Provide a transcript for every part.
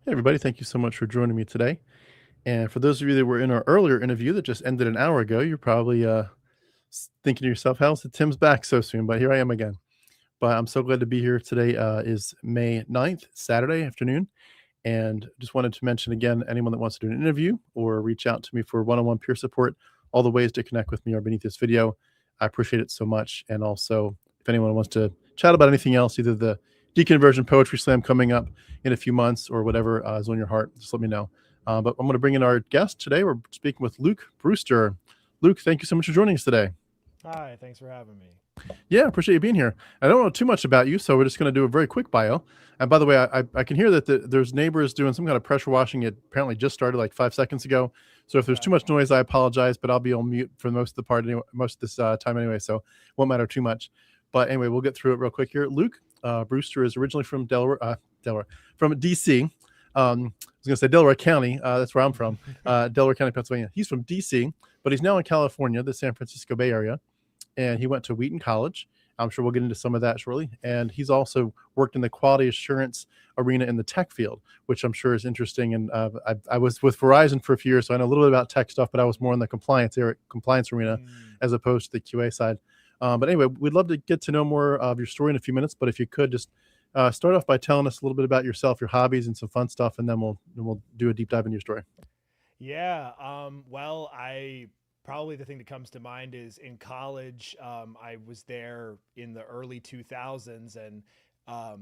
Hey, everybody. Thank you so much for joining me today. And for those of you that were in our earlier interview that just ended an hour ago, you're probably thinking to yourself, how's the Tim's back so soon? But here I am again. But I'm so glad to be here. Today is May 9th, Saturday afternoon. And just wanted to mention again anyone that wants to do an interview or reach out to me for one on one peer support, all the ways to connect with me are beneath this video. I appreciate it so much. And also, if anyone wants to chat about anything else, either the Deconversion Poetry Slam coming up in a few months or whatever is on your heart, just let me know. But I'm going to bring in our guest today. We're speaking with Luke Brewster. Luke, thank you so much for joining us today. Hi, thanks for having me. Yeah, appreciate you being here. I don't know too much about you, so we're just going to do a very quick bio. And by the way, I can hear that there's neighbors doing some kind of pressure washing. It apparently just started like 5 seconds ago. So if there's too Okay. much noise, I apologize, but I'll be on mute for most of the part, anyway, most of this time anyway, so it won't matter too much. But anyway, we'll get through it real quick here. Luke Brewster is originally from Delaware, from DC. I was going to say Delaware County. That's where I'm from, Delaware County, Pennsylvania. He's from DC, but he's now in California, the San Francisco Bay Area, and he went to Wheaton College. I'm sure we'll get into some of that shortly. And he's also worked in the quality assurance arena in the tech field, which I'm sure is interesting. And I was with Verizon for a few years, so I know a little bit about tech stuff, but I was more in the compliance arena Mm. as opposed to the QA side. But anyway, we'd love to get to know more of your story in a few minutes. But if you could just start off by telling us a little bit about yourself, your hobbies, and some fun stuff, and then we'll do a deep dive into your story. Yeah. Well, I probably the thing that comes to mind is in college. I was there in the early 2000s, and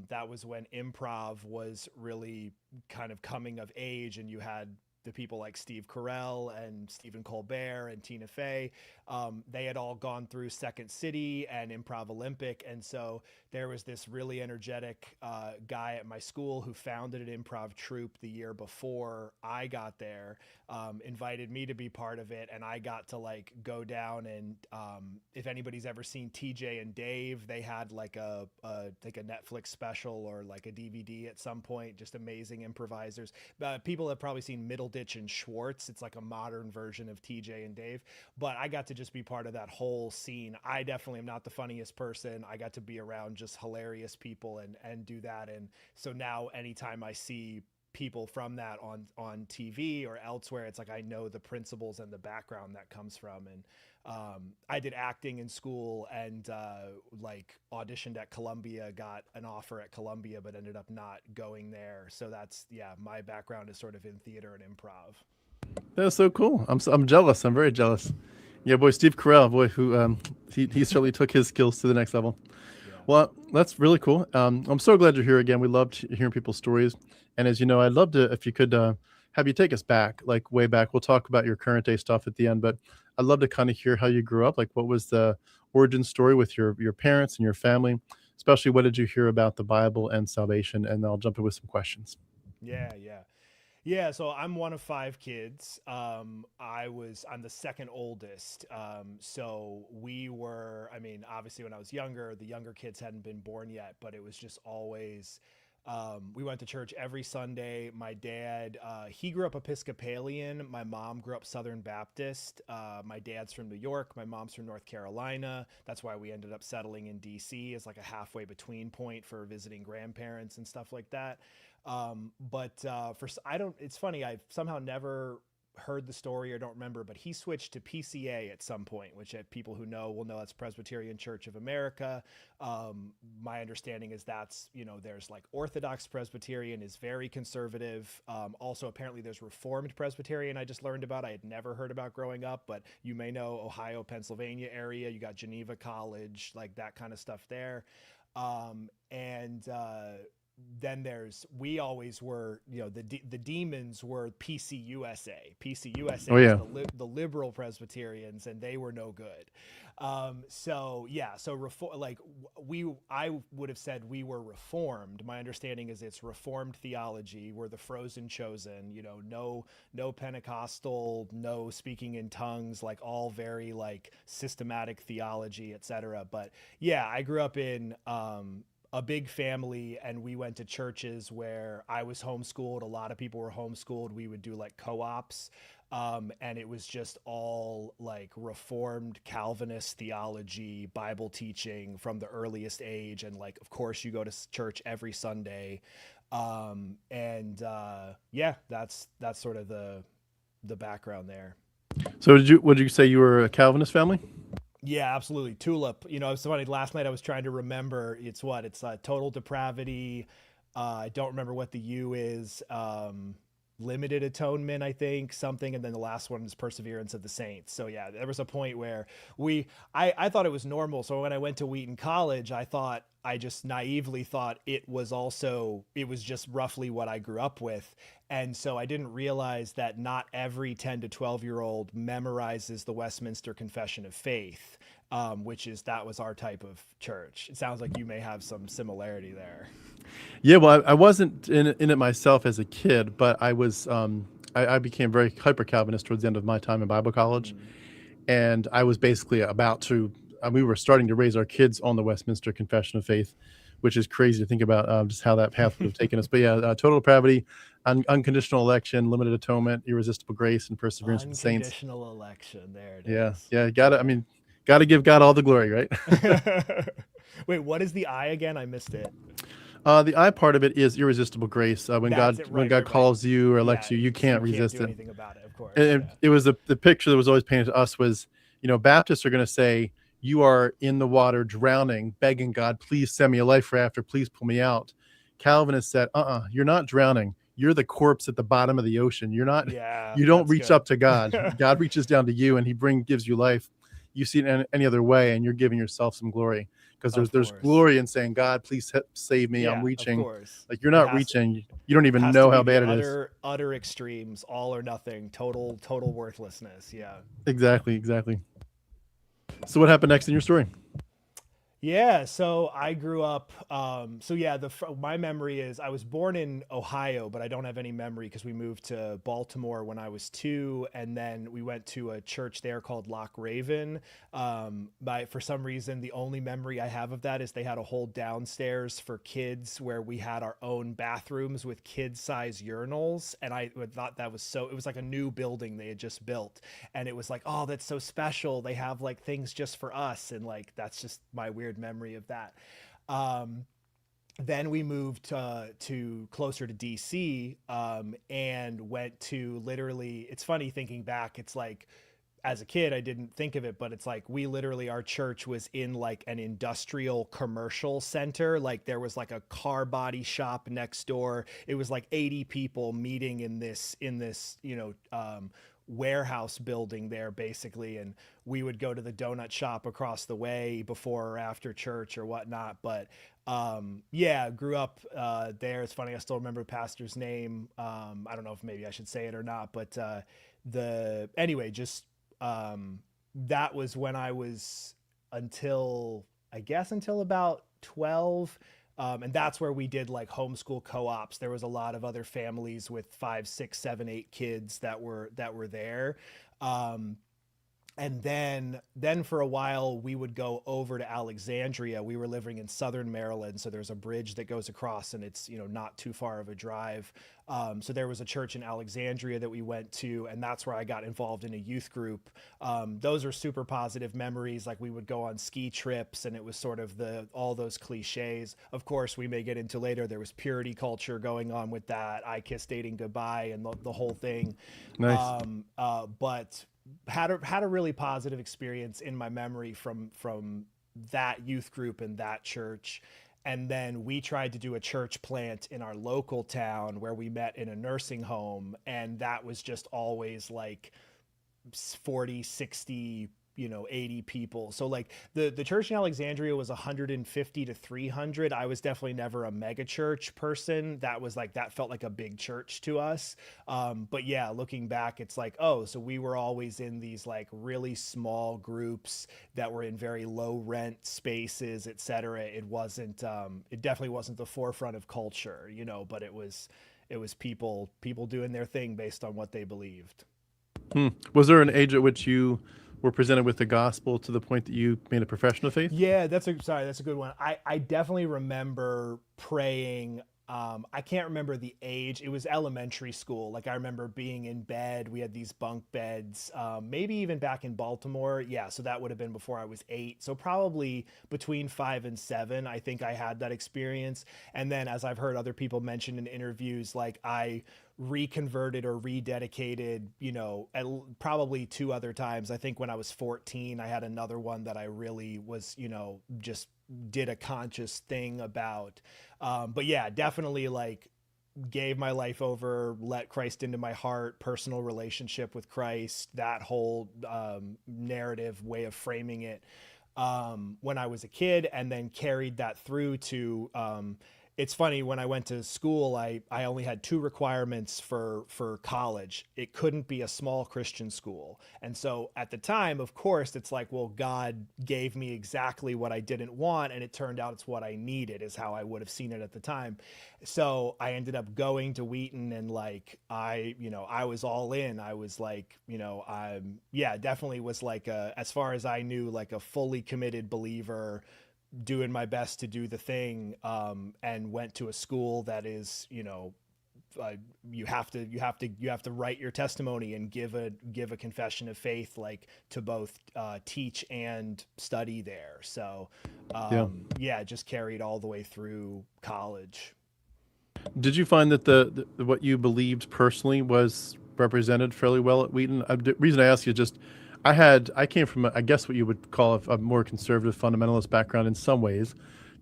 that was when improv was really kind of coming of age, and you had the people like Steve Carell and Stephen Colbert and Tina Fey. They had all gone through Second City and Improv Olympic, and so there was this really energetic guy at my school who founded an improv troupe the year before I got there, invited me to be part of it, and I got to like go down and if anybody's ever seen TJ and Dave, they had like a Netflix special or like a DVD at some point. Just amazing improvisers. People have probably seen Middleditch and Schwartz. It's like a modern version of TJ and Dave, but I got to just be part of that whole scene. I definitely am not the funniest person. I got to be around just hilarious people and do that. And so now anytime I see people from that on TV or elsewhere, it's like I know the principles and the background that comes from. And I did acting in school and like auditioned at Columbia, got an offer at Columbia, but ended up not going there. So that's, yeah, my background is sort of in theater and improv. That's so cool. I'm jealous. I'm very jealous. Yeah, boy, Steve Carell, boy, who he certainly took his skills to the next level. Yeah. Well, that's really cool. I'm so glad you're here again. We loved hearing people's stories, and as you know, I'd love to if you could have you take us back, like way back. We'll talk about your current day stuff at the end, but I'd love to kind of hear how you grew up. Like, what was the origin story with your parents and your family? Especially, what did you hear about the Bible and salvation? And I'll jump in with some questions. Yeah, yeah. Yeah, so I'm one of five kids. I'm the second oldest. So we were, I mean, obviously when I was younger, the younger kids hadn't been born yet, but it was just always, we went to church every Sunday. My dad, he grew up Episcopalian. My mom grew up Southern Baptist. My dad's from New York. My mom's from North Carolina. That's why we ended up settling in DC as like a halfway between point for visiting grandparents and stuff like that. But for I don't. It's funny. I've somehow never heard the story or don't remember, but he switched to PCA at some point, which people who know will know that's Presbyterian Church of America. My understanding is that's, there's like Orthodox Presbyterian is very conservative. Also, apparently there's Reformed Presbyterian I just learned about. I had never heard about growing up, but you may know Ohio, Pennsylvania area. You got Geneva College, like that kind of stuff there. And then we always were, the demons were PCUSA. Oh PCUSA was yeah, the liberal Presbyterians, and they were no good. So yeah, so I would have said we were reformed. My understanding is it's reformed theology. We're the frozen chosen. No Pentecostal, no speaking in tongues, like all very like systematic theology, etc. But yeah, I grew up in a big family, and we went to churches where I was homeschooled. A lot of people were homeschooled. We would do like co-ops. And it was just all like reformed Calvinist theology, Bible teaching from the earliest age. And like, of course, you go to church every Sunday. Yeah, that's sort of the background there. So would you say you were a Calvinist family? Yeah, absolutely. Tulip. It's funny. Last night I was trying to remember. It's total depravity. I don't remember what the U is. Limited atonement, I think, something, and then the last one is perseverance of the saints. So yeah, there was a point where I thought it was normal. So when I went to Wheaton College, I just naively thought it was just roughly what I grew up with. And so I didn't realize that not every 10 to 12-year-old memorizes the Westminster Confession of Faith, that was our type of church. It sounds like you may have some similarity there. Yeah, well, I wasn't in it myself as a kid, but I became very hyper Calvinist towards the end of my time in Bible college, Mm. and I was basically about to. We were starting to raise our kids on the Westminster Confession of Faith, which is crazy to think about just how that path would have taken us. But yeah, total depravity, unconditional election, limited atonement, irresistible grace, and perseverance of the saints. Unconditional election. There it Yeah, is. yeah, got it. I mean, got to give God all the glory, right? Wait, what is the I again? I missed it. The I part of it is irresistible grace. When That's God it. when Right, God right, right. calls you or elects Yeah, you, you so you can't can't resist do it. anything about it, of course. And Yeah. it was the picture that was always painted to us was, Baptists are going to say, you are in the water drowning, begging God, please send me a life raft or please pull me out. Calvinists said, you're not drowning. You're the corpse at the bottom of the ocean. Yeah, You don't that's reach good. up to God. God reaches down to you and he gives you life. You see it any other way and you're giving yourself some glory because Of there's course. glory in saying, God, please save me. I'm Yeah, of reaching. course. Like you're It not has reaching. You don't even has to know be how the bad it is. utter extremes, all or nothing, total worthlessness. Yeah. Exactly. Exactly. So what happened next in your story? Yeah, so I grew up. So yeah, my memory is I was born in Ohio, but I don't have any memory because we moved to Baltimore when I was 2, and then we went to a church there called Loch Raven. For some reason, the only memory I have of that is they had a whole downstairs for kids where we had our own bathrooms with kid-size urinals, and I thought that was so. It was like a new building they had just built, and it was like, oh, that's so special. They have like things just for us, and like that's just my weird memory of that. Um, then we moved to closer to DC, and went to literally. It's funny thinking back. It's like as a kid, I didn't think of it, but it's like our church was in like an industrial commercial center. Like there was like a car body shop next door. It was like 80 people meeting in this, warehouse building there basically. And we would go to the donut shop across the way before or after church or whatnot. But yeah, grew up there. It's funny. I still remember the pastor's name. I don't know if maybe I should say it or not, but that was when I was until about 12. And that's where we did like homeschool co-ops. There was a lot of other families with 5, 6, 7, 8 kids that were there. And then for a while we would go over to Alexandria. We were living in southern Maryland, so there's a bridge that goes across, and it's not too far of a drive. So there was a church in Alexandria that we went to, and that's where I got involved in a youth group. Those are super positive memories. Like we would go on ski trips, and it was sort of all those cliches. Of course, we may get into later. There was purity culture going on with that. I kissed dating goodbye, and the whole thing. Nice. But had a really positive experience in my memory from that youth group and that church. And then we tried to do a church plant in our local town where we met in a nursing home, and that was just always like 40, 60, 80 people. So like the church in Alexandria was 150 to 300. I was definitely never a mega church person. That felt like a big church to us. But yeah, looking back, it's like, oh, so we were always in these like really small groups that were in very low rent spaces, etc. It definitely wasn't the forefront of culture, but it was people doing their thing based on what they believed. Was there an age at which you were presented with the gospel to the point that you made a profession of faith? Yeah, that's a good one. I definitely remember praying. I can't remember the age. It was elementary school. Like I remember being in bed. We had these bunk beds, maybe even back in Baltimore. Yeah, so that would have been before I was 8. So probably between 5 and 7, I think I had that experience. And then, as I've heard other people mention in interviews, like I reconverted or rededicated, probably 2 other times. I think when I was 14, I had another one that I really was, just did a conscious thing about. But yeah, definitely like gave my life over, let Christ into my heart, personal relationship with Christ, that whole narrative way of framing it when I was a kid, and then carried that through to it's funny, when I went to school, I only had 2 requirements for college. It couldn't be a small Christian school. And so at the time, of course, it's like, well, God gave me exactly what I didn't want, and it turned out it's what I needed, is how I would have seen it at the time. So I ended up going to Wheaton, and like I was all in. I was like, yeah, definitely was like as far as I knew, like a fully committed believer, doing my best to do the thing, and went to a school that is, you have to write your testimony and give a confession of faith, like to both teach and study there. So Yeah. yeah, just carried all the way through college. Did you find that the what you believed personally was represented fairly well at Wheaton? The reason I ask you is just I came from I guess what you would call a more conservative fundamentalist background in some ways,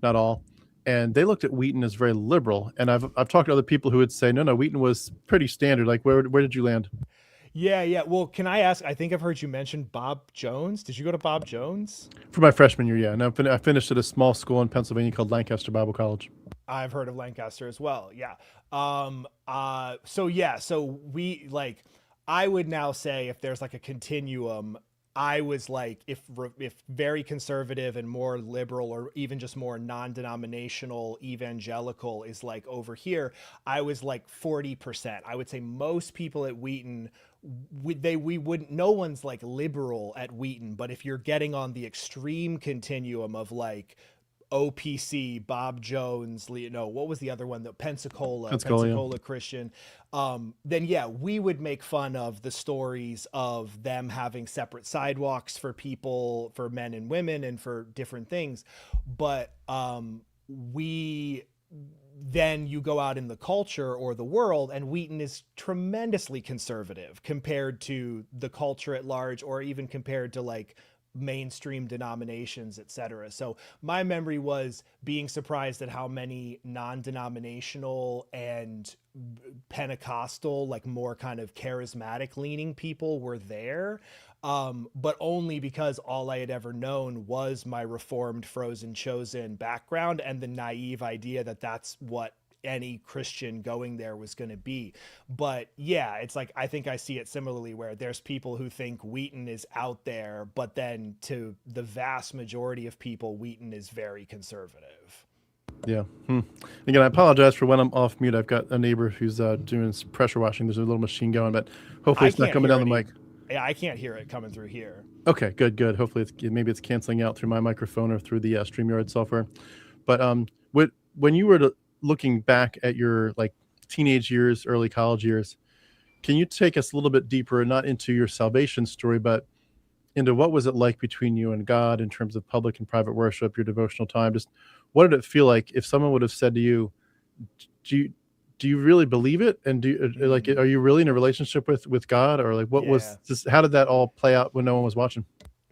not all, and they looked at Wheaton as very liberal. And I've talked to other people who would say no, Wheaton was pretty standard. Like where did you land? Yeah, yeah. Well, can I ask? I think I've heard you mention Bob Jones. Did you go to Bob Jones? For my freshman year, yeah, and I finished at a small school in Pennsylvania called Lancaster Bible College. I've heard of Lancaster as well. Yeah. So yeah, so we like, I would now say if there's like a continuum, I was like, if very conservative and more liberal, or even just more non-denominational evangelical is like over here, I was like 40%. I would say most people at Wheaton, we wouldn't, no one's like liberal at Wheaton, but if you're getting on the extreme continuum of like OPC, Bob Jones, what was the other one? The Pensacola. Pensacola Christian. Then yeah, we would make fun of the stories of them having separate sidewalks for people, for men and women, and for different things. But we then you go out in the culture or the world, and Wheaton is tremendously conservative compared to the culture at large, or even compared to like mainstream denominations, etc. So my memory was being surprised at how many non-denominational and Pentecostal, like more kind of charismatic leaning people were there. But only because all I had ever known was my Reformed, Frozen Chosen background, and the naive idea that that's what any Christian going there was going to be. But yeah, it's like, I think I see it similarly, where there's people who think Wheaton is out there, but then to the vast majority of people, Wheaton is very conservative. Yeah. Again, I apologize for when I'm off mute. I've got a neighbor who's doing some pressure washing. There's a little machine going, but hopefully I it's not can't coming hear down the mic. Yeah, I can't hear it coming through here. Okay, good. Hopefully maybe it's canceling out through my microphone or through the StreamYard software. But when you were looking back at your like teenage years, early college years, can you take us a little bit deeper, not into your salvation story, but into what was it like between you and God in terms of public and private worship, your devotional time? Just what did it feel like if someone would have said to you, do you really believe it? And like, are you really in a relationship with God? Or like, what Yeah. was this, how did that all play out when no one was watching?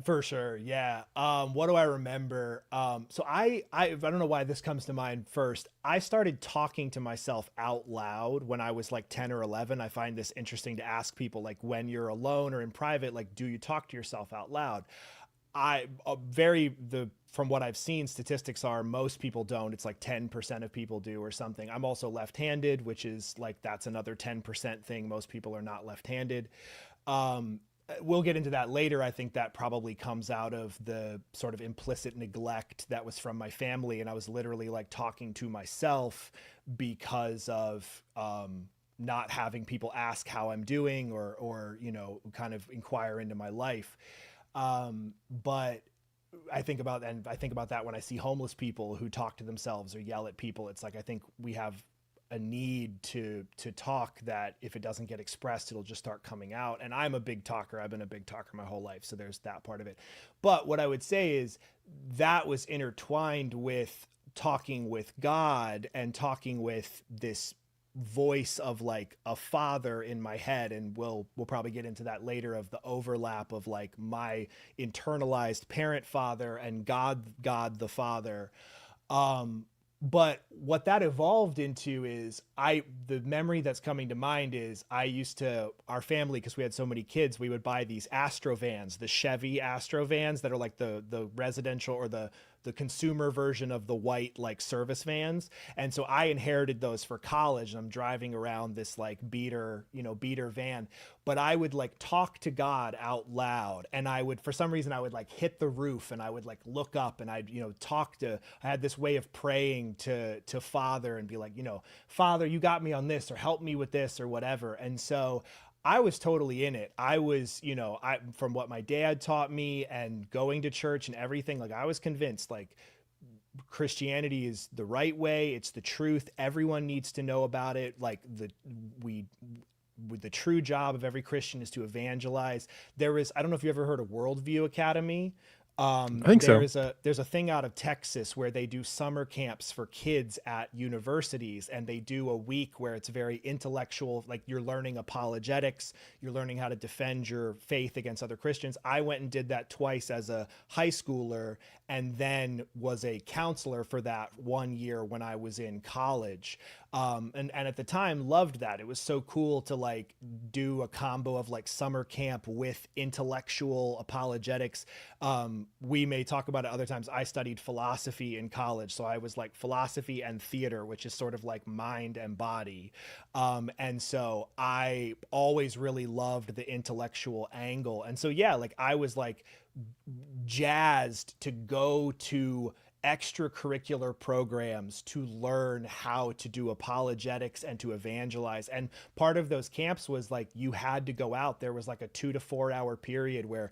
For sure, yeah. What do I remember? So I don't know why this comes to mind first. I started talking to myself out loud when I was like 10 or 11. I find this interesting to ask people, like when you're alone or in private, like, do you talk to yourself out loud? From what I've seen, statistics are most people don't. It's like 10% of people do or something. I'm also left-handed, which is like, that's another 10% thing. Most people are not left-handed. We'll get into that later. I think that probably comes out of the sort of implicit neglect that was from my family. And I was literally like talking to myself because of not having people ask how I'm doing, or kind of inquire into my life. But I think about that when I see homeless people who talk to themselves or yell at people. It's like, I think we have a need to talk that if it doesn't get expressed, it'll just start coming out. And I'm a big talker. I've been a big talker my whole life. So there's that part of it. But what I would say is that was intertwined with talking with God and talking with this voice of like a father in my head. And we'll probably get into that later, of the overlap of like my internalized parent father and God the Father. But what that evolved into is the memory that's coming to mind is I used to, our family, because we had so many kids, we would buy these Astro vans, the Chevy Astro vans that are like the residential or the consumer version of the white like service vans. And so I inherited those for college, and I'm driving around this like beater van, but I would like talk to God out loud. And I would, for some reason, I would like hit the roof and I would like look up and I'd, I had this way of praying to Father and be like, Father, you got me on this, or help me with this or whatever. And so I was totally in it. I was, from what my dad taught me and going to church and everything, like I was convinced like Christianity is the right way. It's the truth. Everyone needs to know about it. Like the true job of every Christian is to evangelize. I don't know if you ever heard of Worldview Academy. I think so. There's a thing out of Texas where they do summer camps for kids at universities, and they do a week where it's very intellectual, like you're learning apologetics, you're learning how to defend your faith against other Christians. I went and did that twice as a high schooler, and then was a counselor for that 1 year when I was in college. And at the time loved that. It was so cool to like do a combo of like summer camp with intellectual apologetics. We may talk about it other times. I studied philosophy in college. So I was like philosophy and theater, which is sort of like mind and body. And so I always really loved the intellectual angle. And so, yeah, like I was like jazzed to go to extracurricular programs to learn how to do apologetics and to evangelize. And part of those camps was like you had to go out. There was like a 2 to 4 hour period where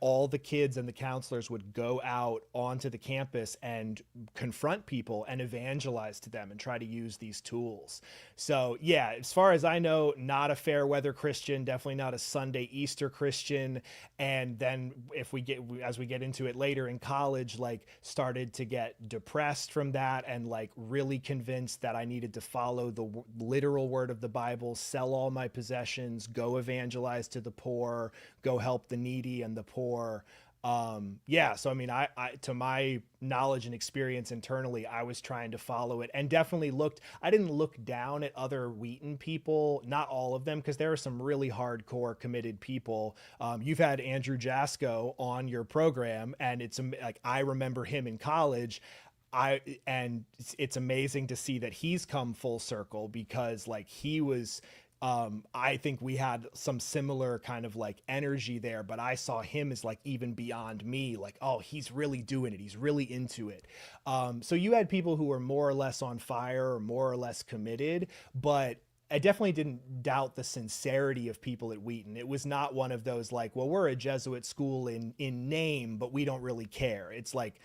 all the kids and the counselors would go out onto the campus and confront people and evangelize to them and try to use these tools. So yeah, as far as I know, not a fair weather Christian, definitely not a Sunday Easter Christian. And then as we get into it later in college, like started to get depressed from that and like really convinced that I needed to follow the literal word of the Bible, sell all my possessions, go evangelize to the poor, go help the needy and the poor. So I mean, I to my knowledge and experience internally, I was trying to follow it, and definitely I didn't look down at other Wheaton people, not all of them, because there are some really hardcore committed people. You've had Andrew Jasko on your program, and it's like, I remember him in college. And it's amazing to see that he's come full circle, because like he was, I think we had some similar kind of like energy there, but I saw him as like even beyond me, like, oh, he's really doing it. He's really into it. So you had people who were more or less on fire or more or less committed, but I definitely didn't doubt the sincerity of people at Wheaton. It was not one of those like, well, we're a Jesuit school in name, but we don't really care. It's like,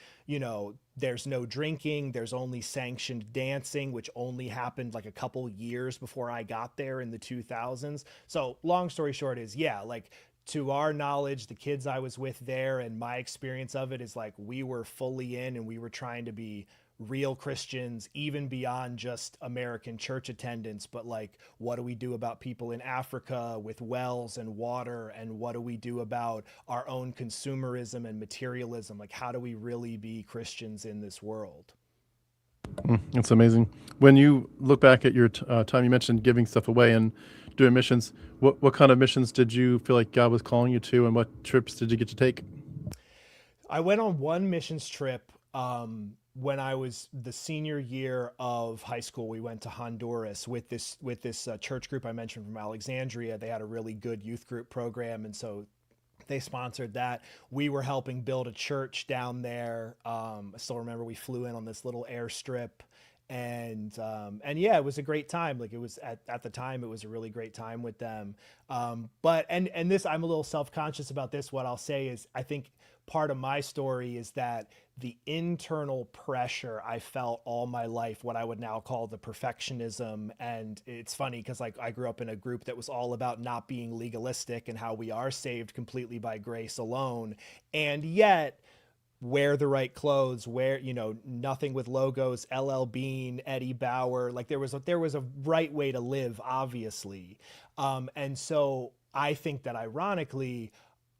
there's no drinking, there's only sanctioned dancing, which only happened like a couple years before I got there in the 2000s. So long story short is, yeah, like to our knowledge, the kids I was with there and my experience of it is like, we were fully in and we were trying to be real Christians, even beyond just American church attendance. But like, what do we do about people in Africa with wells and water? And what do we do about our own consumerism and materialism? Like, how do we really be Christians in this world? That's amazing. When you look back at your time, you mentioned giving stuff away and doing missions. What kind of missions did you feel like God was calling you to, and what trips did you get to take? I went on one missions trip when I was the senior year of high school. We went to Honduras with this church group I mentioned from Alexandria. They had a really good youth group program, and so they sponsored that. We were helping build a church down there. I still remember we flew in on this little airstrip, And yeah, it was a great time. Like, it was at the time, it was a really great time with them. But and this, I'm a little self-conscious about this. What I'll say is, I think part of my story is that the internal pressure I felt all my life, what I would now call the perfectionism. And it's funny because, like, I grew up in a group that was all about not being legalistic and how we are saved completely by grace alone. And yet, wear the right clothes, wear, nothing with logos, LL Bean, Eddie Bauer. Like, there was a right way to live, obviously. And so I think that, ironically,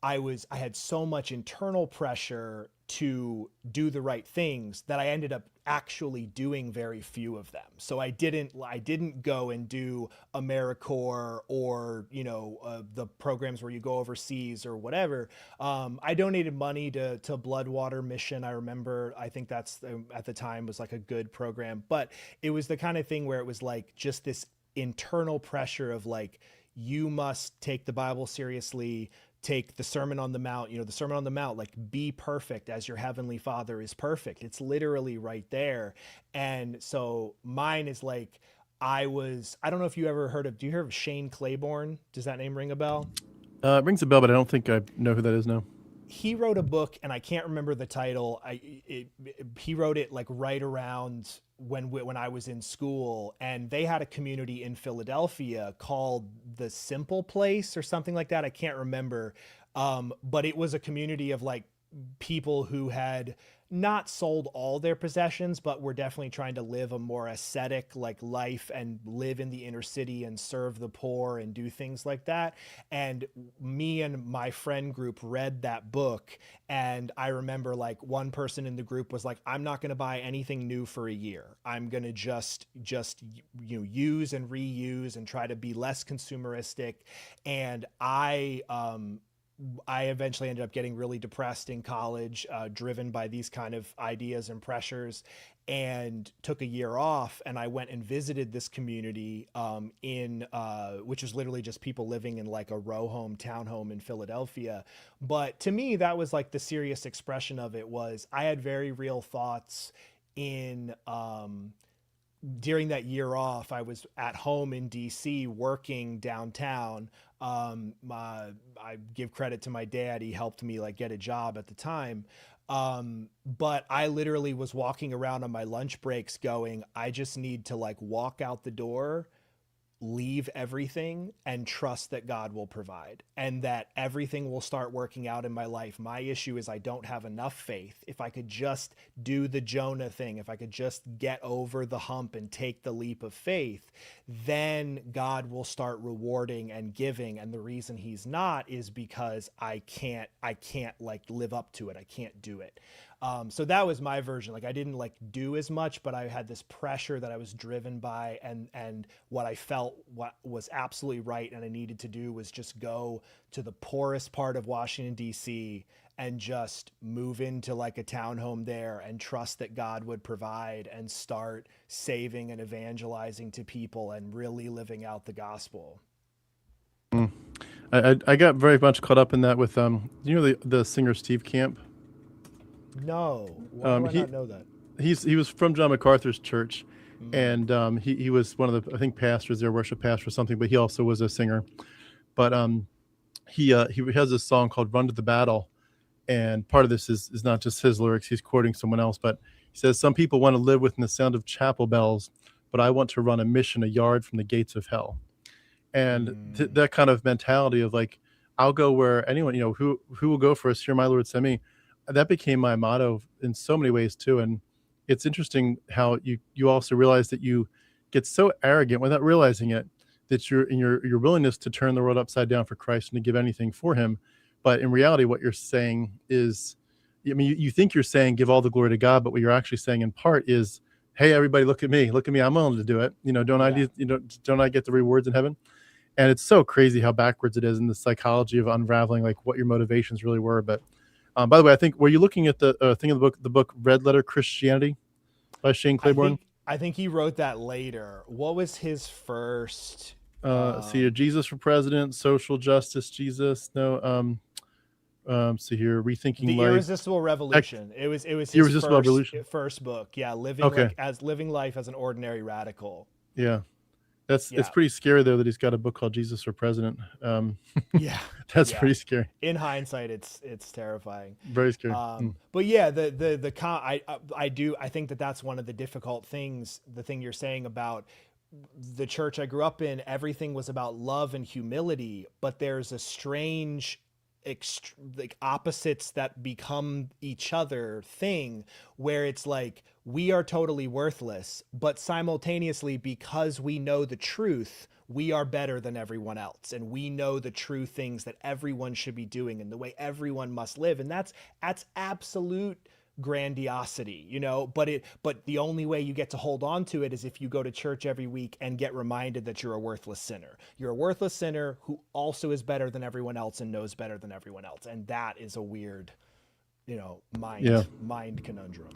I had so much internal pressure to do the right things that I ended up actually doing very few of them. So I didn't go and do AmeriCorps, or the programs where you go overseas or whatever. I donated money to Bloodwater Mission. I remember, I think that's, at the time, was like a good program, but it was the kind of thing where it was like just this internal pressure of, like, you must take the Bible seriously, take the Sermon on the Mount, the Sermon on the Mount, like, be perfect as your heavenly Father is perfect. It's literally right there. And so mine is like, I don't know if you ever do you hear of Shane Claiborne? Does that name ring a bell? It rings a bell, but I don't think I know who that is now. He wrote a book, and I can't remember the title. He wrote it, like, right around when I was in school, and they had a community in Philadelphia called the Simple Place or something like that. I can't remember, but it was a community of, like, people who had not sold all their possessions, but were definitely trying to live a more ascetic, like, life, and live in the inner city and serve the poor and do things like that. And me and my friend group read that book, and I remember, like, one person in the group was like, I'm not going to buy anything new for a year. I'm going to just use and reuse and try to be less consumeristic. And I eventually ended up getting really depressed in college, driven by these kind of ideas and pressures, and took a year off. And I went and visited this community, which was literally just people living in, like, a row home, townhome in Philadelphia. But to me, that was like the serious expression of it. Was I had very real thoughts in during that year off. I was at home in DC working downtown. I give credit to my dad. He helped me, like, get a job at the time. But I literally was walking around on my lunch breaks going, I just need to, like, walk out the door, leave everything, and trust that God will provide, and that everything will start working out in my life. My issue is I don't have enough faith. If I could just do the Jonah thing, if I could just get over the hump and take the leap of faith, then God will start rewarding and giving. And the reason he's not is because I can't like live up to it. I can't do it. So that was my version. Like, I didn't, like, do as much, but I had this pressure that I was driven by, and what I felt what was absolutely right and I needed to do was just go to the poorest part of Washington, D.C., and just move into, like, a townhome there and trust that God would provide and start saving and evangelizing to people and really living out the gospel. Mm. I got very much caught up in that with the singer Steve Camp. No, why do I He not know that? he was from John MacArthur's church, Mm. and he was one of the, I think, pastors there, worship pastor or something, but he also was a singer. But he has this song called "Run to the Battle," and part of this is not just his lyrics; he's quoting someone else. But he says, "Some people want to live within the sound of chapel bells, but I want to run a mission a yard from the gates of hell." And Mm. that kind of mentality of, like, I'll go where anyone, who will go for us, here my Lord send me. That became my motto in so many ways too. And it's interesting how you also realize that you get so arrogant without realizing it, that you're in your willingness to turn the world upside down for Christ and to give anything for him. But in reality, what you're saying is, I mean, you think you're saying give all the glory to God, but what you're actually saying in part is, hey, everybody, look at me, I'm willing to do it. Don't I Yeah. do, don't I get the rewards in heaven? And it's so crazy how backwards it is in the psychology of unraveling, like, what your motivations really were. But by the way, I think, were you looking at the thing of the book Red Letter Christianity by Shane I Claiborne? think I think he wrote that later. What was his first? See, Jesus for president, social justice, Jesus. No, So here, Rethinking The Life, Irresistible Ex- Revolution. It was his Irresistible Evolution. first book. Yeah, Okay, living life as an ordinary radical. yeah, it's Yeah. pretty scary though that he's got a book called Jesus for President. Yeah. That's Yeah. pretty scary. In hindsight, it's terrifying. Very scary. But yeah, I think that that's one of the difficult things. The thing you're saying about the church I grew up in, everything was about love and humility, but there's a strange like opposites that become each other thing where it's like we are totally worthless, but simultaneously, because we know the truth, we are better than everyone else, and we know the true things that everyone should be doing and the way everyone must live. And that's absolute grandiosity, but the only way you get to hold on to it is if you go to church every week and get reminded that you're a worthless sinner. You're a worthless sinner who also is better than everyone else and knows better than everyone else. And that is a weird, Yeah, mind conundrum.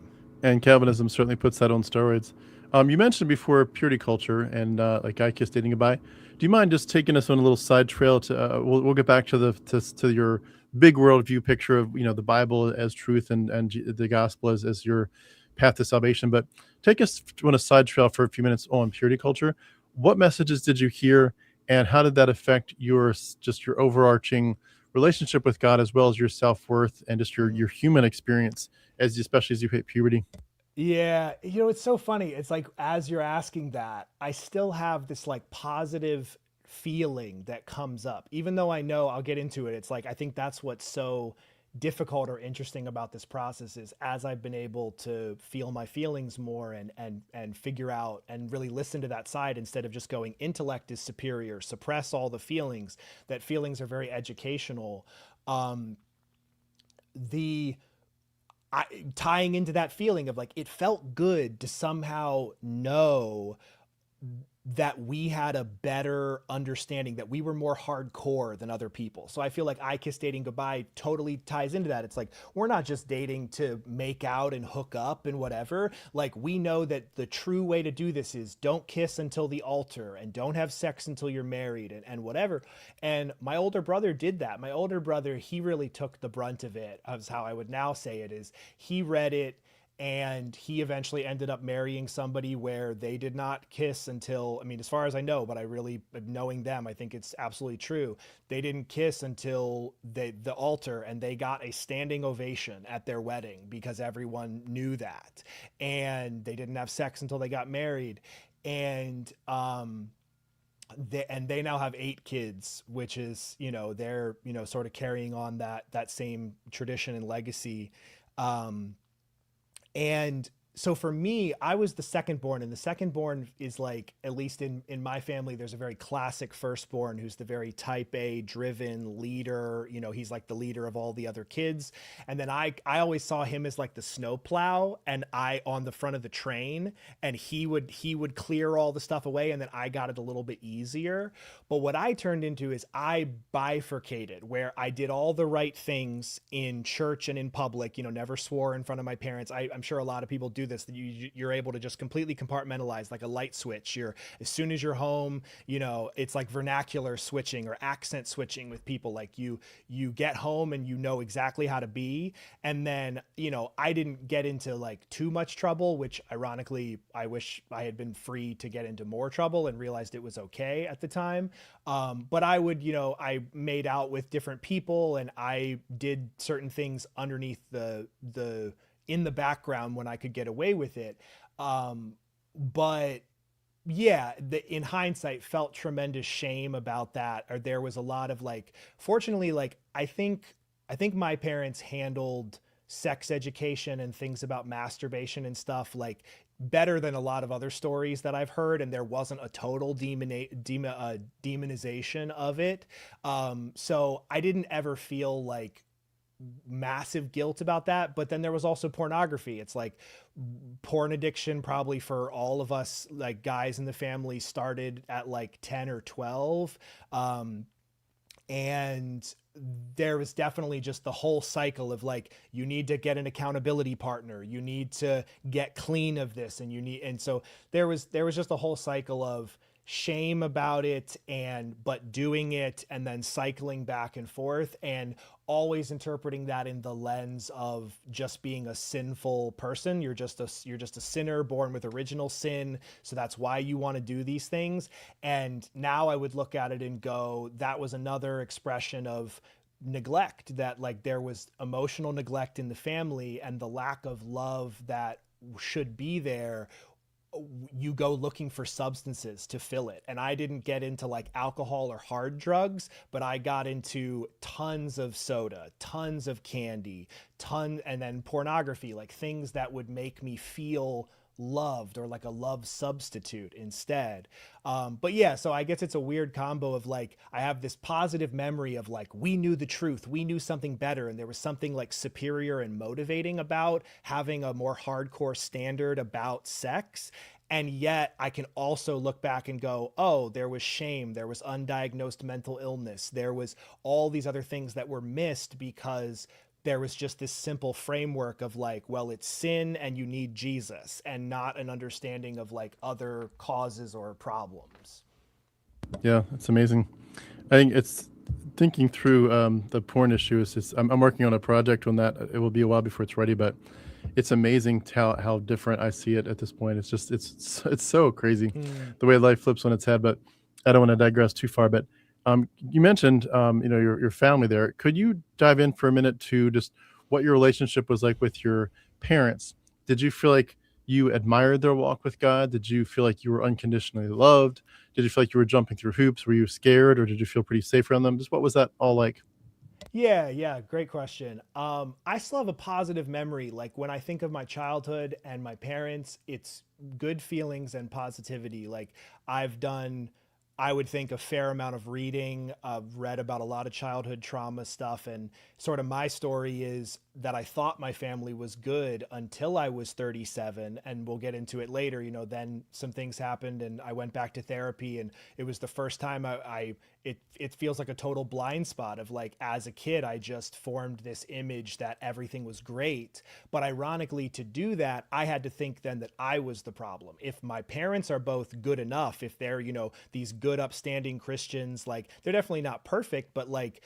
and Calvinism certainly puts that on steroids. You mentioned before purity culture and like I Kiss Dating Goodbye. Do you mind just taking us on a little side trail to? We'll get back to to your big worldview picture of the Bible as truth and the gospel as your path to salvation. But take us on a side trail for a few minutes on purity culture. What messages did you hear, and how did that affect your overarching relationship with God as well as your self worth and just your human experience especially as you hit puberty? Yeah, it's so funny. It's like as you're asking that, I still have this like positive feeling that comes up. Even though I know I'll get into it, it's like I think that's what's so difficult or interesting about this process is as I've been able to feel my feelings more and figure out and really listen to that side instead of just going intellect is superior, suppress all the feelings, that feelings are very educational. Um the Tying into that feeling of like it felt good to somehow know that we had a better understanding, that we were more hardcore than other people. So I feel like I Kiss Dating Goodbye totally ties into that. It's like we're not just dating to make out and hook up and whatever. Like we know that the true way to do this is don't kiss until the altar and don't have sex until you're married and whatever. And my older brother did that. My older brother, he really took the brunt of it, is how I would now say it, is he read it and he eventually ended up marrying somebody where they did not kiss until, I mean, as far as I know, but I really, knowing them, I think it's absolutely true. They didn't kiss until the altar, and they got a standing ovation at their wedding because everyone knew that. And they didn't have sex until they got married. And they now have 8 kids, which is, they're, sort of carrying on that same tradition and legacy. And so for me, I was the second born, and the second born is like, at least in my family, there's a very classic firstborn who's the very type A driven leader. He's like the leader of all the other kids. And then I always saw him as like the snowplow, and I on the front of the train, and he would clear all the stuff away, and then I got it a little bit easier. But what I turned into is I bifurcated, where I did all the right things in church and in public, never swore in front of my parents. I'm sure a lot of people do this, that you're able to just completely compartmentalize like a light switch. As soon as you're home, it's like vernacular switching or accent switching with people. Like you get home and you know exactly how to be. And then, I didn't get into like too much trouble, which ironically, I wish I had been free to get into more trouble and realized it was okay at the time. But I would, I made out with different people, and I did certain things underneath in the background when I could get away with it. But yeah, in hindsight, felt tremendous shame about that. Or there was a lot of like, fortunately, like I think my parents handled sex education and things about masturbation and stuff like better than a lot of other stories that I've heard. And there wasn't a total demonization of it. So I didn't ever feel like massive guilt about that. But then there was also pornography. It's like porn addiction probably for all of us, like guys in the family, started at like 10 or 12. And there was definitely just the whole cycle of like, you need to get an accountability partner, you need to get clean of this, and so there was just a whole cycle of shame about it, but doing it and then cycling back and forth, and always interpreting that in the lens of just being a sinful person. You're just a sinner born with original sin, so that's why you want to do these things. And now I would look at it and go, that was another expression of neglect, that like there was emotional neglect in the family, and the lack of love that should be there, you go looking for substances to fill it. And I didn't get into like alcohol or hard drugs, but I got into tons of soda, tons of candy, and then pornography, like things that would make me feel loved, or like a love substitute instead. But yeah, so I guess it's a weird combo of like, I have this positive memory of like, we knew the truth, we knew something better, and there was something like superior and motivating about having a more hardcore standard about sex. And yet I can also look back and go, oh, there was shame, there was undiagnosed mental illness, there was all these other things that were missed because there was just this simple framework of like, well, it's sin and you need Jesus, and not an understanding of like other causes or problems. Yeah, it's amazing. I think it's thinking through the porn issue. I'm working on a project on that. It will be a while before it's ready, but it's amazing how different I see it at this point. It's so crazy the way life flips on its head. But I don't want to digress too far. But you mentioned your family there. Could you dive in for a minute to just what your relationship was like with your parents? Did you feel like you admired their walk with God? Did you feel like you were unconditionally loved? Did you feel like you were jumping through hoops? Were you scared, or did you feel pretty safe around them? Just what was that all like? Yeah, great question. I still have a positive memory. Like when I think of my childhood and my parents, it's good feelings and positivity. Like I've done, I would think, a fair amount of reading. I've read about a lot of childhood trauma stuff. And sort of my story is that I thought my family was good until I was 37. And we'll get into it later. Then some things happened and I went back to therapy. And it was the first time it feels like a total blind spot of like, as a kid, I just formed this image that everything was great. But ironically, to do that, I had to think then that I was the problem. If my parents are both good enough, if they're, these good, upstanding Christians, like they're definitely not perfect, but like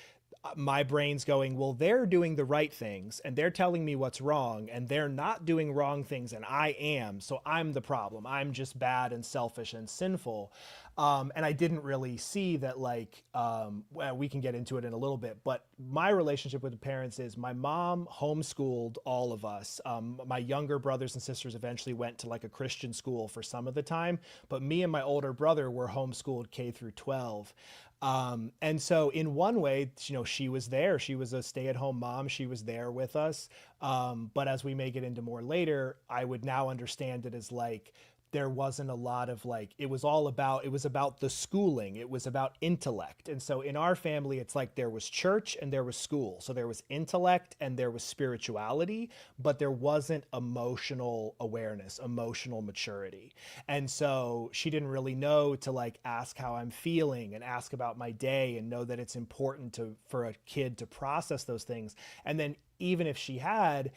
my brain's going, well, they're doing the right things and they're telling me what's wrong, and they're not doing wrong things and I am. So I'm the problem. I'm just bad and selfish and sinful. And I didn't really see that, like, well, we can get into it in a little bit, but my relationship with the parents is my mom homeschooled all of us. My younger brothers and sisters eventually went to like a Christian school for some of the time, but me and my older brother were homeschooled K through 12. And so in one way, she was there. She was a stay-at-home mom. She was there with us. But as we may get into more later, I would now understand it as like, there wasn't a lot of like, it was about the schooling. It was about intellect. And so in our family, it's like there was church and there was school. So there was intellect and there was spirituality, but there wasn't emotional awareness, emotional maturity. And so she didn't really know to like ask how I'm feeling and ask about my day and know that it's important for a kid to process those things. And then even if she had,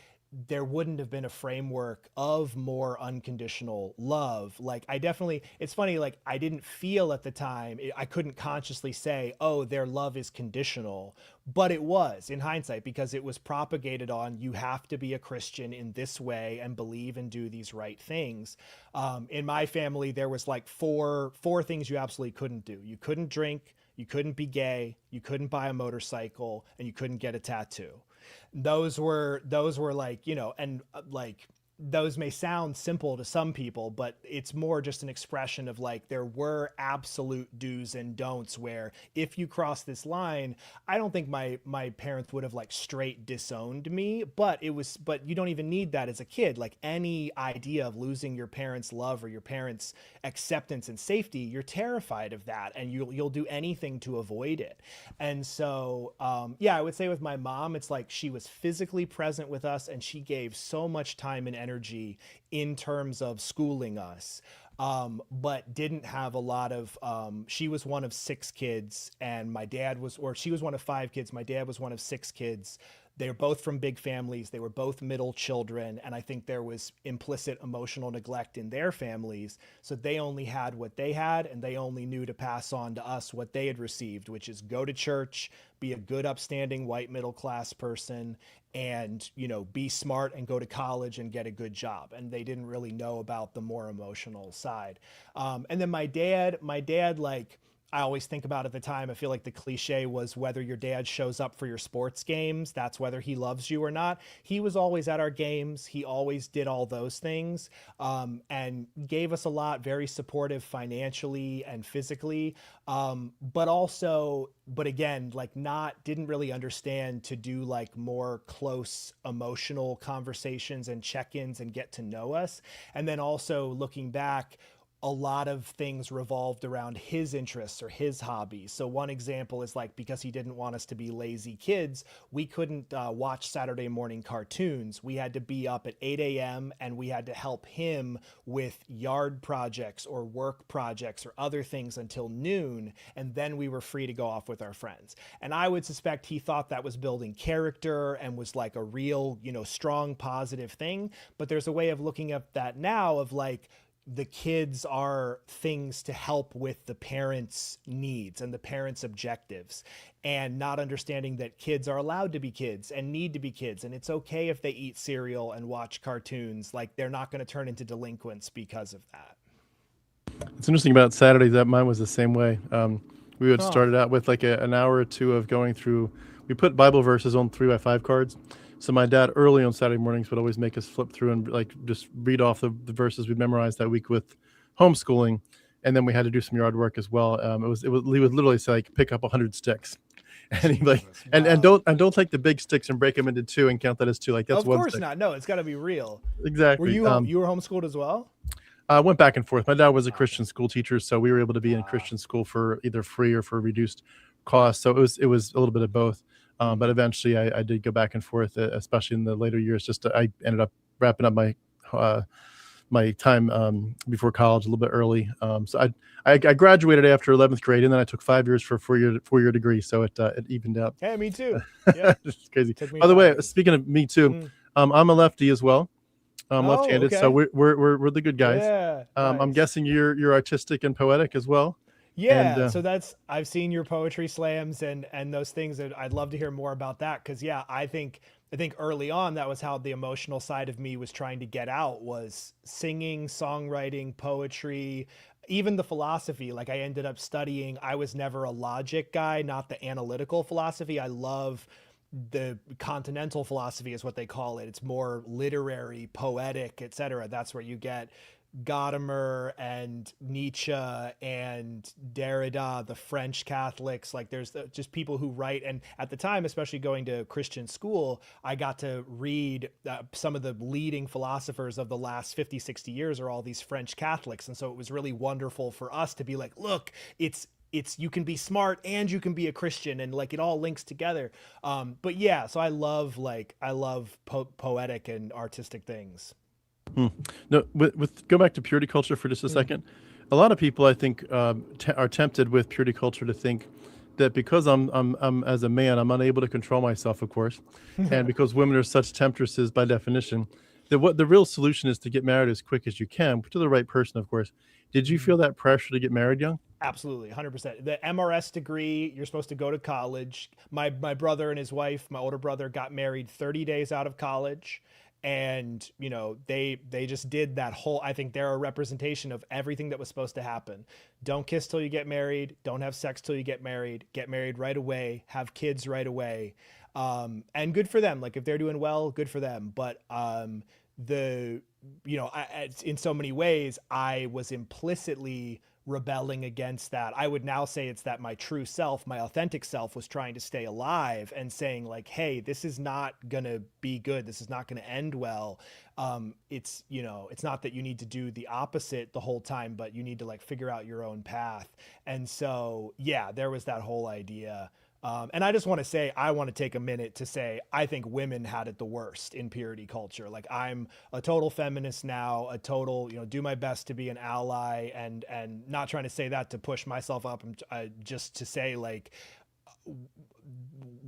there wouldn't have been a framework of more unconditional love. Like it's funny, like I didn't feel at the time, I couldn't consciously say, oh, their love is conditional, but it was in hindsight, because it was propagated on, you have to be a Christian in this way and believe and do these right things. In my family, there was like four things you absolutely couldn't do. You couldn't drink, you couldn't be gay, you couldn't buy a motorcycle, and you couldn't get a tattoo. Those were like, and like those may sound simple to some people, but it's more just an expression of like, there were absolute do's and don'ts where if you cross this line, I don't think my parents would have like straight disowned me, but you don't even need that as a kid. Like any idea of losing your parents' love or your parents' acceptance and safety, you're terrified of that, and you'll do anything to avoid it. And so, yeah, I would say with my mom, it's like she was physically present with us and she gave so much time and energy in terms of schooling us, but didn't have a lot of, she was one of 6 kids and my dad was, or she was one of 5 kids. My dad was one of 6 kids. They're both from big families. They were both middle children. And I think there was implicit emotional neglect in their families. So they only had what they had, and they only knew to pass on to us what they had received, which is go to church, be a good, upstanding white middle class person, and, you know, be smart and go to college and get a good job. And they didn't really know about the more emotional side. And then my dad, like, I always think about at the time, I feel like the cliche was whether your dad shows up for your sports games, that's whether he loves you or not. He was always at our games. He always did all those things, and gave us a lot, very supportive financially and physically. But again, like didn't really understand to do like more close emotional conversations and check-ins and get to know us. And then also looking back, a lot of things revolved around his interests or his hobbies. So one example is like, because he didn't want us to be lazy kids, we couldn't watch Saturday morning cartoons. We had to be up at 8 a.m. and we had to help him with yard projects or work projects or other things until noon. And then we were free to go off with our friends. And I would suspect he thought that was building character and was like a real, you know, strong, positive thing. But there's a way of looking at that now of like, the kids are things to help with the parents' needs and the parents' objectives, and not understanding that kids are allowed to be kids and need to be kids. And it's okay if they eat cereal and watch cartoons. Like, they're not going to turn into delinquents because of that. It's interesting about Saturdays that mine was the same way. We would Huh. start it out with like an hour or two of going through. We put Bible verses on 3x5 cards. So my dad early on Saturday mornings would always make us flip through and like just read off the verses we memorized that week with homeschooling, and then we had to do some yard work as well. He would literally say like pick up 100 sticks, and he'd be like, Jesus, and wow. don't take the big sticks and break them into two and count that as two. Like that's Of one course stick. not. No, it's got to be real. Were Exactly. you you were homeschooled as well? I went back and forth. My dad was a Okay. Christian school teacher, so we were able to be in Christian school for either free or for reduced cost. So it was a little bit of both. But eventually, I did go back and forth, especially in the later years. I ended up wrapping up my time before college a little bit early. So I graduated after 11th grade, and then I took 5 years for a four-year degree. So it evened out. Hey, me too. Yeah. It's crazy. Took me By the 5 way, years. speaking of me too, I'm a lefty as well. Oh, Left-handed, so okay. we're the good guys. Yeah, I'm nice. guessing you're artistic and poetic as well. And Yeah, so I've seen your poetry slams and those things, and I'd love to hear more about that, because yeah, I think early on that was how the emotional side of me was trying to get out, was singing, songwriting, poetry, even the philosophy. Like, I ended up studying, I was never a logic guy, not the analytical philosophy. I love the continental philosophy is what they call it. It's more literary, poetic, etc. That's where you get Gadamer and Nietzsche and Derrida, the French Catholics. Like, there's just people who write. And at the time, especially going to Christian school, I got to read some of the leading philosophers of the last 50, 60 years are all these French Catholics. And so it was really wonderful for us to be like, look, it's you can be smart and you can be a Christian, and like it all links together. But yeah, so I love poetic and artistic things. no, with go back to purity culture for just a Mm. second. A lot of people, I think, are tempted with purity culture to think that because I'm as a man, I'm unable to control myself, of course, and because women are such temptresses by definition, that what the real solution is to get married as quick as you can to the right person, of course. Did you feel that pressure to get married young? Absolutely, 100%. The MRS degree, you're supposed to go to college. My brother and his wife, my older brother, got married 30 days out of college. And, you know, they just did that whole, I think they're a representation of everything that was supposed to happen. Don't kiss till you get married, don't have sex till you get married right away, have kids right away. And good for them. Like, if they're doing well, good for them. But the in so many ways, I was implicitly rebelling against that. I would now say it's that my true self, my authentic self, was trying to stay alive and saying like, hey, this is not gonna be good, this is not gonna end well. It's not that you need to do the opposite the whole time, but you need to like figure out your own path. And so yeah, there was that whole idea. And I just want to say, I want to take a minute to say, I think women had it the worst in purity culture. Like, I'm a total feminist now, a total, do my best to be an ally, and not trying to say that to push myself up, just to say, like,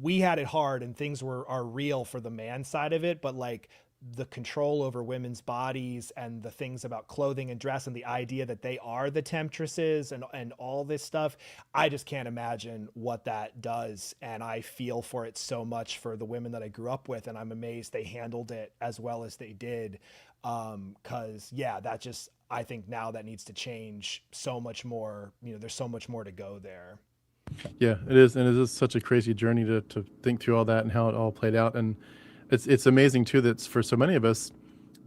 we had it hard and things are real for the man side of it, but like the control over women's bodies and the things about clothing and dress and the idea that they are the temptresses and all this stuff, I just can't imagine what that does. And I feel for it so much for the women that I grew up with, and I'm amazed they handled it as well as they did. Cause yeah, that just, I think now that needs to change so much more. You know, there's so much more to go there. Yeah, it is, and it is such a crazy journey to think through all that and how it all played out. And it's amazing too that for so many of us,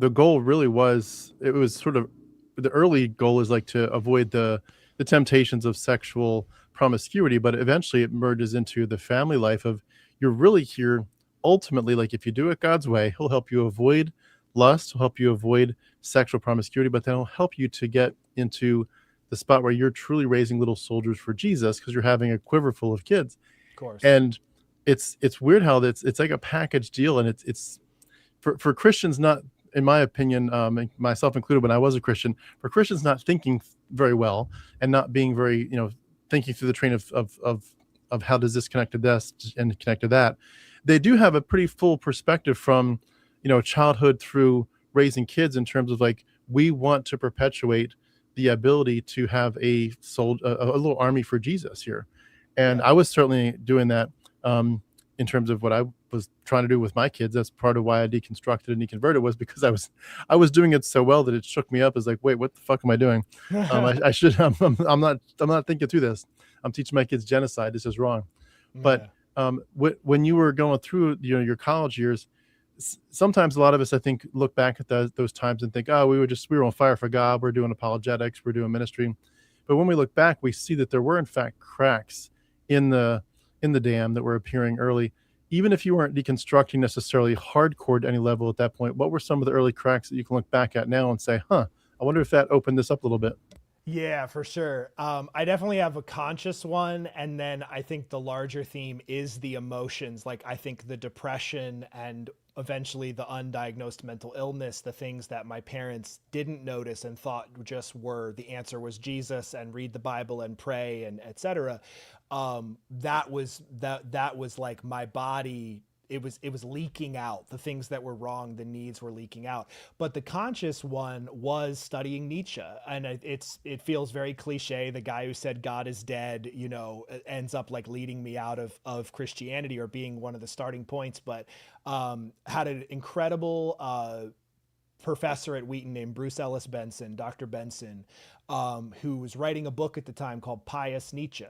the goal really was, it was sort of, the early goal is like to avoid the temptations of sexual promiscuity, but eventually it merges into the family life of, you're really here ultimately, like if you do it God's way, He'll help you avoid lust, He'll help you avoid sexual promiscuity, but then He'll help you to get into the spot where you're truly raising little soldiers for Jesus, because you're having a quiver full of kids. Of course. And it's weird how it's like a package deal, and it's for Christians, not, in my opinion, myself included, when I was a Christian, for Christians not thinking very well and not being very, thinking through the train of how does this connect to this and connect to that, they do have a pretty full perspective from, childhood through raising kids, in terms of like, we want to perpetuate the ability to have a little army for Jesus here. And I was certainly doing that, in terms of what I was trying to do with my kids. That's part of why I deconstructed and deconverted, was because I was doing it so well that it shook me up as like, wait, what the fuck am I doing? I should, I'm not thinking through this. I'm teaching my kids genocide. This is wrong. But when you were going through, your college years, sometimes a lot of us, I think, look back at those times and think, oh, we were on fire for God. We're doing apologetics. We're doing ministry. But when we look back, we see that there were in fact cracks in the dam that were appearing early. Even if you weren't deconstructing necessarily hardcore to any level at that point, what were some of the early cracks that you can look back at now and say, I wonder if that opened this up a little bit? Yeah, for sure. I definitely have a conscious one. And then I think the larger theme is the emotions. Like, I think the depression and eventually the undiagnosed mental illness, the things that my parents didn't notice and thought just were the answer was Jesus and read the Bible and pray and etc. That was like my body. It was leaking out. The things that were wrong, the needs were leaking out. But the conscious one was studying Nietzsche, and it feels very cliche. The guy who said God is dead, ends up like leading me out of Christianity, or being one of the starting points. But had an incredible professor at Wheaton named Bruce Ellis Benson, Dr. Benson, who was writing a book at the time called Pious Nietzsche.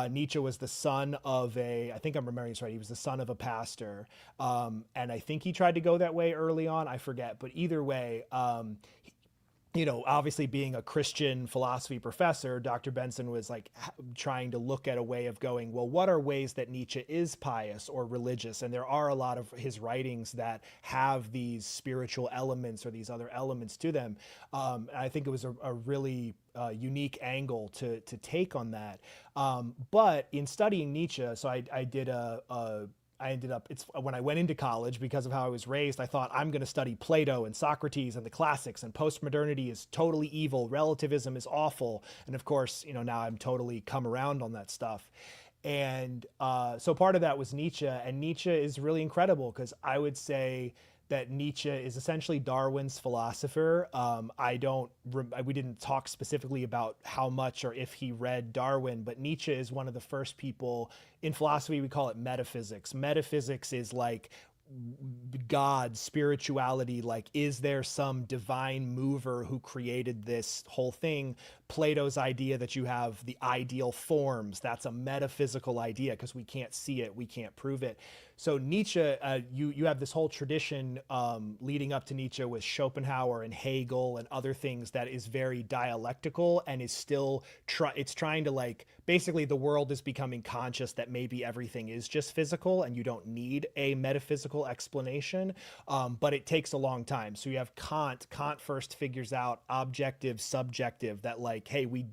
Nietzsche was the son of I think I'm remembering this right, he was the son of a pastor. And I think he tried to go that way early on, I forget. But either way, obviously being a Christian philosophy professor, Dr. Benson was like trying to look at a way of going, well, what are ways that Nietzsche is pious or religious? And there are a lot of his writings that have these spiritual elements or these other elements to them. I think it was a really unique angle to take on that. But in studying Nietzsche, so I did I ended up, when I went into college, because of how I was raised, I thought I'm going to study Plato and Socrates and the classics, and postmodernity is totally evil, relativism is awful. And of course, now I'm totally come around on that stuff. And so part of that was Nietzsche, and Nietzsche is really incredible, because I would say that Nietzsche is essentially Darwin's philosopher. We didn't talk specifically about how much or if he read Darwin, but Nietzsche is one of the first people in philosophy. We call it metaphysics. Metaphysics is like God, spirituality, like, is there some divine mover who created this whole thing? Plato's idea that you have the ideal forms, that's a metaphysical idea, because we can't see it, we can't prove it. So Nietzsche, you have this whole tradition leading up to Nietzsche with Schopenhauer and Hegel and other things that is very dialectical, and is still it's trying to, like, basically the world is becoming conscious that maybe everything is just physical and you don't need a metaphysical explanation, but it takes a long time. So you have Kant. Kant first figures out objective, subjective, that like, hey, we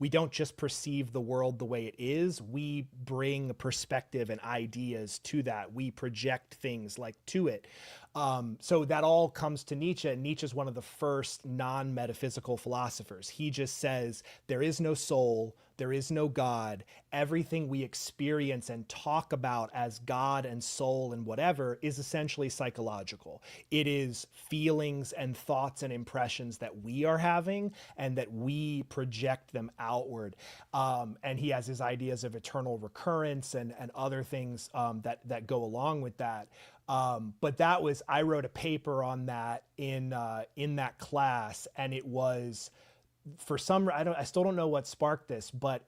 don't just perceive the world the way it is, we bring perspective and ideas to that, we project things like to it. So that all comes to Nietzsche, and Nietzsche's one of the first non-metaphysical philosophers. He just says there is no soul, there is no God. Everything we experience and talk about as God and soul and whatever is essentially psychological. It is feelings and thoughts and impressions that we are having, and that we project them outward. And he has his ideas of eternal recurrence and other things that go along with that. But I wrote a paper on that in that class, and it was, I still don't know what sparked this, but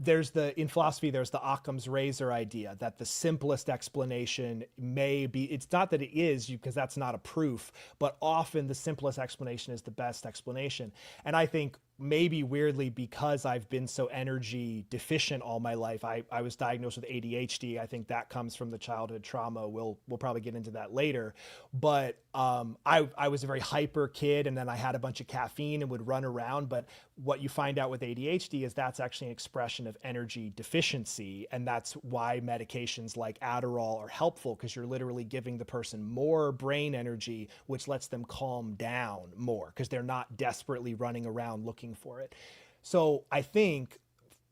in philosophy, there's the Occam's razor idea that the simplest explanation may be, it's not that it is, because that's not a proof, but often the simplest explanation is the best explanation. And I think maybe weirdly, because I've been so energy deficient all my life, I was diagnosed with ADHD. I think that comes from the childhood trauma. We'll probably get into that later. But I was a very hyper kid, and then I had a bunch of caffeine and would run around. But what you find out with ADHD is that's actually an expression of energy deficiency. And that's why medications like Adderall are helpful, because you're literally giving the person more brain energy, which lets them calm down more, because they're not desperately running around looking for it. So I think,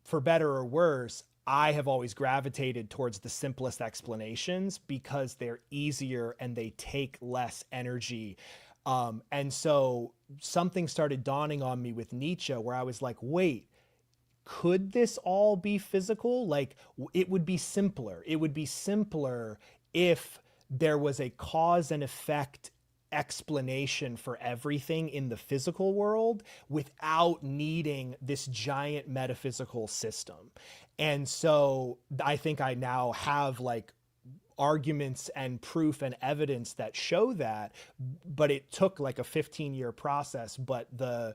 for better or worse, I have always gravitated towards the simplest explanations because they're easier and they take less energy. And so something started dawning on me with Nietzsche, where I was like, wait, could this all be physical? Like, it would be simpler. It would be simpler if there was a cause and effect explanation for everything in the physical world without needing this giant metaphysical system. And so I think I now have like arguments and proof and evidence that show that, but it took like a 15-year process. But the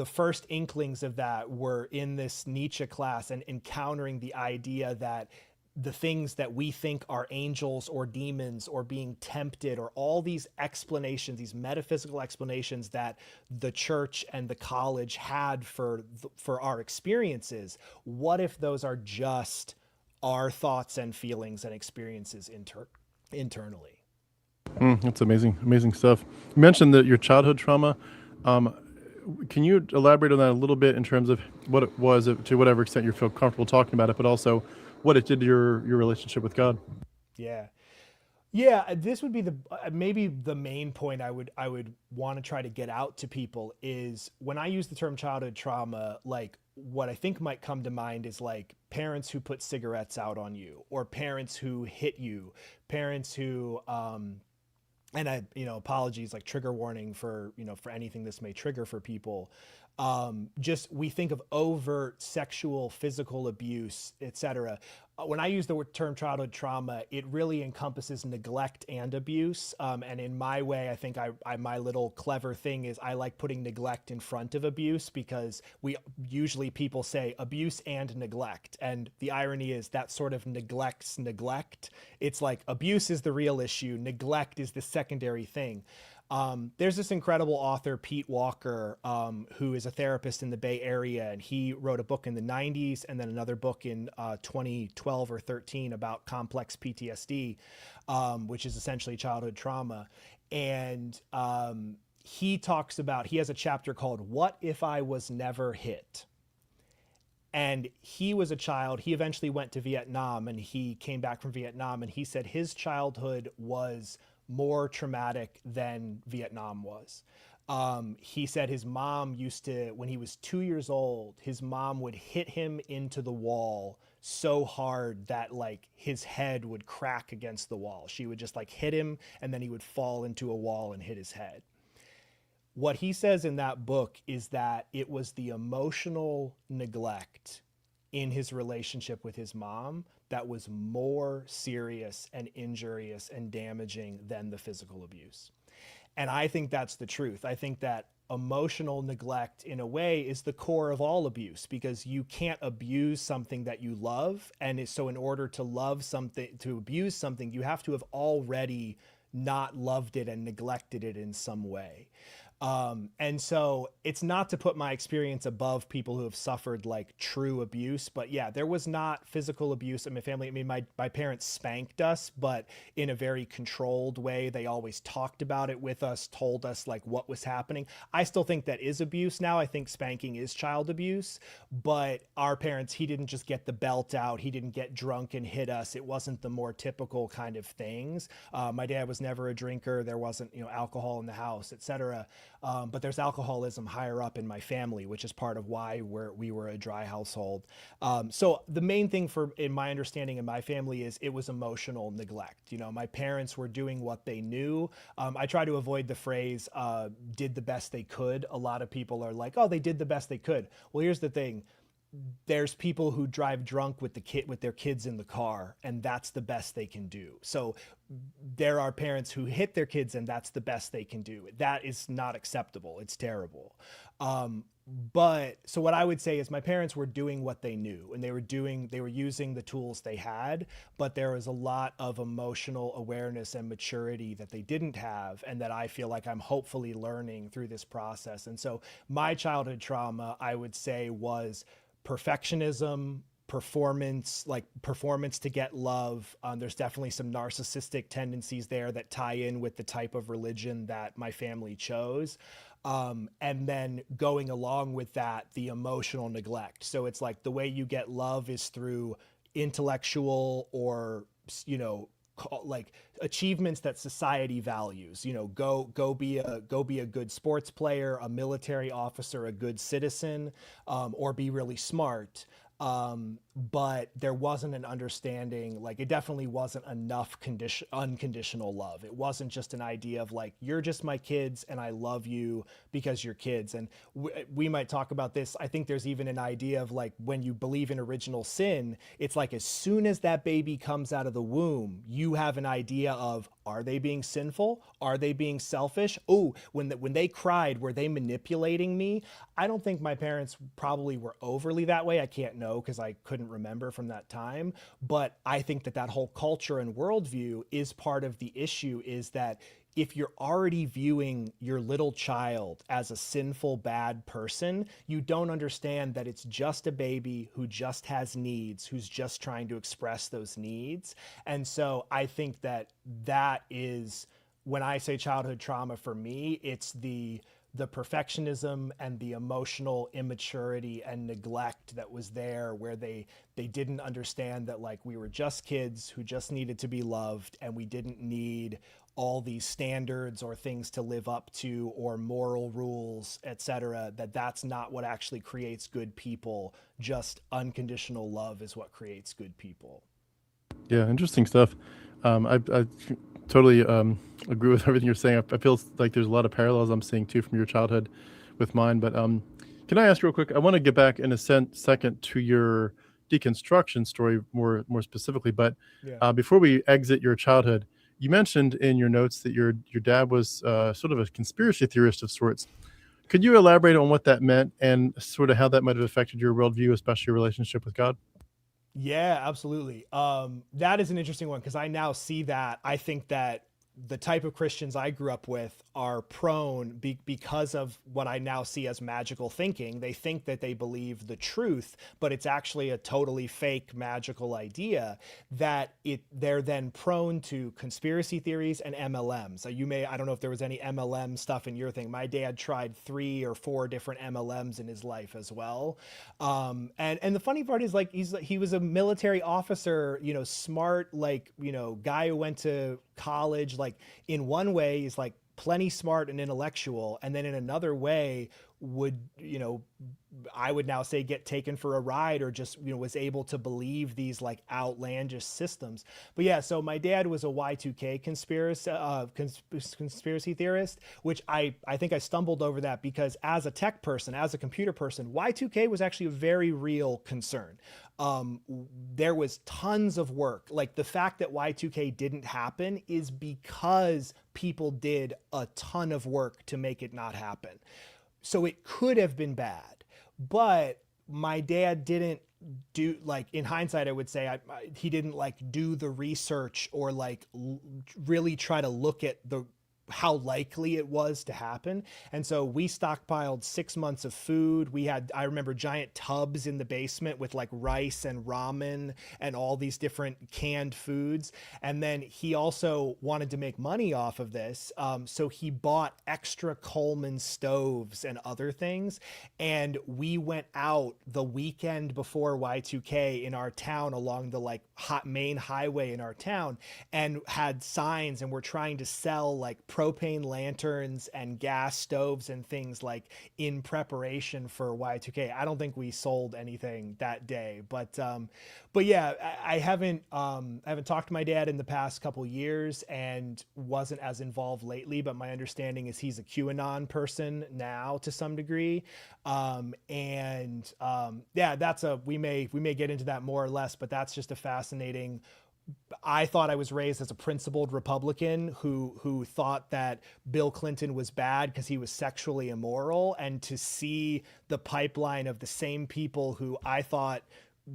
first inklings of that were in this Nietzsche class, and encountering the idea that the things that we think are angels or demons or being tempted, or all these explanations, these metaphysical explanations that the church and the college had for our experiences. What if those are just our thoughts and feelings and experiences internally? That's amazing, amazing stuff. You mentioned that your childhood trauma. Can you elaborate on that a little bit in terms of what it was, to whatever extent you feel comfortable talking about it, but also what it did to your relationship with God? Yeah. This would be maybe the main point I would want to try to get out to people is, when I use the term childhood trauma, like what I think might come to mind is like parents who put cigarettes out on you, or parents who hit you, parents who, and apologies, like trigger warning for anything this may trigger for people. Just, we think of overt sexual, physical abuse, etc. When I use the term childhood trauma, it really encompasses neglect and abuse. And in my way, I think my little clever thing is I like putting neglect in front of abuse, because people say abuse and neglect. And the irony is that sort of neglects neglect. It's like abuse is the real issue, neglect is the secondary thing. There's this incredible author, Pete Walker, who is a therapist in the Bay Area, and he wrote a book in the 90s and then another book in 2012 or 13 about complex PTSD, which is essentially childhood trauma. And he has a chapter called "What If I Was Never Hit?" And he was a child. He eventually went to Vietnam, and he came back from Vietnam, and he said his childhood was more traumatic than Vietnam was. He said his mom when he was 2 years old, his mom would hit him into the wall so hard that like his head would crack against the wall. She would just like hit him, and then he would fall into a wall and hit his head. What he says in that book is that it was the emotional neglect in his relationship with his mom that was more serious and injurious and damaging than the physical abuse. And I think that's the truth. I think that emotional neglect, in a way, is the core of all abuse, because you can't abuse something that you love. And so in order to love something, to abuse something, you have to have already not loved it and neglected it in some way. And so it's not to put my experience above people who have suffered like true abuse, but yeah, there was not physical abuse in my family. I mean, my parents spanked us, but in a very controlled way. They always talked about it with us, told us like what was happening. I still think that is abuse now. I think spanking is child abuse, but our parents, he didn't just get the belt out. He didn't get drunk and hit us. It wasn't the more typical kind of things. My dad was never a drinker. There wasn't, alcohol in the house, etc. But there's alcoholism higher up in my family, which is part of why we were a dry household. So the main thing in my understanding in my family is it was emotional neglect. My parents were doing what they knew. I try to avoid the phrase did the best they could. A lot of people are like, oh, they did the best they could. Well, here's the thing. There's people who drive drunk with their kids in the car, and that's the best they can do. So there are parents who hit their kids, and that's the best they can do. That is not acceptable. It's terrible. But so what I would say is my parents were doing what they knew, and they were using the tools they had, but there was a lot of emotional awareness and maturity that they didn't have, and that I feel like I'm hopefully learning through this process. And so my childhood trauma, I would say, was perfectionism, performance to get love. There's definitely some narcissistic tendencies there that tie in with the type of religion that my family chose. And then going along with that, the emotional neglect. So it's like the way you get love is through intellectual or, like achievements that society values. Go be a good sports player, a military officer, a good citizen, or be really smart. But there wasn't an understanding, like it definitely wasn't enough unconditional love. It wasn't just an idea of like, you're just my kids and I love you because you're kids. And we might talk about this. I think there's even an idea of like, when you believe in original sin, it's like as soon as that baby comes out of the womb, you have an idea of, are they being sinful? Are they being selfish? Oh, when they cried, were they manipulating me? I don't think my parents probably were overly that way. I can't know because I couldn't remember from that time. But I think that whole culture and worldview is part of the issue, is that if you're already viewing your little child as a sinful, bad person, you don't understand that it's just a baby who just has needs, who's just trying to express those needs. And so I think that is, when I say childhood trauma for me, it's the perfectionism and the emotional immaturity and neglect that was there, where they didn't understand that like we were just kids who just needed to be loved, and we didn't need all these standards or things to live up to, or moral rules, etc. That's not what actually creates good people. Just unconditional love is what creates good people. Yeah, interesting stuff. I totally agree with everything you're saying. I feel like there's a lot of parallels I'm seeing too from your childhood with mine. But can I ask real quick? I want to get back in a second to your deconstruction story more specifically. But Yeah. before we exit your childhood, you mentioned in your notes that your dad was sort of a conspiracy theorist of sorts. Could you elaborate on what that meant and sort of how that might have affected your worldview, especially your relationship with God? Yeah, absolutely. That is an interesting one because I now see that. I think that the type of Christians I grew up with are prone because of what I now see as magical thinking. They think that they believe the truth, but it's actually a totally fake magical idea, that they're then prone to conspiracy theories and MLMs. So I don't know if there was any MLM stuff in your thing. My dad tried 3 or 4 different MLMs in his life as well. And the funny part is like, he was a military officer, smart, like, guy who went to college. Like in one way he's like plenty smart and intellectual, and then in another way would, I would now say get taken for a ride, or just, was able to believe these like outlandish systems. But yeah, so my dad was a Y2K conspiracy theorist, which I think I stumbled over that because as a tech person, as a computer person, Y2K was actually a very real concern. There was tons of work. Like the fact that Y2K didn't happen is because people did a ton of work to make it not happen. So it could have been bad, but my dad didn't do, like, in hindsight, I would say he didn't like do the research or like really try to look at how likely it was to happen. And so we stockpiled 6 months of food. We had, I remember, giant tubs in the basement with like rice and ramen and all these different canned foods. And then he also wanted to make money off of this. So he bought extra Coleman stoves and other things. And we went out the weekend before Y2K in our town along the like main highway in our town and had signs, and we're trying to sell like propane lanterns and gas stoves and things like in preparation for Y2K. I don't think we sold anything that day, but yeah, I haven't talked to my dad in the past couple years and wasn't as involved lately, but my understanding is he's a QAnon person now to some degree. Yeah, we may get into that more or less, but that's just a fascinating. I thought I was raised as a principled Republican who thought that Bill Clinton was bad because he was sexually immoral, and to see the pipeline of the same people who I thought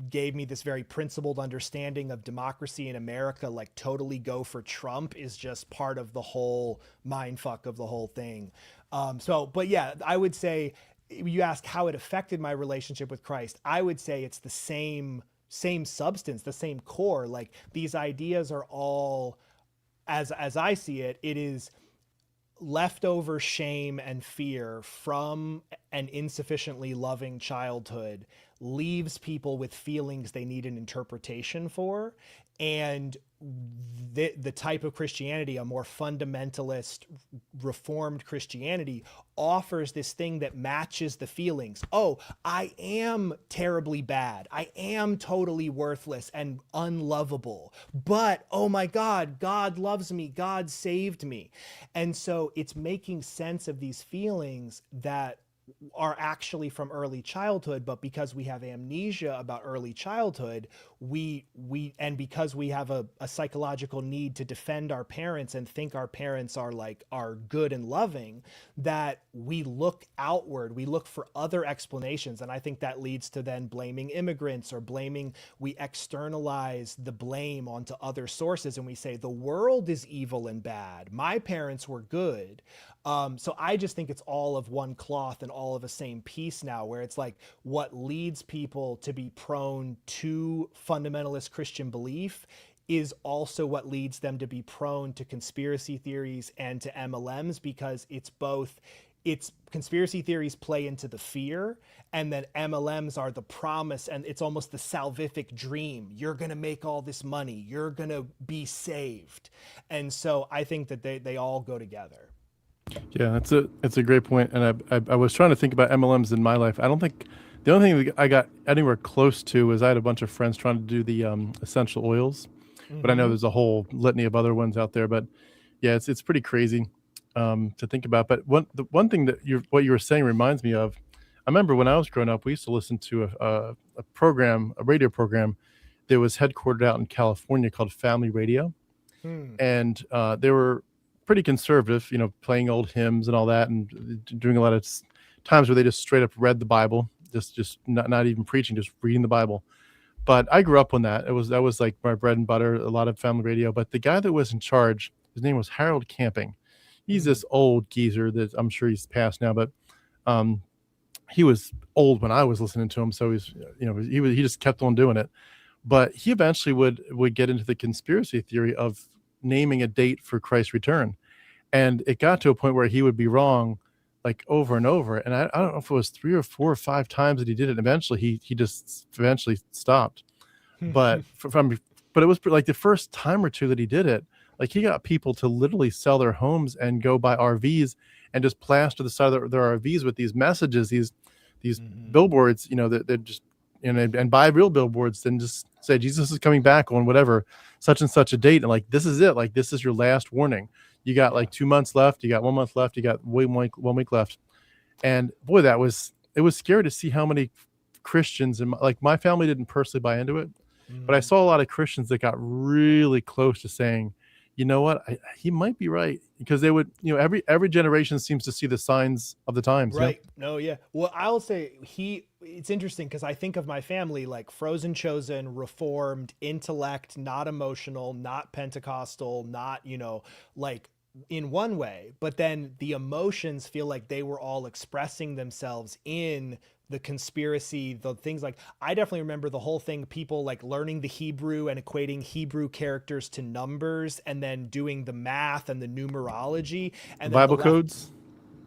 gave me this very principled understanding of democracy in America like totally go for Trump is just part of the whole mindfuck of the whole thing. But yeah, I would say, you ask how it affected my relationship with Christ, I would say it's the same substance, the same core. Like these ideas are all, as I see it, it is leftover shame and fear from an insufficiently loving childhood leaves people with feelings they need an interpretation for. And the type of Christianity, a more fundamentalist, reformed Christianity, offers this thing that matches the feelings. Oh, I am terribly bad. I am totally worthless and unlovable. But, oh my God, God loves me. God saved me. And so it's making sense of these feelings that are actually from early childhood, but because we have amnesia about early childhood, and because we have a psychological need to defend our parents and think our parents are good and loving, that we look outward, we look for other explanations. And I think that leads to then blaming immigrants, or we externalize the blame onto other sources, and we say the world is evil and bad, my parents were good. So I just think it's all of one cloth and all of a same piece now, where it's like what leads people to be prone to fundamentalist Christian belief is also what leads them to be prone to conspiracy theories and to MLMs, because it's conspiracy theories play into the fear, and then MLMs are the promise, and it's almost the salvific dream. You're going to make all this money. You're going to be saved. And so I think that they all go together. Yeah, it's a great point. And I was trying to think about MLMs in my life. I don't think the only thing that I got anywhere close to was I had a bunch of friends trying to do the essential oils, but I know there's a whole litany of other ones out there. But yeah, it's pretty crazy to think about. But the one thing that what you were saying reminds me of, I remember when I was growing up, we used to listen to a radio program that was headquartered out in California called Family Radio, and they were pretty conservative, playing old hymns and all that, and doing a lot of times where they just straight up read the Bible, just not even preaching, just reading the Bible. But I grew up on that. That was like my bread and butter, a lot of Family Radio. But the guy that was in charge, his name was Harold Camping. He's this old geezer that I'm sure he's passed now, but he was old when I was listening to him. So he just kept on doing it. But he eventually would get into the conspiracy theory of naming a date for Christ's return. And it got to a point where he would be wrong like over and over. And I don't know if it was 3 or 4 or 5 times that he did it. Eventually he just eventually stopped. But but it was like the first time or two that he did it, like he got people to literally sell their homes and go buy RVs and just plaster the side of their RVs with these messages, these billboards, that just, and buy real billboards, then just say Jesus is coming back on whatever such and such a date, and like this is it, like this is your last warning. You got like 2 months left, you got 1 month left, you got 1 week left. And boy, it was scary to see how many Christians, and like my family didn't personally buy into it, but I saw a lot of Christians that got really close to saying, you know what, he might be right, because they would, every generation seems to see the signs of the times. Right. No, yeah. Well, I'll say it's interesting because I think of my family like frozen chosen, reformed, intellect, not emotional, not Pentecostal, not, like in one way, but then the emotions feel like they were all expressing themselves in the conspiracy, the things like I definitely remember the whole thing, people like learning the Hebrew and equating Hebrew characters to numbers and then doing the math and the numerology, The and then the Bible left. codes.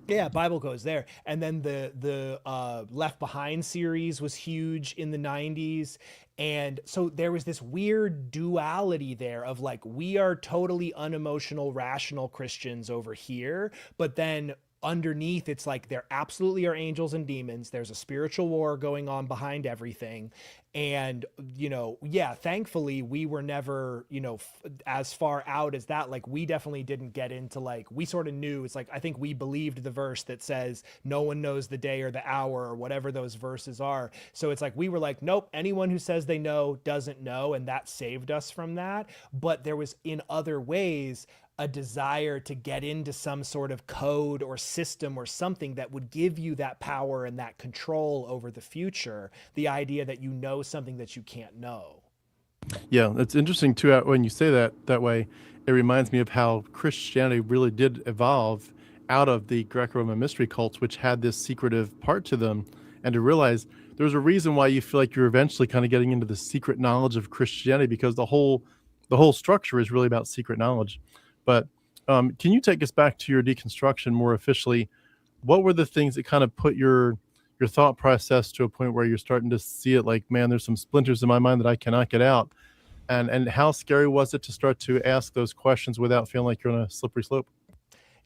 Yeah, Bible goes there. And then the Left Behind series was huge in the 90s. And so there was this weird duality there of like we are totally unemotional, rational Christians over here, but then underneath it's like there absolutely are angels and demons. There's a spiritual war going on behind everything. And yeah, thankfully we were never, as far out as that. Like we definitely didn't get into like, we sort of knew. It's like I think we believed the verse that says no one knows the day or the hour or whatever those verses are. So it's like we were like, nope, anyone who says they know doesn't know, and that saved us from that. But there was in other ways a desire to get into some sort of code or system or something that would give you that power and that control over the future. The idea that you know something that you can't know. Yeah, it's interesting too. When you say that way, it reminds me of how Christianity really did evolve out of the Greco-Roman mystery cults, which had this secretive part to them, and to realize there's a reason why you feel like you're eventually kind of getting into the secret knowledge of Christianity, because the whole structure is really about secret knowledge. But can you take us back to your deconstruction more officially? What were the things that kind of put your thought process to a point where you're starting to see it like, man, there's some splinters in my mind that I cannot get out? And how scary was it to start to ask those questions without feeling like you're on a slippery slope?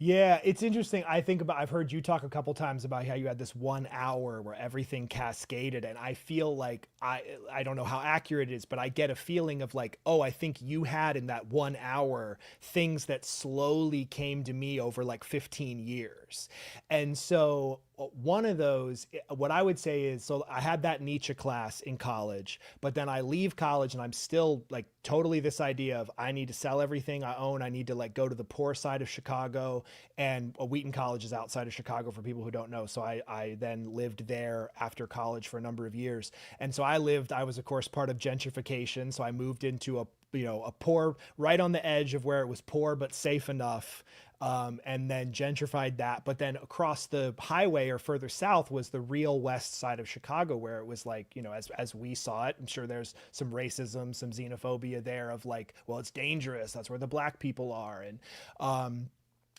Yeah, it's interesting. I've heard you talk a couple times about how you had this 1 hour where everything cascaded. And I feel like I don't know how accurate it is, but I get a feeling of like, oh, I think you had in that 1 hour things that slowly came to me over like 15 years. And so one of those, what I would say is, so I had that Nietzsche class in college, but then I leave college and I'm still like totally this idea of I need to sell everything I own. I need to like go to the poor side of Chicago, and Wheaton College is outside of Chicago for people who don't know. So I then lived there after college for a number of years. And so I was of course part of gentrification. So I moved into a poor, right on the edge of where it was poor, but safe enough. And then gentrified that. But then across the highway or further south was the real west side of Chicago, where it was like, as we saw it, I'm sure there's some racism, some xenophobia there of like, well, it's dangerous. That's where the black people are. And,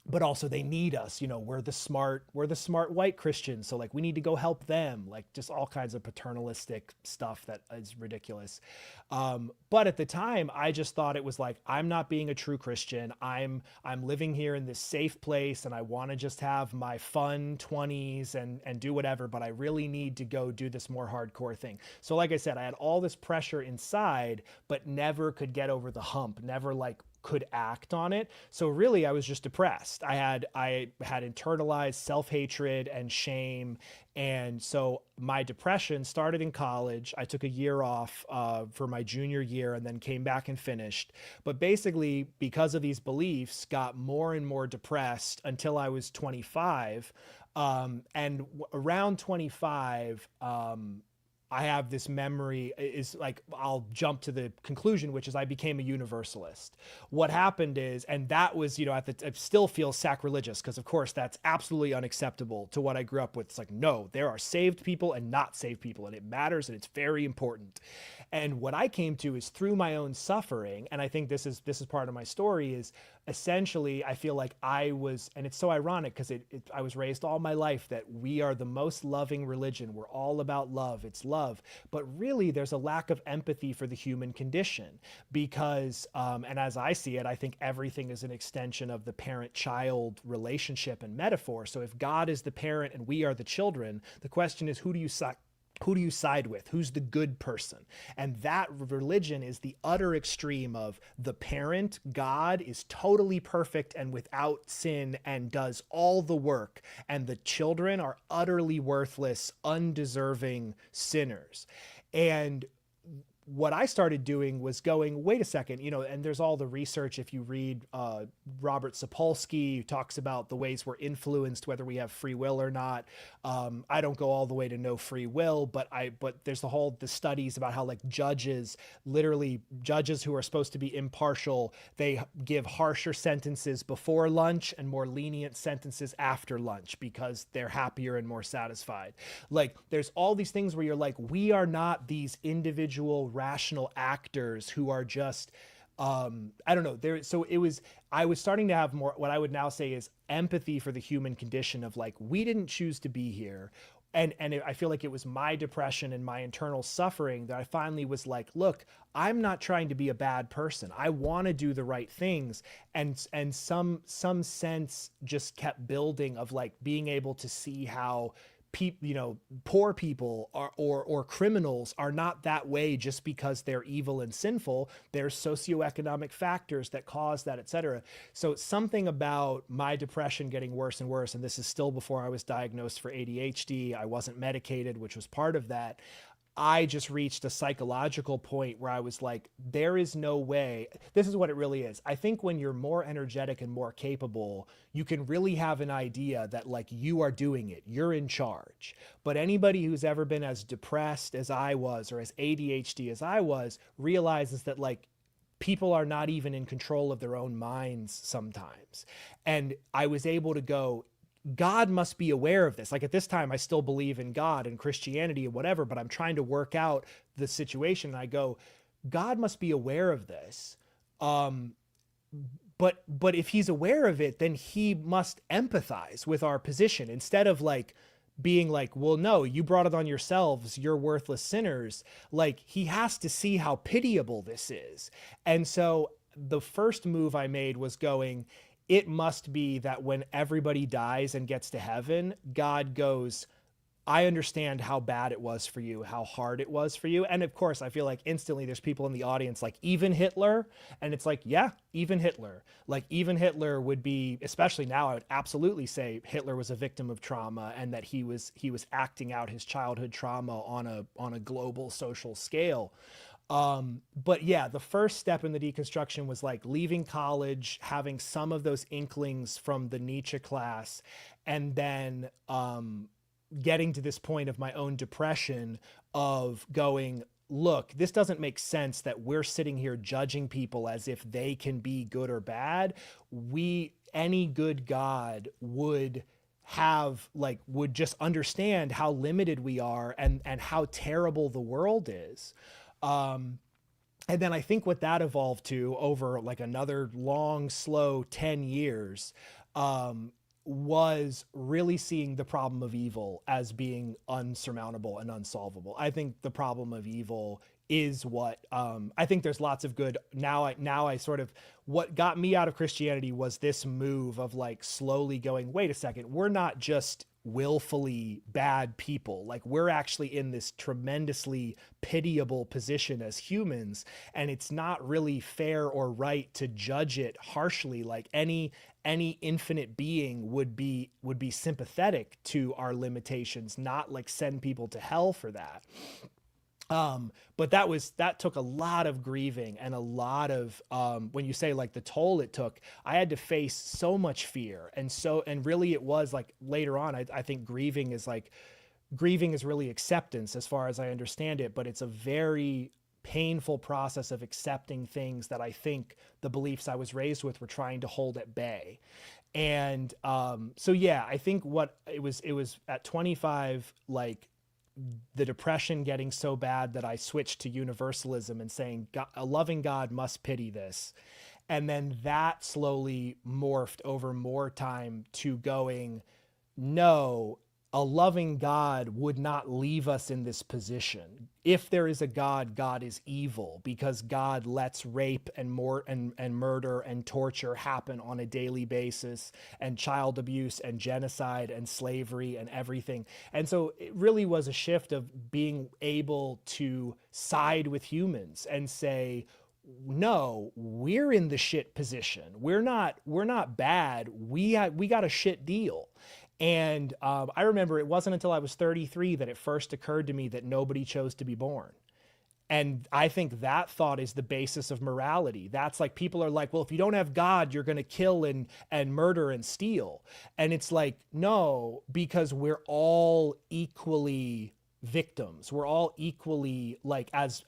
but also they need us, we're the smart white Christians, so like we need to go help them, like just all kinds of paternalistic stuff that is ridiculous. But at the time I just thought it was like, I'm not being a true Christian. I'm living here in this safe place and I want to just have my fun 20s and do whatever, but I really need to go do this more hardcore thing. So like I said, I had all this pressure inside but never could get over the hump, never like could act on it. So really I was just depressed. I had internalized self-hatred and shame. And so my depression started in college. I took a year off for my junior year and then came back and finished. But basically, because of these beliefs, got more and more depressed until I was 25. Around 25, I have this memory is like, I'll jump to the conclusion, which is I became a universalist. What happened is, and that was, it still feels sacrilegious because of course that's absolutely unacceptable to what I grew up with. It's like, no, there are saved people and not saved people, and it matters and it's very important. And what I came to is through my own suffering. And I think this is part of my story is essentially, I feel like and it's so ironic because I was raised all my life that we are the most loving religion. We're all about love. It's love. But really, there's a lack of empathy for the human condition because, and as I see it, I think everything is an extension of the parent-child relationship and metaphor. So if God is the parent and we are the children, the question is, who do you side with? Who's the good person? And that religion is the utter extreme of the parent, God, is totally perfect and without sin and does all the work. And the children are utterly worthless, undeserving sinners. And what I started doing was going, wait a second, and there's all the research. If you read Robert Sapolsky, who talks about the ways we're influenced, whether we have free will or not. I don't go all the way to no free will, but there's the studies about how, like, judges who are supposed to be impartial, they give harsher sentences before lunch and more lenient sentences after lunch because they're happier and more satisfied. Like, there's all these things where you're like, we are not these individual rational actors who are just I don't know there. So I was starting to have more, what I would now say is empathy for the human condition of, like, we didn't choose to be here. And I feel like it was my depression and my internal suffering that I finally was like, look, I'm not trying to be a bad person. I want to do the right things. And some sense just kept building of, like, being able to see how poor people or criminals are not that way just because they're evil and sinful. There's socioeconomic factors that cause that, etc. So something about my depression getting worse and worse, and this is still before I was diagnosed for ADHD. I wasn't medicated, which was part of that. I just reached a psychological point where I was like, there is no way. This is what it really is. I think when you're more energetic and more capable, you can really have an idea that, like, you are doing it. You're in charge. But anybody who's ever been as depressed as I was, or as ADHD as I was, realizes that, like, people are not even in control of their own minds sometimes. And I was able to go, God must be aware of this. Like, at this time, I still believe in God and Christianity and whatever, but I'm trying to work out the situation. And I go, God must be aware of this. But if he's aware of it, then he must empathize with our position, instead of, like, being like, well, no, you brought it on yourselves. You're worthless sinners. Like, he has to see how pitiable this is. And so the first move I made was going, it must be that when everybody dies and gets to heaven, God goes, I understand how bad it was for you, how hard it was for you. And of course, I feel like instantly there's people in the audience like, even Hitler? And it's like, yeah, even Hitler. Like, even Hitler would be, especially now, I would absolutely say Hitler was a victim of trauma, and that he was acting out his childhood trauma on a global social scale. But yeah, the first step in the deconstruction was, like, leaving college, having some of those inklings from the Nietzsche class, and then getting to this point of my own depression of going, look, this doesn't make sense that we're sitting here judging people as if they can be good or bad. Any good God would just understand how limited we are and how terrible the world is. And then I think what that evolved to over, like, another long, slow 10 years, was really seeing the problem of evil as being unsurmountable and unsolvable. I think the problem of evil is what, I think there's lots of good. Now I sort of, what got me out of Christianity was this move of, like, slowly going, wait a second, we're not just willfully bad people. Like, we're actually in this tremendously pitiable position as humans, and it's not really fair or right to judge it harshly. Like, any infinite being would be sympathetic to our limitations, not, like, send people to hell for that. But that took a lot of grieving and a lot of, when you say, like, the toll it took, I had to face so much fear. And really it was, like, later on, I think grieving is really acceptance, as far as I understand it, but it's a very painful process of accepting things that I think the beliefs I was raised with were trying to hold at bay. And, so yeah, I think it was at 25, like, the depression getting so bad that I switched to universalism and saying, a loving God must pity this. And then that slowly morphed over more time to going, no, a loving God would not leave us in this position. If there is a God, God is evil, because God lets rape and murder and torture happen on a daily basis, and child abuse and genocide and slavery and everything. And so it really was a shift of being able to side with humans and say, no, we're in the shit position. We're not bad. We got a shit deal. And I remember it wasn't until I was 33 that it first occurred to me that nobody chose to be born. And I think that thought is the basis of morality. That's like, people are like, well, if you don't have God, you're going to kill and murder and steal. And it's like, no, because we're all equally victims. We're all equally, like, as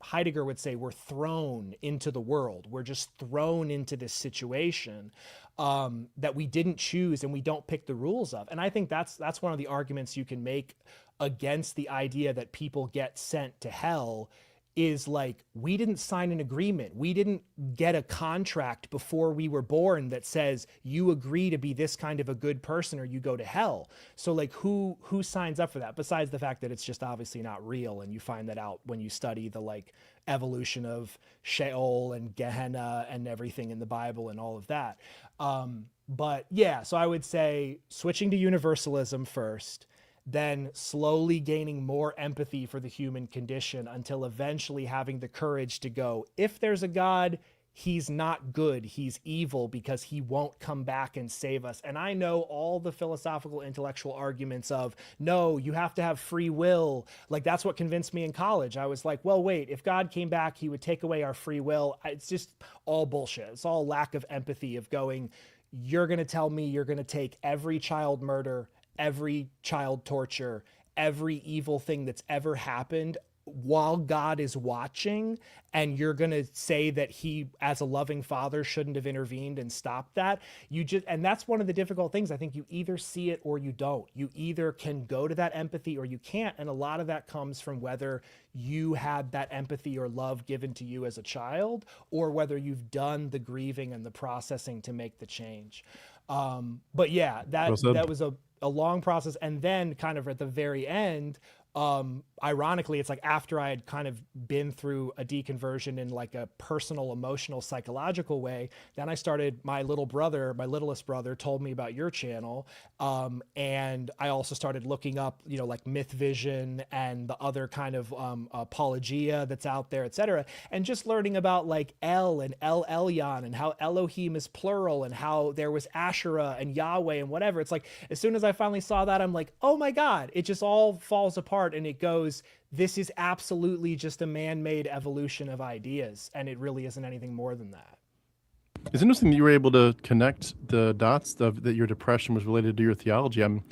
Heidegger would say, we're thrown into the world. We're just thrown into this situation that we didn't choose and we don't pick the rules of. And I think that's one of the arguments you can make against the idea that people get sent to hell, is like, we didn't sign an agreement. We didn't get a contract before we were born that says you agree to be this kind of a good person or you go to hell. So like, who signs up for that, besides the fact that it's just obviously not real, and you find that out when you study the like evolution of Sheol and Gehenna and everything in the Bible and all of that. But yeah, so I would say switching to universalism first, then slowly gaining more empathy for the human condition, until eventually having the courage to go, if there's a God, he's not good, he's evil, because he won't come back and save us. And I know all the philosophical intellectual arguments of, no, you have to have free will. Like, that's what convinced me in college. I was like, well, wait, if God came back, he would take away our free will. It's just all bullshit. It's all lack of empathy of going, you're going to tell me you're going to take every child murder, every child torture, every evil thing that's ever happened while God is watching, and you're going to say that he, as a loving father, shouldn't have intervened and stopped that. And that's one of the difficult things. I think you either see it or you don't. You either can go to that empathy or you can't. And a lot of that comes from whether you had that empathy or love given to you as a child, or whether you've done the grieving and the processing to make the change. But yeah, that was a long process. And then kind of at the very end, ironically, it's like after I had kind of been through a deconversion in like a personal, emotional, psychological way, then I started, my littlest brother told me about your channel. And I also started looking up, like Myth Vision and the other kind of apologia that's out there, et cetera. And just learning about like El and El Elyon, and how Elohim is plural, and how there was Asherah and Yahweh and whatever. It's like, as soon as I finally saw that, I'm like, oh my God, it just all falls apart. And it goes, this is absolutely just a man-made evolution of ideas, and it really isn't anything more than that. It's interesting that you were able to connect the dots of that your depression was related to your theology. I'm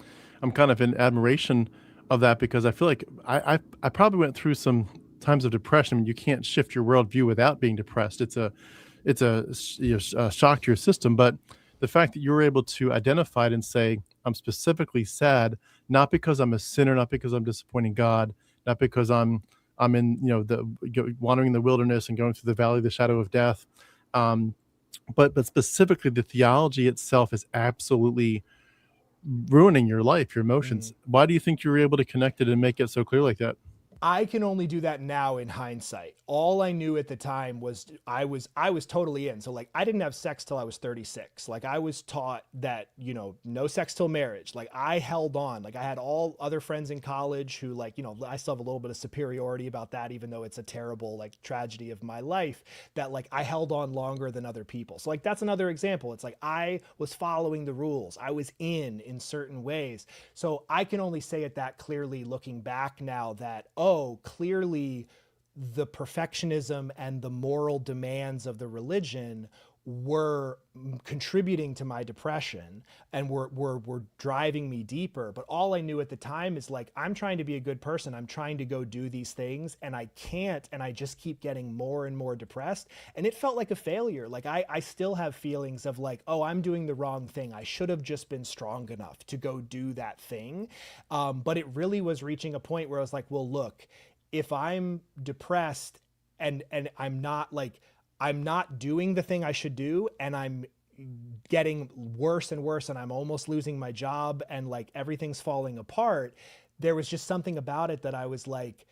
kind of in admiration of that, because I feel like I probably went through some times of depression. I mean, you can't shift your worldview without being depressed. It's a shock to your system. But the fact that you were able to identify it and say, I'm specifically sad, not because I'm a sinner, not because I'm disappointing God, not because I'm in wandering in the wilderness and going through the valley of the shadow of death, but specifically the theology itself is absolutely ruining your life, your emotions. Why do you think you were able to connect it and make it so clear like that? I can only do that now in hindsight. All I knew at the time was I was totally in. So like, I didn't have sex till I was 36. Like, I was taught that, no sex till marriage. Like, I held on. Like, I had all other friends in college who, like, I still have a little bit of superiority about that, even though it's a terrible like tragedy of my life, that like I held on longer than other people. So like, that's another example. It's like, I was following the rules. I was in certain ways. So I can only say it that clearly looking back now, that, clearly the perfectionism and the moral demands of the religion were contributing to my depression and were driving me deeper. But all I knew at the time is like, I'm trying to be a good person. I'm trying to go do these things, and I can't, and I just keep getting more and more depressed. And it felt like a failure. Like, I still have feelings of like, oh, I'm doing the wrong thing. I should have just been strong enough to go do that thing. But it really was reaching a point where I was like, well, look, if I'm depressed and I'm not doing the thing I should do, and I'm getting worse and worse, and I'm almost losing my job, and like everything's falling apart, there was just something about it that I was like,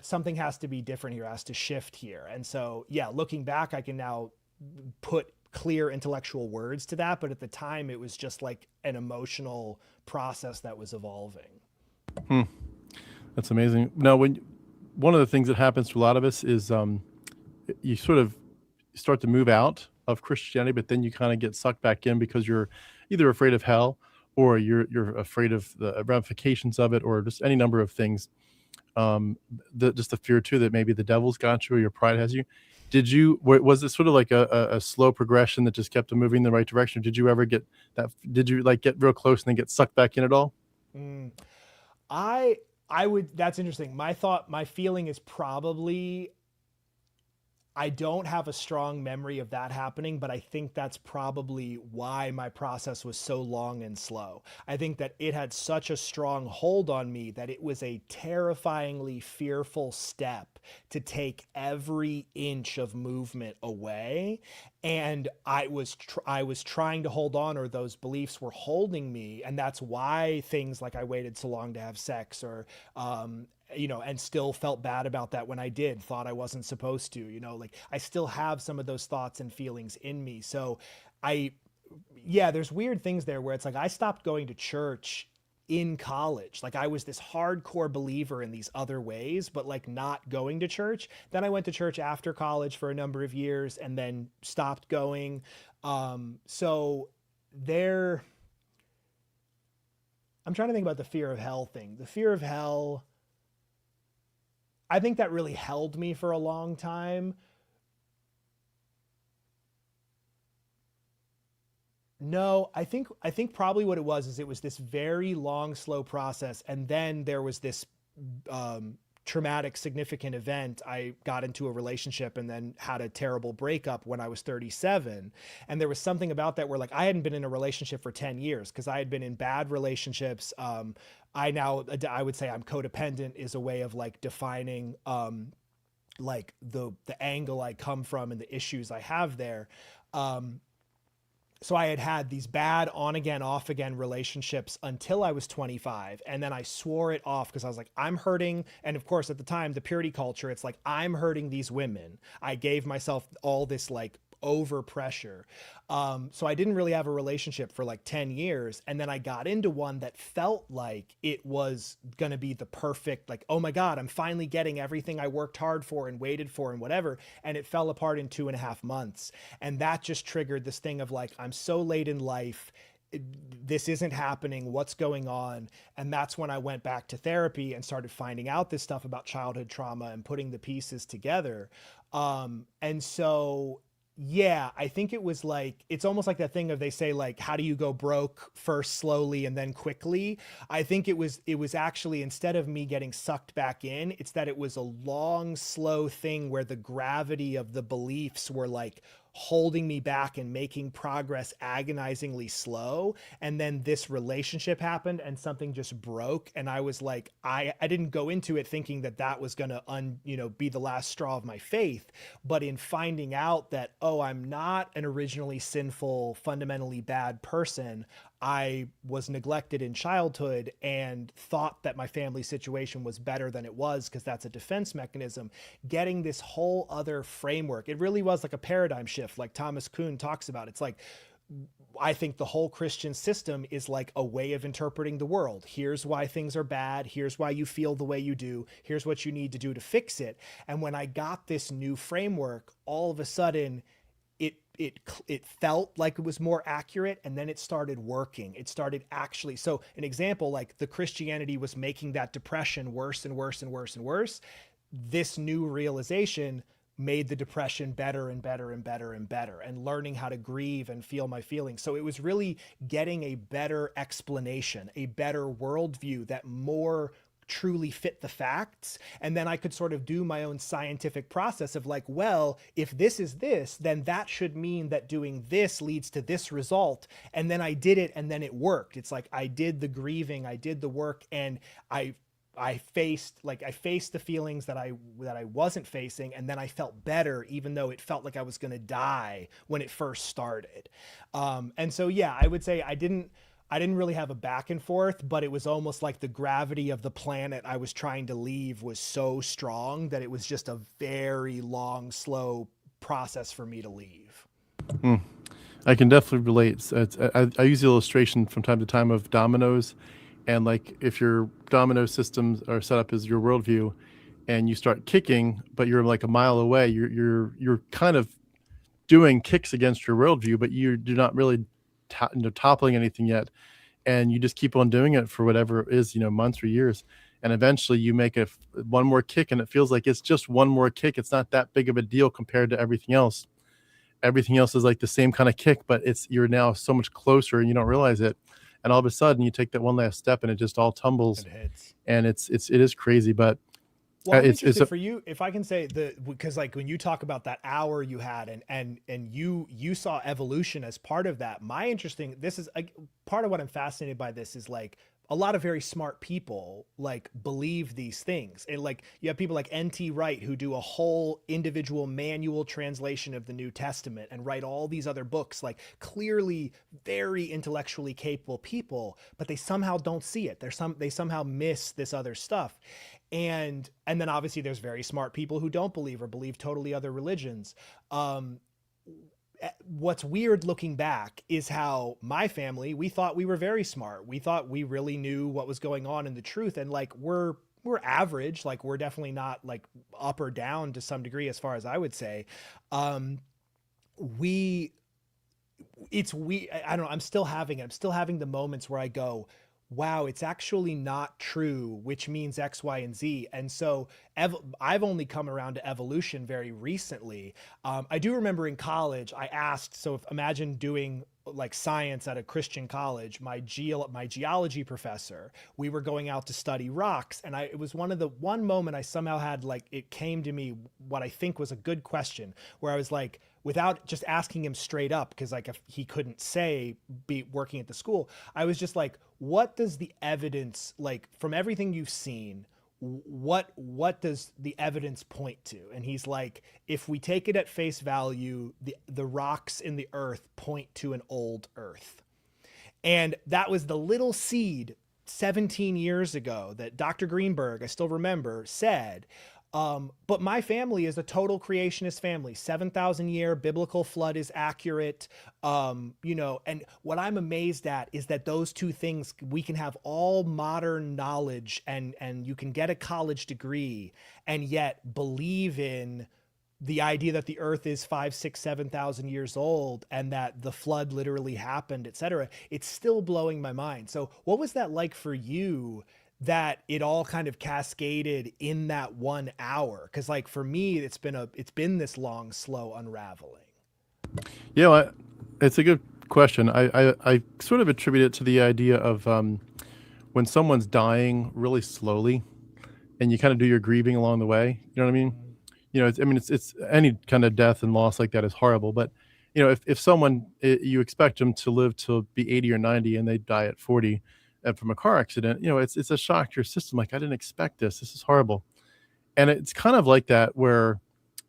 something has to be different here, has to shift here. And so, yeah, looking back, I can now put clear intellectual words to that. But at the time, it was just like an emotional process that was evolving. That's amazing. Now, one of the things that happens to a lot of us is you sort of start to move out of Christianity, but then you kind of get sucked back in because you're either afraid of hell, or you're afraid of the ramifications of it, or just any number of things. just the fear too that maybe the devil's got you or your pride has you. Was it sort of like a slow progression that just kept moving in the right direction? Did you ever get that? Did you like get real close and then get sucked back in at all? Mm. I I would that's interesting. My feeling is probably I don't have a strong memory of that happening, but I think that's probably why my process was so long and slow. I think that it had such a strong hold on me that it was a terrifyingly fearful step to take every inch of movement away. And I was trying to hold on, or those beliefs were holding me, and that's why things like I waited so long to have sex, or and still felt bad about that when I did, thought I wasn't supposed to, like I still have some of those thoughts and feelings in me. So I, yeah, there's weird things there where it's like I stopped going to church in college. Like I was this hardcore believer in these other ways, but like not going to church. Then I went to church after college for a number of years and then stopped going. So there, I'm trying to think about the fear of hell thing. The fear of hell, I think that really held me for a long time. No, I think probably what it was is it was this very long, slow process, and then there was this traumatic, significant event. I got into a relationship and then had a terrible breakup when I was 37, and there was something about that where like I hadn't been in a relationship for 10 years because I had been in bad relationships. I would say I'm codependent is a way of like defining like the angle I come from and the issues I have there. Um, so I had had these bad on again, off again relationships until I was 25. And then I swore it off because I was like, I'm hurting. And of course, at the time, the purity culture, it's like, I'm hurting these women. I gave myself all this like over pressure. So I didn't really have a relationship for like 10 years. And then I got into one that felt like it was going to be the perfect, like, oh my God, I'm finally getting everything I worked hard for and waited for and whatever. And it fell apart in 2.5 months. And that just triggered this thing of like, I'm so late in life. This isn't happening. What's going on? And that's when I went back to therapy and started finding out this stuff about childhood trauma and putting the pieces together. And so yeah, I think it was like it's almost like that thing of they say like how do you go broke first slowly and then quickly. I think it was actually instead of me getting sucked back in, it's that it was a long slow thing where the gravity of the beliefs were like holding me back and making progress agonizingly slow. And then this relationship happened and something just broke. And I was like, I didn't go into it thinking that that was going to be the last straw of my faith. But in finding out that, oh, I'm not an originally sinful, fundamentally bad person, I was neglected in childhood and thought that my family situation was better than it was because that's a defense mechanism. Getting this whole other framework, it really was like a paradigm shift, like Thomas Kuhn talks about. It's like, I think the whole Christian system is like a way of interpreting the world. Here's why things are bad. Here's why you feel the way you do. Here's what you need to do to fix it. And when I got this new framework, all of a sudden, it felt like it was more accurate, and then it started working. It started actually. So an example, like the Christianity was making that depression worse and worse and worse and worse. This new realization made the depression better and better and better and better, and learning how to grieve and feel my feelings. So it was really getting a better explanation, a better worldview that more truly fit the facts. And then I could sort of do my own scientific process of like, well, if this is this, then that should mean that doing this leads to this result. And then I did it and then it worked. It's like I did the grieving, I did the work, and I faced the feelings that I wasn't facing, and then I felt better even though it felt like I was going to die when it first started. And so yeah, I would say I didn't really have a back and forth, but it was almost like the gravity of the planet I was trying to leave was so strong that it was just a very long, slow process for me to leave. Hmm. I can definitely relate. I use the illustration from time to time of dominoes, and like if your domino systems are set up as your worldview, and you start kicking, but you're like a mile away, you're kind of doing kicks against your worldview, but you're not really toppling anything yet, and you just keep on doing it for whatever it is, months or years, and eventually you make one more kick, and it feels like it's just one more kick. It's not that big of a deal compared to everything else. Everything else is like the same kind of kick, but you're now so much closer and you don't realize it. And all of a sudden you take that one last step and it just all tumbles. It hits. And it is crazy. But well, I'm interested for you, if I can say, because like when you talk about that hour you had and you saw evolution as part of that, this is part of what I'm fascinated by. This is like a lot of very smart people like believe these things. And like you have people like N.T. Wright who do a whole individual manual translation of the New Testament and write all these other books, like clearly very intellectually capable people, but they somehow don't see it. They somehow miss this other stuff. And then obviously there's very smart people who don't believe or believe totally other religions. What's weird looking back is how my family, we thought we were very smart. We thought we really knew what was going on in the truth. And like, we're average. Like we're definitely not like up or down to some degree, as far as I would say. I don't know. I'm still having the moments where I go, wow, it's actually not true, which means X, Y, and Z. And so I've only come around to evolution very recently. I do remember in college, I asked, so imagine doing like science at a Christian college, my geology professor, we were going out to study rocks. And it was one moment I somehow had, like, it came to me what I think was a good question, where I was like, without just asking him straight up, because like if he couldn't say be working at the school, I was just like, what does the evidence, like from everything you've seen, what does the evidence point to? And he's like, if we take it at face value, the rocks in the earth point to an old earth. And that was the little seed 17 years ago that Dr. Greenberg, I still remember, said. But my family is a total creationist family. 7,000 year biblical flood is accurate. And what I'm amazed at is that those two things, we can have all modern knowledge and you can get a college degree and yet believe in the idea that the earth is 5, 6, 7,000 years old and that the flood literally happened, etc. It's still blowing my mind. So what was that like for you, that it all kind of cascaded in that 1 hour? Because like for me, it's been this long, slow unraveling. Yeah, it's a good question. I sort of attribute it to the idea of when someone's dying really slowly, and you kind of do your grieving along the way. You know what I mean? It's any kind of death and loss like that is horrible. But if someone, you expect them to live to be 80 or 90 and they die at 40. From a car accident, it's a shock to your system. Like, I didn't expect this. This is horrible. And it's kind of like that where,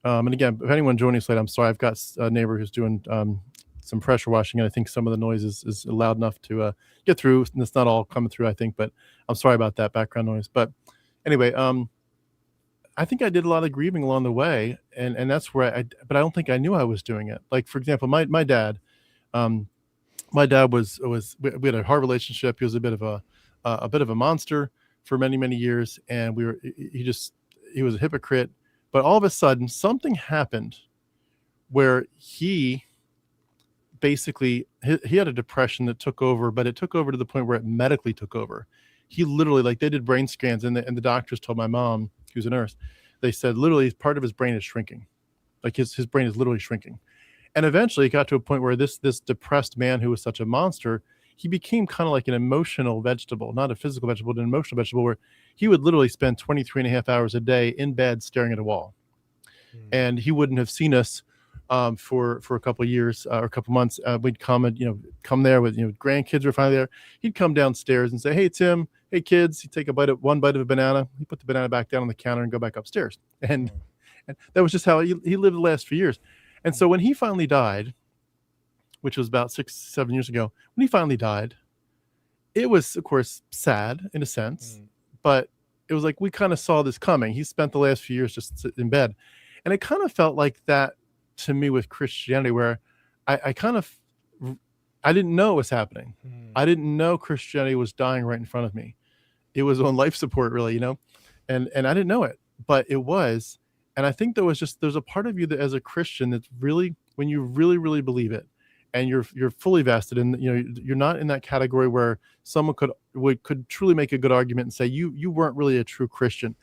and again, if anyone joining us late, I'm sorry. I've got a neighbor who's doing some pressure washing, and I think some of the noise is loud enough to get through. And it's not all coming through, I think, but I'm sorry about that background noise. But anyway, I think I did a lot of grieving along the way, and that's where but I don't think I knew I was doing it. Like, for example, my dad, my dad was we had a hard relationship. He was a bit of a monster for many, many years. And he was a hypocrite, but all of a sudden something happened where he basically, he had a depression that took over, but it took over to the point where it medically took over. He literally, like, they did brain scans and the doctors told my mom, who's a nurse, they said literally part of his brain is shrinking. Like his brain is literally shrinking. And eventually it got to a point where this depressed man who was such a monster, he became kind of like an emotional vegetable, not a physical vegetable, but an emotional vegetable, where he would literally spend 23 and a half hours a day in bed staring at a wall. And he wouldn't have seen us for a couple of years or a couple of months. We'd come and, come there with, grandkids were finally there. He'd come downstairs and say, "Hey, Tim, hey, kids." He'd take one bite of a banana. He'd put the banana back down on the counter and go back upstairs. And that was just how he lived the last few years. And so when he finally died, which was about 6, 7 years ago, when he finally died, it was, of course, sad in a sense, but it was like we kind of saw this coming. He spent the last few years just sitting in bed. And it kind of felt like that to me with Christianity, where I didn't know it was happening. I didn't know Christianity was dying right in front of me. It was on life support, really, and I didn't know it, but it was. And I think there's a part of you that as a Christian, that's really, when you really, really believe it, and you're fully vested, and you're not in that category where someone could truly make a good argument and say you weren't really a true Christian.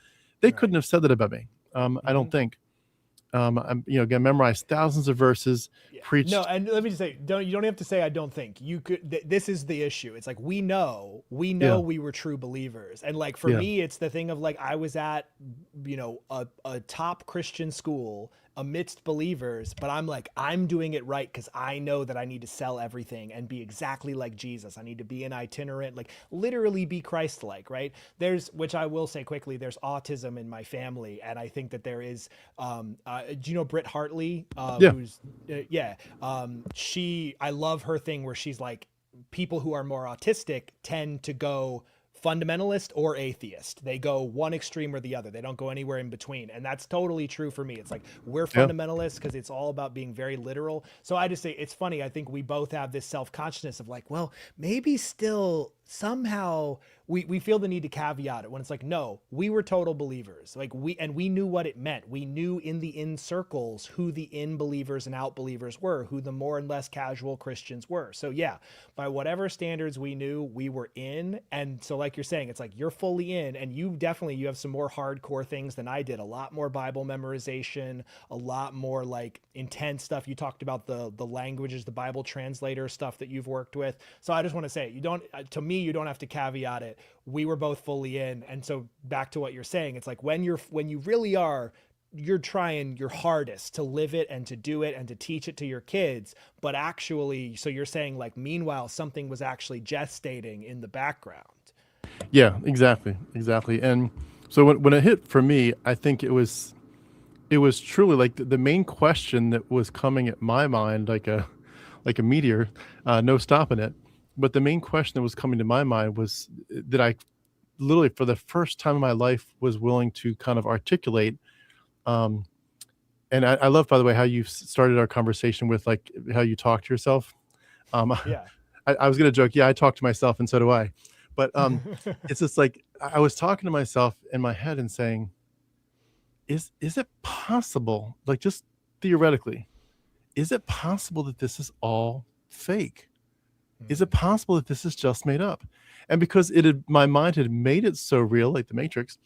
They couldn't Right. have said that about me. I don't think. I'm, again, memorized thousands of verses, Yeah. No, preached. and let me just say, you don't have to say I don't think. You could this is the issue. It's like we know Yeah, we were true believers. And like for yeah, me it's the thing of like I was at a top Christian school amidst believers, but I'm like I'm doing it right cuz I know that I need to sell everything and be exactly like Jesus. I need to be an itinerant, like literally be Christ-like, right? There's, which I will say quickly, there's autism in my family, and I think that there is do you know Britt Hartley, yeah, who's yeah, I love her thing where she's like, people who are more autistic tend to go fundamentalist or atheist. They go one extreme or the other. They don't go anywhere in between. And that's totally true for me. It's like we're yeah. fundamentalists because it's all about being very literal. So I just say it's funny. I think we both have this self-consciousness of like, well, maybe still somehow we feel the need to caveat it when it's like, no, we were total believers. Like we knew what it meant. We knew in the in circles who the in believers and out believers were, who the more and less casual Christians were. So yeah, by whatever standards we knew, we were in. And so like you're saying, it's like you're fully in, and you have some more hardcore things than I did. A lot more Bible memorization, a lot more like intense stuff. You talked about the languages, the Bible translator stuff that you've worked with. So I just want to say, you don't, to me, you don't have to caveat it. We were both fully in. And so back to what you're saying, it's like when you really are, you're trying your hardest to live it and to do it and to teach it to your kids, but actually, so you're saying like meanwhile something was actually gestating in the background. Yeah, exactly. And so when it hit for me, I think it was truly like the main question that was coming at my mind like a meteor, no stopping it. But the main question that was coming to my mind was that I literally for the first time in my life was willing to kind of articulate. Um, and I love, by the way, how you started our conversation with like how you talk to yourself. Um, Yeah. I was gonna joke, yeah, I talk to myself, and so do I. But it's just like I was talking to myself in my head and saying, is it possible, like just theoretically, is it possible that this is all fake? Is it possible that this is just made up? And because my mind had made it so real, like the Matrix,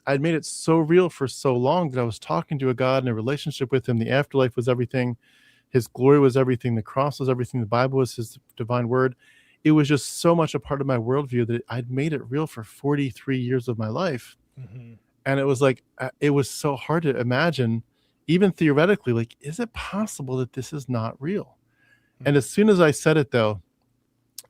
I'd made it so real for so long that I was talking to a God in a relationship with him. The afterlife was everything. His glory was everything. The cross was everything. The Bible was his divine word. It was just so much a part of my worldview that I'd made it real for 43 years of my life. Mm-hmm. And it was like, it was so hard to imagine, even theoretically, like, is it possible that this is not real? And as soon as I said it, though,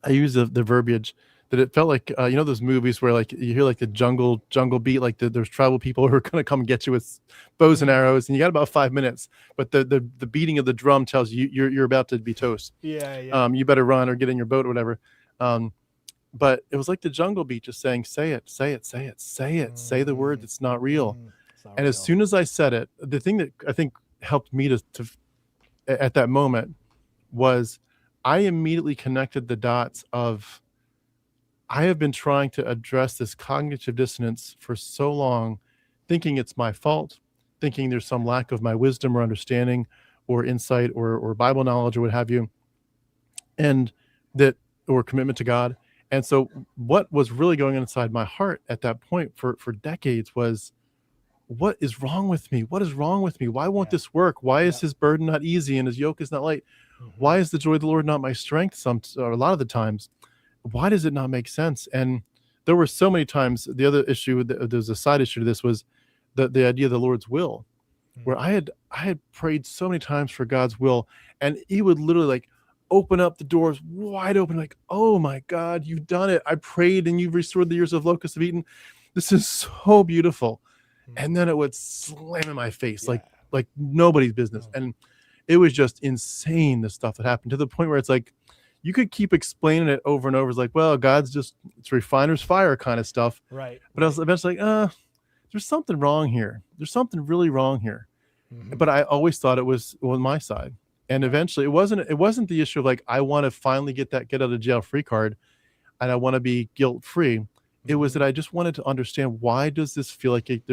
I used the verbiage that it felt like, those movies where like you hear like the jungle beat, like there's tribal people who are going to come and get you with bows and arrows, and you got about 5 minutes, but the beating of the drum tells you you're about to be toast. Yeah, yeah. You better run or get in your boat or whatever. But it was like the jungle beat just saying, say it, say it, say it, say it, say the word that's not real. It's not And as real. soon as I said it, the thing that I think helped me to at that moment was I immediately connected the dots of I have been trying to address this cognitive dissonance for so long, thinking it's my fault, thinking there's some lack of my wisdom or understanding or insight or Bible knowledge or what have you, and that, or commitment to God. And so what was really going on inside my heart at that point for decades was, what is wrong with me? What is wrong with me? Why won't Yeah. this work? Why is Yep. his burden not easy and his yoke is not light? Mm-hmm. Why is the joy of the Lord not my strength? Or a lot of the times, why does it not make sense? And there were so many times. The other issue, there's a side issue to this, was the idea of the Lord's will, where I had prayed so many times for God's will, and he would literally like open up the doors wide open, like, oh my God, you've done it. I prayed and you've restored the years of locusts of Eden. This is so beautiful. And then it would slam in my face, Yeah. like nobody's business. And it was just insane, the stuff that happened, to the point where it's like you could keep explaining it over and over. It's like, well, God's just, it's refiner's fire kind of stuff. Right. But I was eventually like, there's something wrong here. There's something really wrong here. Mm-hmm. But I always thought it was on my side. And eventually it wasn't the issue of like, I want to finally get that get out of jail free card and I want to be guilt free. It was that I just wanted to understand, why does this feel like it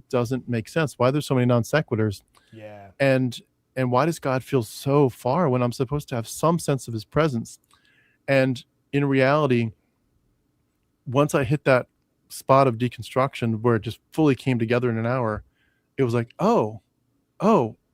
doesn't make sense? Why there's so many non sequiturs? Yeah. And and why does God feel so far when I'm supposed to have some sense of his presence? And in reality, once I hit that spot of deconstruction where it just fully came together in an hour, it was like, oh,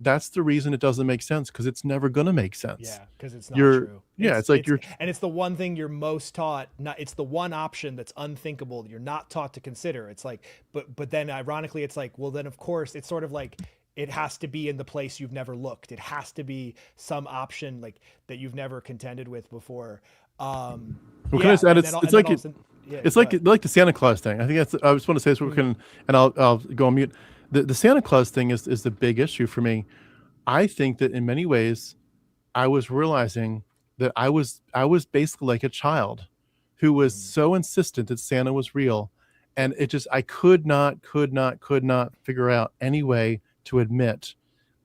that's the reason it doesn't make sense, because it's never going to make sense. Yeah, because it's not You're, true. yeah, it's like you're, And it's the one thing you're most taught. Not it's the one option that's unthinkable that you're not taught to consider. It's like, but then ironically, it's like, well, then of course, it's sort of like it has to be in the place you've never looked. It has to be some option like that you've never contended with before. well, can I just add, it's like it, yeah, it's like the Santa Claus thing. I think that's, I just want to say this real quick, and I'll go on mute. The Santa Claus thing is the big issue for me. I think that in many ways, I was realizing that I was basically like a child who was so insistent that Santa was real, and it just, I could not figure out any way to admit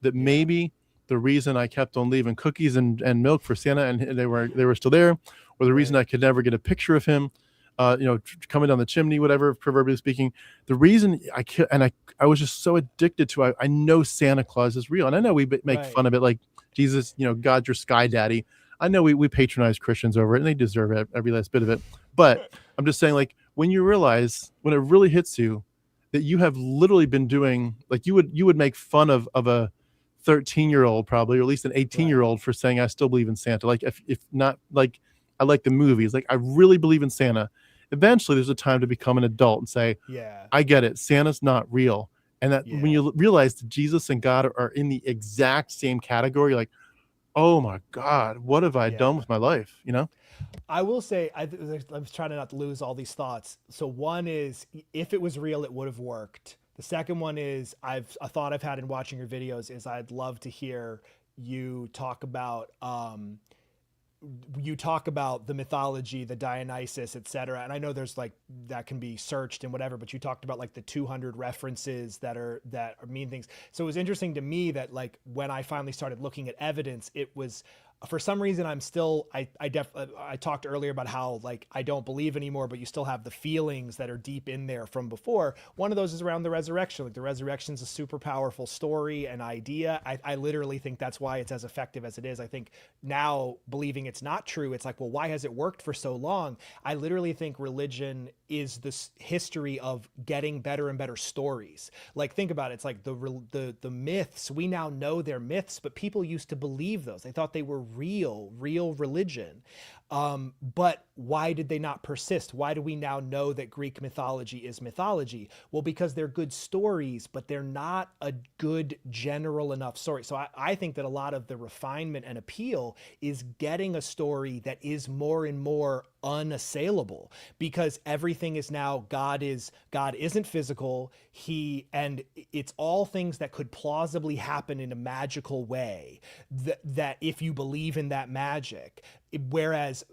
that maybe the reason I kept on leaving cookies and milk for Santa, and they were still there, or the reason I could never get a picture of him, coming down the chimney, whatever, proverbially speaking, the reason I was just so addicted to, I know Santa Claus is real. And I know we make fun of it, like Jesus, God's your sky daddy. I know we patronize Christians over it, and they deserve it, every last bit of it. But I'm just saying, like, when you realize, when it really hits you, that you have literally been doing, like, you would make fun of a 13-year-old probably, or at least an 18-year-old for saying, I still believe in Santa. Like, if not, like, I like the movies, like, I really believe in Santa. Eventually there's a time to become an adult and say, I get it, Santa's not real. And that when you realize that Jesus and God are in the exact same category, like, oh my God, what have I done with my life? I will say, I'm trying to not lose all these thoughts. So one is, if it was real, it would have worked. The second one is, a thought I've had in watching your videos is, I'd love to hear you talk about the mythology, the Dionysus, etc. And I know there's like, that can be searched and whatever, but you talked about like the 200 references that mean things. So it was interesting to me that, like, when I finally started looking at evidence, it was, for some reason, I'm still, I talked earlier about how, like, I don't believe anymore, but you still have the feelings that are deep in there from before. One of those is around the resurrection. Like, the resurrection's a super powerful story and idea. I literally think that's why it's as effective as it is. I think now, believing it's not true, it's like, well, why has it worked for so long? I literally think religion is this history of getting better and better stories. Like, think about it. It's like the myths, we now know they're myths, but people used to believe those. They thought they were real religion. But why did they not persist? Why do we now know that Greek mythology is mythology? Well, because they're good stories, but they're not a good general enough story. So I think that a lot of the refinement and appeal is getting a story that is more and more unassailable, because everything is now, God isn't physical. And it's all things that could plausibly happen in a magical way, that if you believe in that magic. Whereas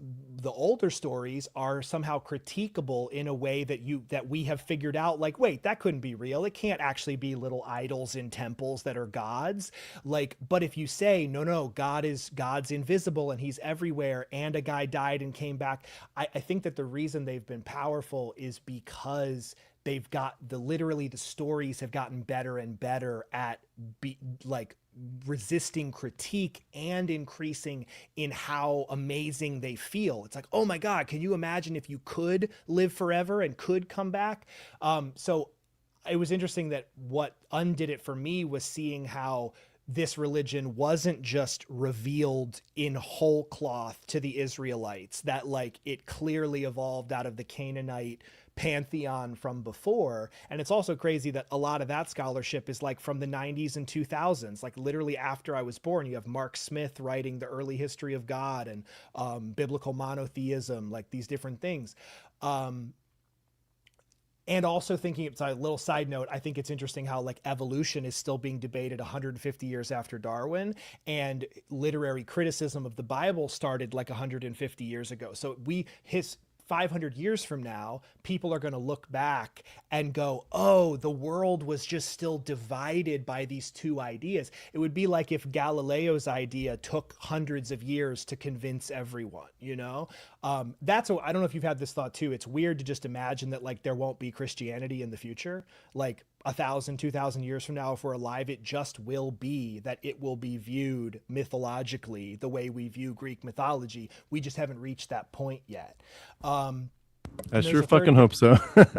the older stories are somehow critiquable in a way that we have figured out, like, wait, that couldn't be real. It can't actually be little idols in temples that are gods. Like, but if you say, no, God's invisible and he's everywhere, and a guy died and came back, I think that the reason they've been powerful is because they've got literally the stories have gotten better and better at resisting critique and increasing in how amazing they feel. It's like, oh my God, can you imagine if you could live forever and could come back? So it was interesting that what undid it for me was seeing how this religion wasn't just revealed in whole cloth to the Israelites, that, like, it clearly evolved out of the Canaanite pantheon from before. And it's also crazy that a lot of that scholarship is like from the 90s and 2000s, like literally after I was born. You have Mark Smith writing the early history of God and biblical monotheism, like these different things. And also thinking, it's a little side note, I think it's interesting how, like, evolution is still being debated 150 years after Darwin, and literary criticism of the Bible started like 150 years ago. So 500 years from now, people are going to look back and go, oh, the world was just still divided by these two ideas. It would be like if Galileo's idea took hundreds of years to convince everyone, I don't know if you've had this thought too. It's weird to just imagine that, like, there won't be Christianity in the future. Like, 1,000, 2,000 years from now, if we're alive, it just will be that it will be viewed mythologically the way we view Greek mythology. We just haven't reached that point yet. I sure fucking hope so.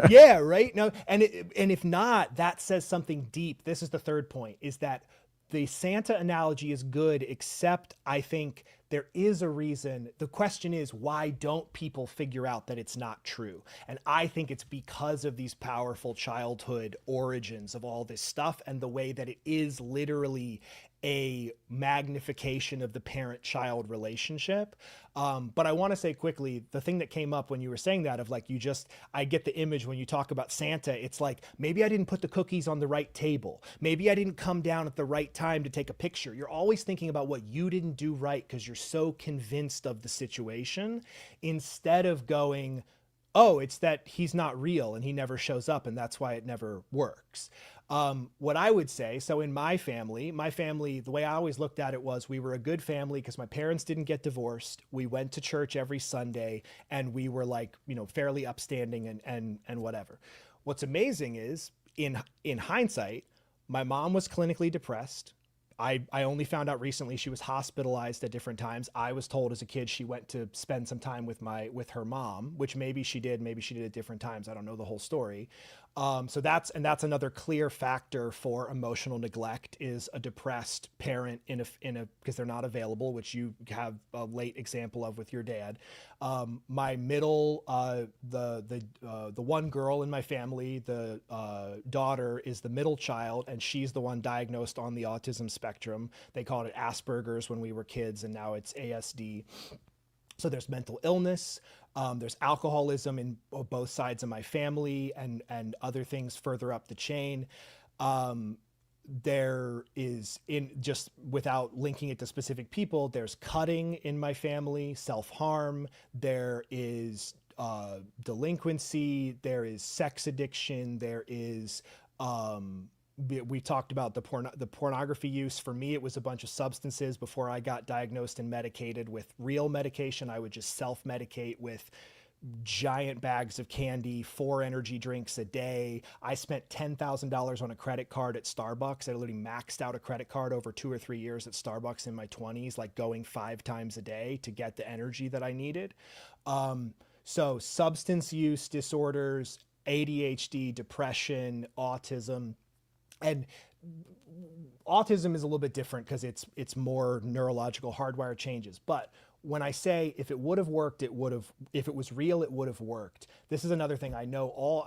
Yeah, right. No, and if not, that says something deep. This is the third point: is that the Santa analogy is good, except I think there is a reason. The question is, why don't people figure out that it's not true? And I think it's because of these powerful childhood origins of all this stuff, and the way that it is literally a magnification of the parent-child relationship. But I want to say quickly, the thing that came up when you were saying that, of like, I get the image when you talk about Santa, it's like, maybe I didn't put the cookies on the right table. Maybe I didn't come down at the right time to take a picture. You're always thinking about what you didn't do right because you're so convinced of the situation, instead of going, oh, it's that he's not real and he never shows up and that's why it never works. What I would say, so in my family, the way I always looked at it was, we were a good family because my parents didn't get divorced. We went to church every Sunday, and we were like, fairly upstanding and whatever. What's amazing is, in hindsight, my mom was clinically depressed. I only found out recently she was hospitalized at different times. I was told as a kid she went to spend some time with her mom, which maybe she did at different times. I don't know the whole story. So that's another clear factor for emotional neglect, is a depressed parent because they're not available, which you have a late example of with your dad. My middle, the one girl in my family, the daughter, is the middle child, and she's the one diagnosed on the autism spectrum. They called it Asperger's when we were kids, and now it's ASD. So there's mental illness, there's alcoholism in both sides of my family, and other things further up the chain. There is, just without linking it to specific people, there's cutting in my family, self-harm, there is delinquency, there is sex addiction, there is we talked about the pornography use. For me, it was a bunch of substances. Before I got diagnosed and medicated with real medication, I would just self-medicate with giant bags of candy, 4 energy drinks a day. I spent $10,000 on a credit card at Starbucks. I literally maxed out a credit card over 2 or 3 years at Starbucks in my 20s, like going 5 times a day to get the energy that I needed. So substance use disorders, ADHD, depression, autism. And autism is a little bit different because it's more neurological hardwire changes. But when I say if it would have worked, if it was real, it would have worked. This is another thing I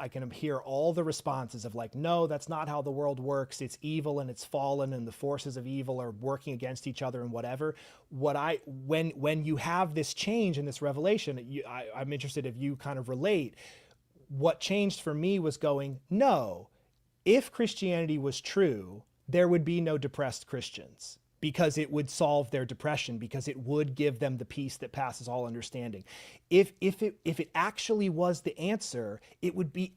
can hear all the responses of like, no, that's not how the world works. It's evil and it's fallen and the forces of evil are working against each other and whatever. When you have this change in this revelation, I'm interested if you kind of relate. What changed for me was going, no, if Christianity was true, there would be no depressed Christians, because it would solve their depression, because it would give them the peace that passes all understanding. If it actually was the answer,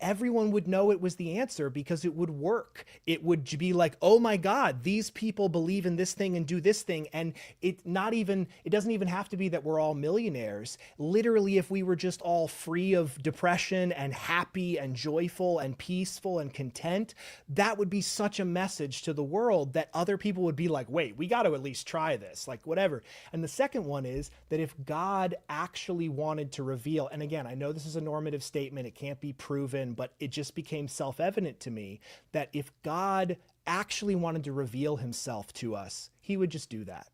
everyone would know it was the answer, because it would work. It would be like, oh my God, these people believe in this thing and do this thing. And it doesn't even have to be that we're all millionaires. Literally, if we were just all free of depression and happy and joyful and peaceful and content, that would be such a message to the world that other people would be like, wait, we got to at least try this, like whatever. And the second one is that if God actually wanted to reveal, and again, I know this is a normative statement, it can't be proven, but it just became self-evident to me that if God actually wanted to reveal himself to us, he would just do that.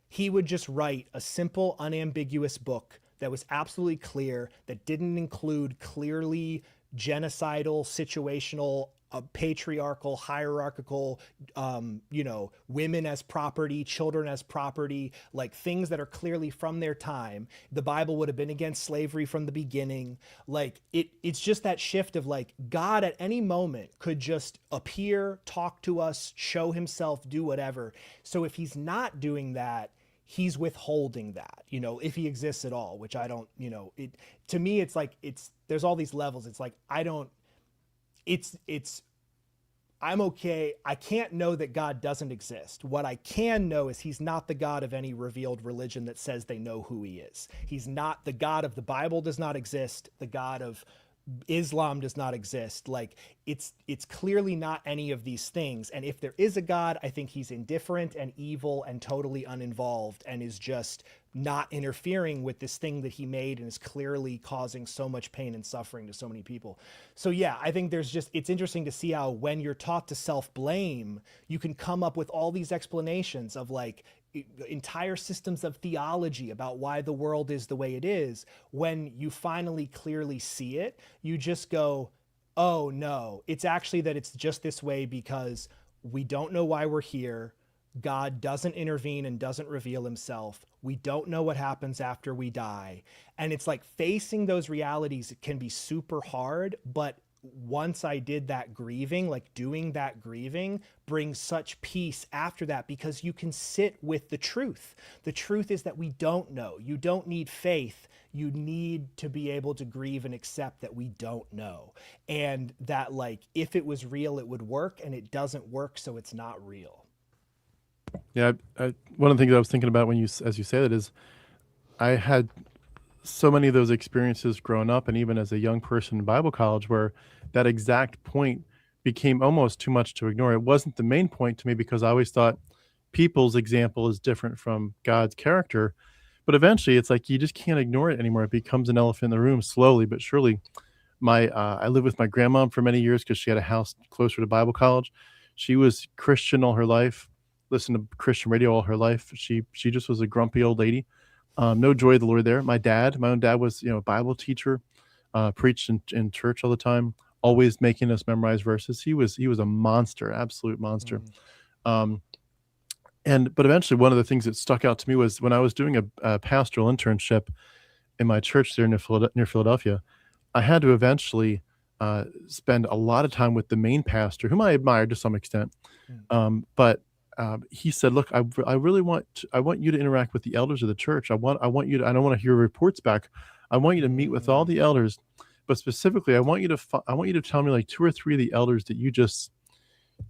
He would just write a simple, unambiguous book that was absolutely clear, that didn't include clearly genocidal, situational, patriarchal, hierarchical, women as property, children as property, like things that are clearly from their time. The Bible would have been against slavery from the beginning. Like it's just that shift of like, God at any moment could just appear, talk to us, show himself, do whatever. So if he's not doing that, he's withholding that, if he exists at all, which I don't, to me, it's like, there's all these levels. It's like, I'm okay. I can't know that God doesn't exist. What I can know is he's not the God of any revealed religion that says they know who he is. He's not the God of the Bible, does not exist. The God of Islam does not exist. Like it's clearly not any of these things. And if there is a God, I think he's indifferent and evil and totally uninvolved and is just not interfering with this thing that he made and is clearly causing so much pain and suffering to so many people. So yeah, I think it's interesting to see how when you're taught to self-blame, you can come up with all these explanations of like entire systems of theology about why the world is the way it is. When you finally clearly see it, you just go, oh no, it's actually that it's just this way because we don't know why we're here. God doesn't intervene and doesn't reveal himself. We don't know what happens after we die. And it's like facing those realities can be super hard, but once I did that grieving, like doing that grieving brings such peace after that, because you can sit with the truth. The truth is that we don't know. You don't need faith. You need to be able to grieve and accept that we don't know. And that like, if it was real, it would work, and it doesn't work. So it's not real. Yeah, one of the things I was thinking about when as you say that is, I had so many of those experiences growing up, and even as a young person in Bible college, where that exact point became almost too much to ignore. It wasn't the main point to me because I always thought people's example is different from God's character. But eventually, it's like you just can't ignore it anymore. It becomes an elephant in the room, slowly but surely. I lived with my grandma for many years because she had a house closer to Bible college. She was Christian all her life, listened to Christian radio all her life. She just was a grumpy old lady. No joy of the Lord there. My own dad was, a Bible teacher, preached in church all the time, always making us memorize verses. He was a monster, absolute monster. But eventually, one of the things that stuck out to me was when I was doing a pastoral internship in my church there near Philadelphia. I had to eventually spend a lot of time with the main pastor, whom I admired to some extent. But he said, "Look, I really want you to interact with the elders of the church. I want you to. I don't want to hear reports back. I want you to meet with all the elders, but specifically, I want you to tell me like 2 or 3 of the elders that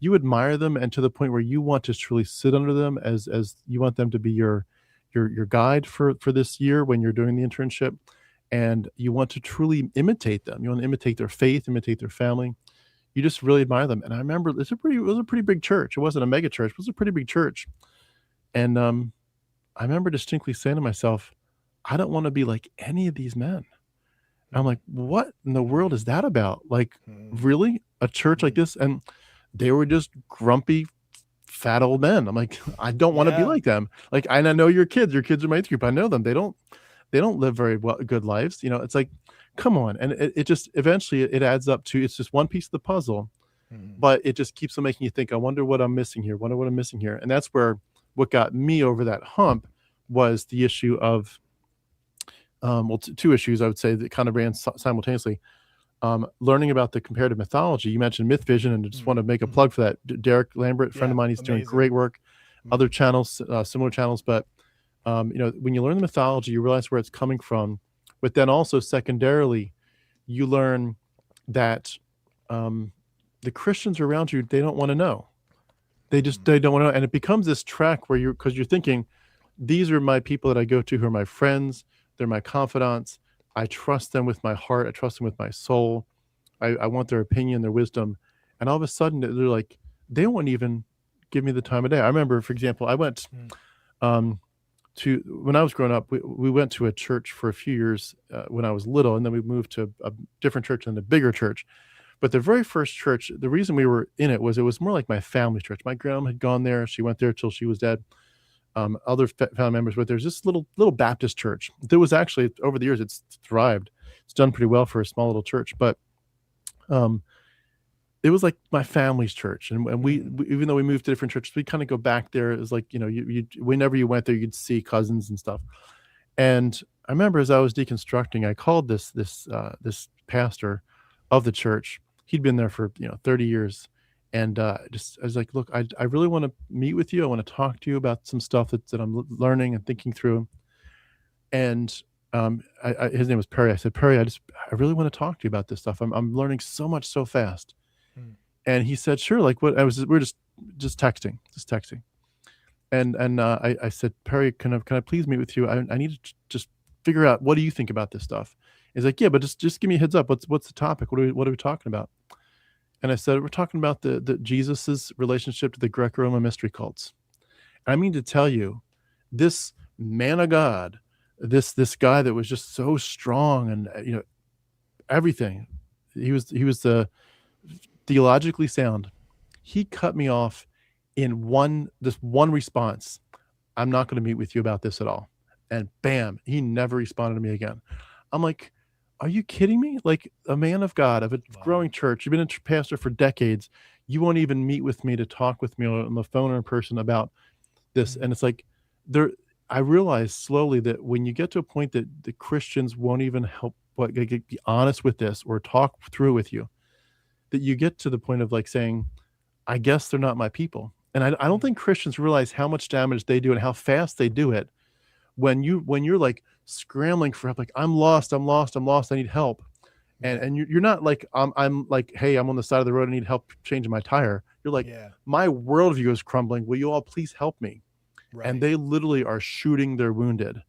you admire them, and to the point where you want to truly sit under them as you want them to be your guide for this year when you're doing the internship, and you want to truly imitate them. You want to imitate their faith, imitate their family." You just really admire them. And I remember it was a pretty big church. It wasn't a mega church, it was a pretty big church. And I remember distinctly saying to myself, I don't want to be like any of these men. And I'm like, what in the world is that about? Like, really? A church like this? And they were just grumpy, fat old men. I'm like, I don't want to be like them. Like, and I know your kids are my age group. I know them. They don't live very good lives. It's like, come on. And it just eventually it adds up to, it's just one piece of the puzzle, but it just keeps on making you think, I wonder what I'm missing here. Wonder what I'm missing here. And that's where what got me over that hump was the issue of, two issues I would say that kind of ran simultaneously. Learning about the comparative mythology. You mentioned Myth Vision, and I just want to make a plug for that. Derek Lambert, friend of mine, he's doing great work. Other channels, similar channels, but when you learn the mythology, you realize where it's coming from. But then also secondarily, you learn that the Christians around you, they don't want to know. They don't want to know. And it becomes this track where because you're thinking, these are my people that I go to who are my friends. They're my confidants. I trust them with my heart. I trust them with my soul. I want their opinion, their wisdom. And all of a sudden, they're like, they won't even give me the time of day. I remember, for example, I went when I was growing up, we went to a church for a few years when I was little, and then we moved to a different church and a bigger church. But the very first church, the reason we were in it was more like my family church. My grandma had gone there. She went there till she was dead. Other family members, but there's this little Baptist church. There was actually, over the years, it's thrived. It's done pretty well for a small little church, but it was like my family's church. And we even though we moved to different churches, we kind of go back there. It was like, you whenever you went there, you'd see cousins and stuff. And I remember as I was deconstructing, I called this pastor of the church. He'd been there for 30 years. And I was like, look, I really want to meet with you. I want to talk to you about some stuff that I'm learning and thinking through. And his name was Perry. I said, Perry, I really want to talk to you about this stuff. I'm learning so much so fast. And he said, sure. Like what we're just texting. And I said, Perry, can I please meet with you? I need to just figure out, what do you think about this stuff? He's like, yeah, but just give me a heads up. What's the topic? What are we talking about? And I said, we're talking about the Jesus's relationship to the Greco-Roman mystery cults. And I mean to tell you, this man of God, this guy that was just so strong and everything. He was the theologically sound. He cut me off in this one response. I'm not going to meet with you about this at all. And bam, he never responded to me again. I'm like, are you kidding me? Like, a man of God, of a growing church, you've been a pastor for decades. You won't even meet with me to talk with me on the phone or in person about this. And it's like, I realized slowly that when you get to a point that the Christians won't even help, be honest with this or talk through with you, that you get to the point of like saying, I guess they're not my people. And I don't think Christians realize how much damage they do and how fast they do it when you're like scrambling for help, like, I'm lost, I need help. And you're not like, I'm like, hey, I'm on the side of the road, I need help changing my tire. You're like, my worldview is crumbling. Will you all please help me? Right. And they literally are shooting their wounded.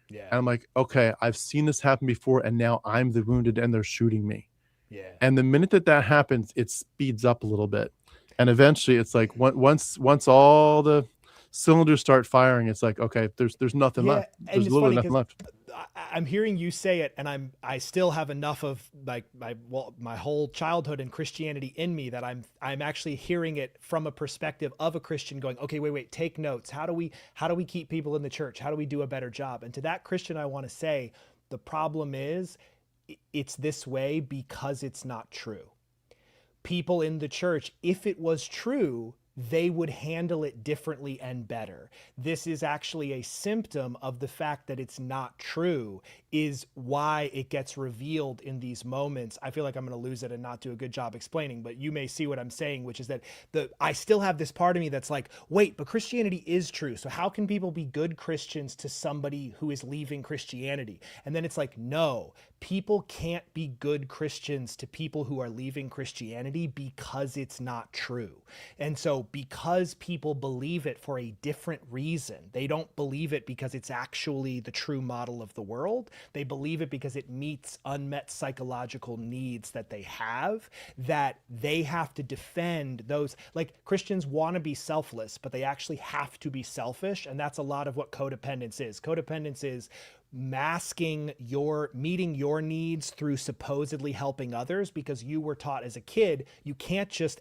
Yeah. And I'm like, okay, I've seen this happen before, and now I'm the wounded and they're shooting me. Yeah. And the minute that happens, it speeds up a little bit. And eventually it's like once all the cylinders start firing, it's like, okay, there's nothing left. There's literally nothing left. I'm hearing you say it, and I still have enough of like my whole childhood in Christianity in me that I'm actually hearing it from a perspective of a Christian going, okay, wait, take notes. How do we keep people in the church? How do we do a better job? And to that Christian, I want to say, the problem is it's this way because it's not true. People in the church, if it was true, they would handle it differently and better. This is actually a symptom of the fact that it's not true, is why it gets revealed in these moments. I feel like I'm going to lose it and not do a good job explaining, but you may see what I'm saying, which is that I still have this part of me that's like, wait, but Christianity is true. So how can people be good Christians to somebody who is leaving Christianity? And then it's like, no, people can't be good Christians to people who are leaving Christianity because it's not true. And so because people believe it for a different reason, they don't believe it because it's actually the true model of the world. They believe it because it meets unmet psychological needs that they have, that they have to defend those. Like, Christians want to be selfless, but they actually have to be selfish. And that's a lot of what codependence is. Codependence is masking meeting your needs through supposedly helping others, because you were taught as a kid, you can't just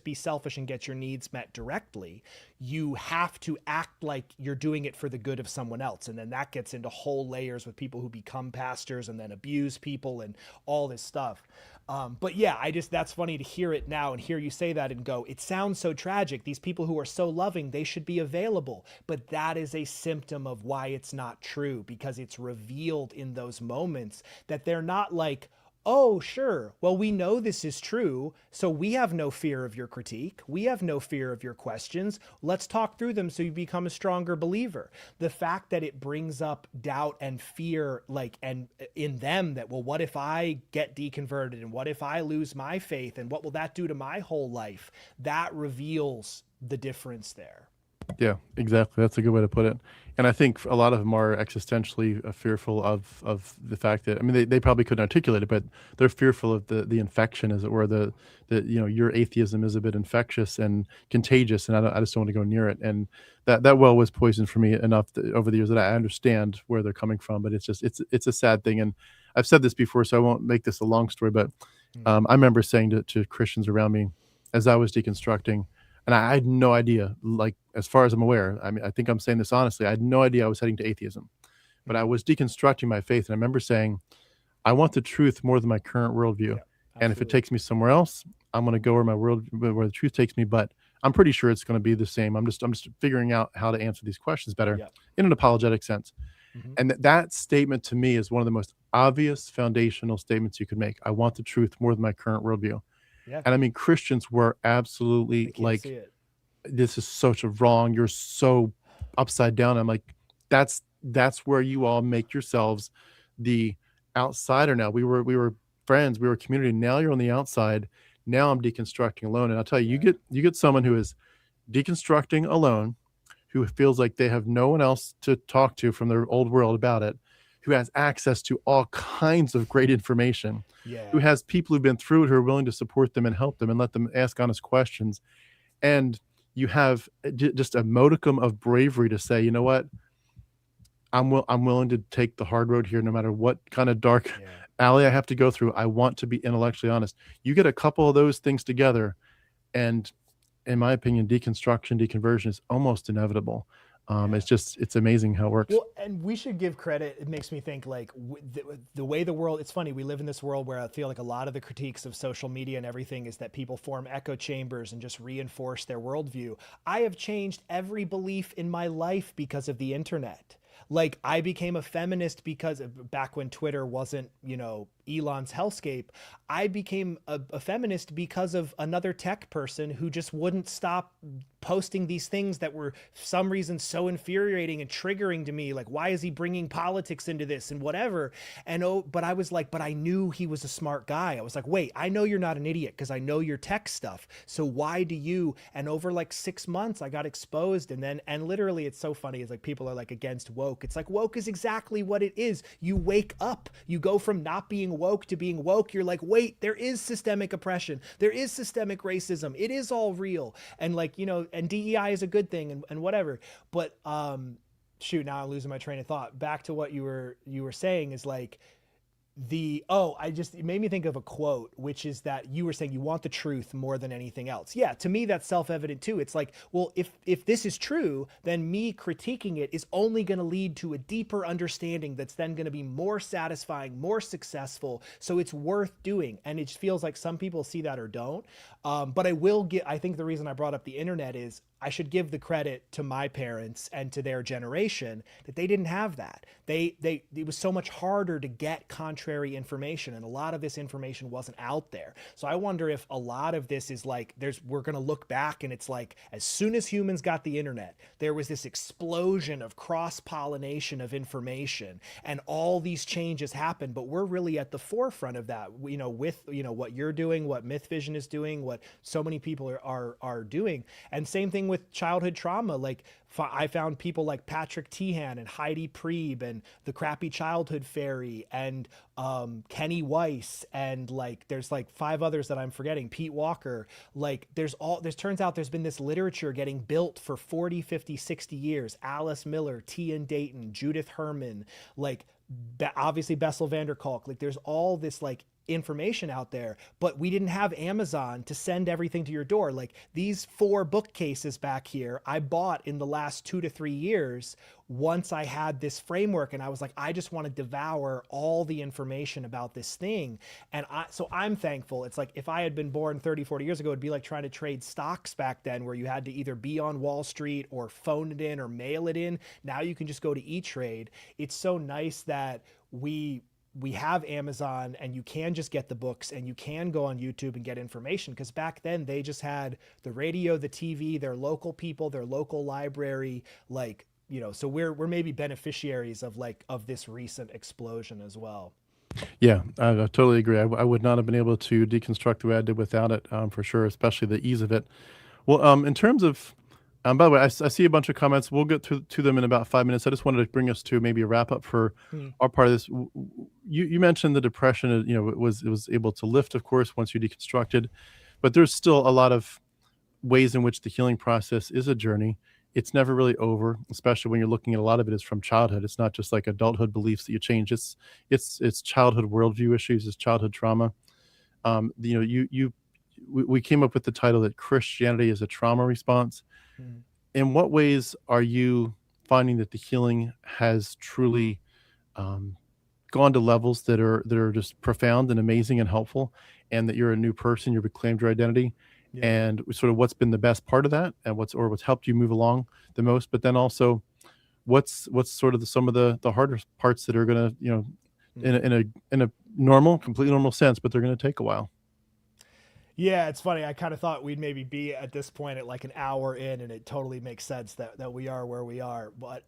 be selfish and get your needs met directly. You have to act like you're doing it for the good of someone else. And then that gets into whole layers with people who become pastors and then abuse people and all this stuff. But yeah, that's funny to hear it now and hear you say that and go, it sounds so tragic. These people who are so loving, they should be available. But that is a symptom of why it's not true, because it's revealed in those moments that they're not like, oh, sure, well, we know this is true, so we have no fear of your critique. We have no fear of your questions. Let's talk through them so you become a stronger believer. The fact that it brings up doubt and fear, and in them, that, well, what if I get deconverted, and what if I lose my faith, and what will that do to my whole life? That reveals the difference there. Yeah, exactly. That's a good way to put it. And I think a lot of them are existentially fearful of the fact that, I mean, they probably couldn't articulate it, but they're fearful of the infection, as it were, that your atheism is a bit infectious and contagious, and I just don't want to go near it. And that well was poisoned for me enough over the years that I understand where they're coming from, but it's a sad thing. And I've said this before, so I won't make this a long story, but I remember saying to Christians around me as I was deconstructing, and I had no idea, like, as far as I'm aware, I mean, I think I'm saying this honestly, I had no idea I was heading to atheism, but I was deconstructing my faith. And I remember saying, I want the truth more than my current worldview. Yeah, and if it takes me somewhere else, I'm going to go where the truth takes me. But I'm pretty sure it's going to be the same. I'm just figuring out how to answer these questions better in an apologetic sense. Mm-hmm. And that statement to me is one of the most obvious foundational statements you could make. I want the truth more than my current worldview. Yeah. And I mean, Christians were absolutely like, this is such a wrong, you're so upside down. I'm like, that's where you all make yourselves the outsider now. We were friends, we were community. Now you're on the outside. Now I'm deconstructing alone. And I'll tell you, you get someone who is deconstructing alone, who feels like they have no one else to talk to from their old world about it. who has access to all kinds of great information, who Yeah. has people who've been through it who are willing to support them and help them and let them ask honest questions. And you have just a modicum of bravery to say, you know what, I'm willing to take the hard road here, no matter what kind of dark Yeah. alley I have to go through. I want to be intellectually honest. You get a couple of those things together, and in my opinion, deconstruction, deconversion is almost inevitable. Yeah. It's amazing how it works. Well, and we should give credit. It makes me think like the way the world, it's funny. We live in this world where I feel like a lot of the critiques of social media and everything is that people form echo chambers and just reinforce their worldview. I have changed every belief in my life because of the internet. Like I became a feminist because back when Twitter wasn't, Elon's hellscape, I became a feminist because of another tech person who just wouldn't stop posting these things that were for some reason so infuriating and triggering to me. Like, why is he bringing politics into this and whatever? And but I was like, but I knew he was a smart guy. I was like, wait, I know you're not an idiot because I know your tech stuff. So why do you? And over like 6 months, I got exposed. And literally, it's so funny. It's like people are like against woke. It's like woke is exactly what it is. You wake up, you go from not being woke to being woke. You're like, wait, there is systemic oppression. There is systemic racism. It is all real. And like, and DEI is a good thing and whatever. But shoot, now I'm losing my train of thought. Back to what you were saying is like, it made me think of a quote, which is that you were saying you want the truth more than anything else. Yeah, to me that's self-evident too. It's like, well, if this is true, then me critiquing it is only going to lead to a deeper understanding that's then going to be more satisfying, more successful. So it's worth doing. And it just feels like some people see that or don't. But I think the reason I brought up the internet is I should give the credit to my parents and to their generation that they didn't have that. It was so much harder to get contrary information, and a lot of this information wasn't out there. So I wonder if a lot of this is like we're going to look back and it's like as soon as humans got the internet, there was this explosion of cross-pollination of information and all these changes happened, but we're really at the forefront of that, with what you're doing, what Myth Vision is doing, what so many people are doing. And same thing with childhood trauma. Like I found people like Patrick Teehan and Heidi Priebe and the Crappy Childhood Fairy and Kenny Weiss and like there's like 5 others that I'm forgetting, Pete Walker. Like turns out there's been this literature getting built for 40, 50, 60 years. Alice Miller, Tian Dayton, Judith Herman, like obviously Bessel van der Kolk. Like there's all this like information out there, but we didn't have Amazon to send everything to your door. Like these 4 bookcases back here, I bought in the last 2 to 3 years once I had this framework, and I was like, I just want to devour all the information about this thing. And so I'm thankful. It's like if I had been born 30, 40 years ago, it'd be like trying to trade stocks back then where you had to either be on Wall Street or phone it in or mail it in. Now you can just go to E-Trade. It's so nice that we have Amazon and you can just get the books and you can go on YouTube and get information, because back then they just had the radio, the TV, their local people, their local library, like, so we're maybe beneficiaries of this recent explosion as well. Yeah, I totally agree. I would not have been able to deconstruct the way I did without it, for sure, especially the ease of it. Well, in terms of, by the way, I see a bunch of comments. We'll get to them in about 5 minutes. I just wanted to bring us to maybe a wrap up for our part of this. You mentioned the depression. It was able to lift, of course, once you deconstructed, but there's still a lot of ways in which the healing process is a journey. It's never really over, especially when you're looking at a lot of it is from childhood. It's not just like adulthood beliefs that you change. It's childhood worldview issues. It's childhood trauma. We came up with the title that Christianity is a trauma response. In what ways are you finding that the healing has truly gone to levels that are just profound and amazing and helpful, and that you're a new person, you've reclaimed your identity? Yeah. And sort of what's been the best part of that, and what's helped you move along the most? But then also, what's sort of some of the harder parts that are going to, in a normal, completely normal sense, but they're going to take a while. Yeah, it's funny. I kind of thought we'd maybe be at this point at like an hour in, and it totally makes sense that we are where we are. But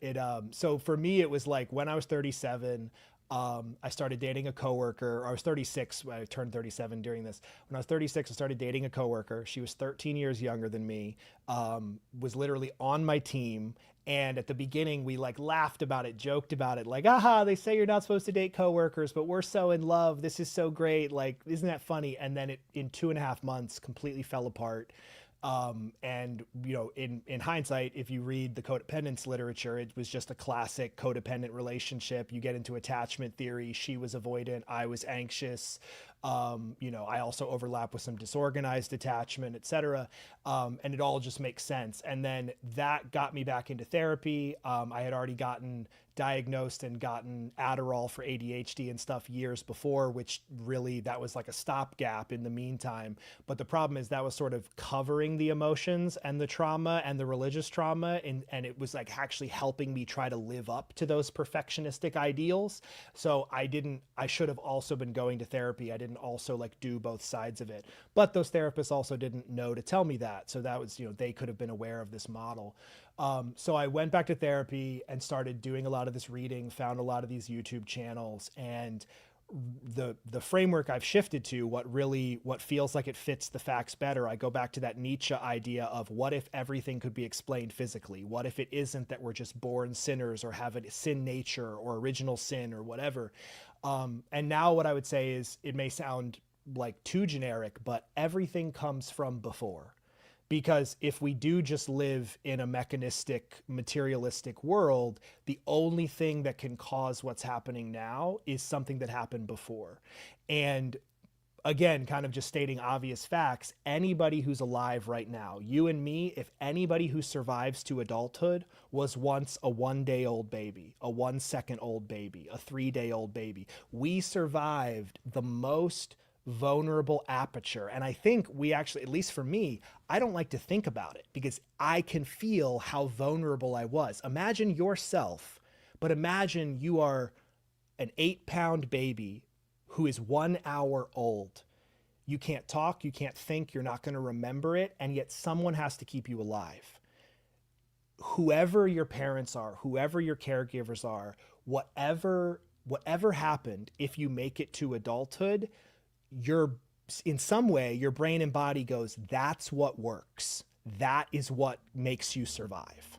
so for me, it was like when I was 37, I started dating a coworker. I was 36. I turned 37 during this. When I was 36, I started dating a coworker. She was 13 years younger than me, was literally on my team. And at the beginning, we like laughed about it, joked about it, like, aha, they say you're not supposed to date coworkers, but we're so in love. This is so great. Like, isn't that funny? And then it, in 2.5 months, completely fell apart. And you know, in hindsight, if you read the codependence literature, it was just a classic codependent relationship. You get into attachment theory. She was avoidant, I was anxious. You know, I also overlap with some disorganized attachment, etc. And it all just makes sense. And then that got me back into therapy. I had already gotten diagnosed and gotten Adderall for ADHD and stuff years before, which really, that was like a stopgap in the meantime. But the problem is that was sort of covering the emotions and the trauma and the religious trauma. And it was like actually helping me try to live up to those perfectionistic ideals. So I should have also been going to therapy. I didn't also like do both sides of it. But those therapists also didn't know to tell me that. So that was, you know, they could have been aware of this model. So I went back to therapy and started doing a lot of this reading, found a lot of these YouTube channels, and the framework I've shifted to, what feels like it fits the facts better. I go back to that Nietzsche idea of what if everything could be explained physically? What if it isn't that we're just born sinners or have a sin nature or original sin or whatever? And now what I would say is, it may sound like too generic, but everything comes from before. Because if we do just live in a mechanistic, materialistic world, the only thing that can cause what's happening now is something that happened before. And again, kind of just stating obvious facts, anybody who's alive right now, you and me, if anybody who survives to adulthood was once a 1-day-old baby, a 1-second-old baby, a 3-day-old baby, we survived the most vulnerable aperture. And I think we actually, at least for me, I don't like to think about it because I can feel how vulnerable I was. Imagine yourself, but imagine you are an 8-pound baby who is 1 hour old. You can't talk, you can't think, you're not going to remember it, and yet someone has to keep you alive. Whoever your parents are, whoever your caregivers are, whatever happened, if you make it to adulthood, in some way, your brain and body goes, that's what works. That is what makes you survive.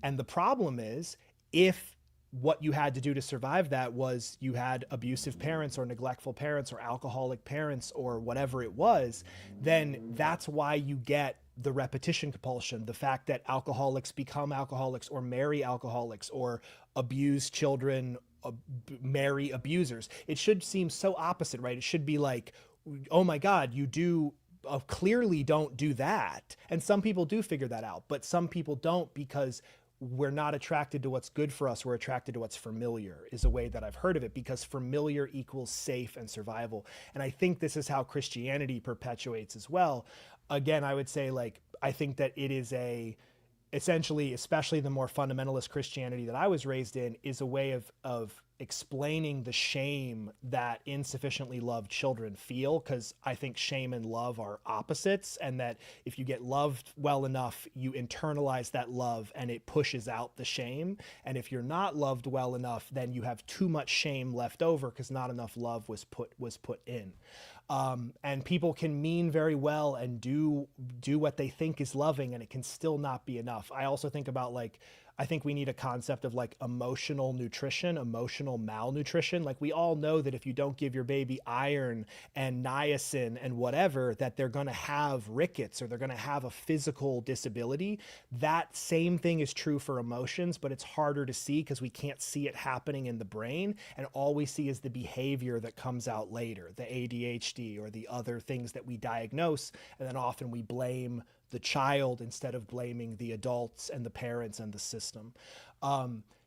And the problem is, if what you had to do to survive that was you had abusive parents or neglectful parents or alcoholic parents or whatever it was, then that's why you get the repetition compulsion, the fact that alcoholics become alcoholics or marry alcoholics or abuse children marry abusers. It should seem so opposite, right? It should be like, oh my God, you do clearly don't do that. And some people do figure that out, but some people don't, because we're not attracted to what's good for us. We're attracted to what's familiar, is a way that I've heard of it, because familiar equals safe and survival. And I think this is how Christianity perpetuates as well. Again, I would say, like, I think that it is essentially, especially the more fundamentalist Christianity that I was raised in, is a way of explaining the shame that insufficiently loved children feel, because I think shame and love are opposites, and that if you get loved well enough, you internalize that love and it pushes out the shame. And if you're not loved well enough, then you have too much shame left over because not enough love was put in. And people can mean very well and do what they think is loving, and it can still not be enough. I also think about, like, I think we need a concept of like emotional nutrition, emotional malnutrition. Like, we all know that if you don't give your baby iron and niacin and whatever, that they're going to have rickets or they're going to have a physical disability. That same thing is true for emotions, but it's harder to see because we can't see it happening in the brain. And all we see is the behavior that comes out later, the ADHD or the other things that we diagnose. And then often we blame the child instead of blaming the adults and the parents and the system.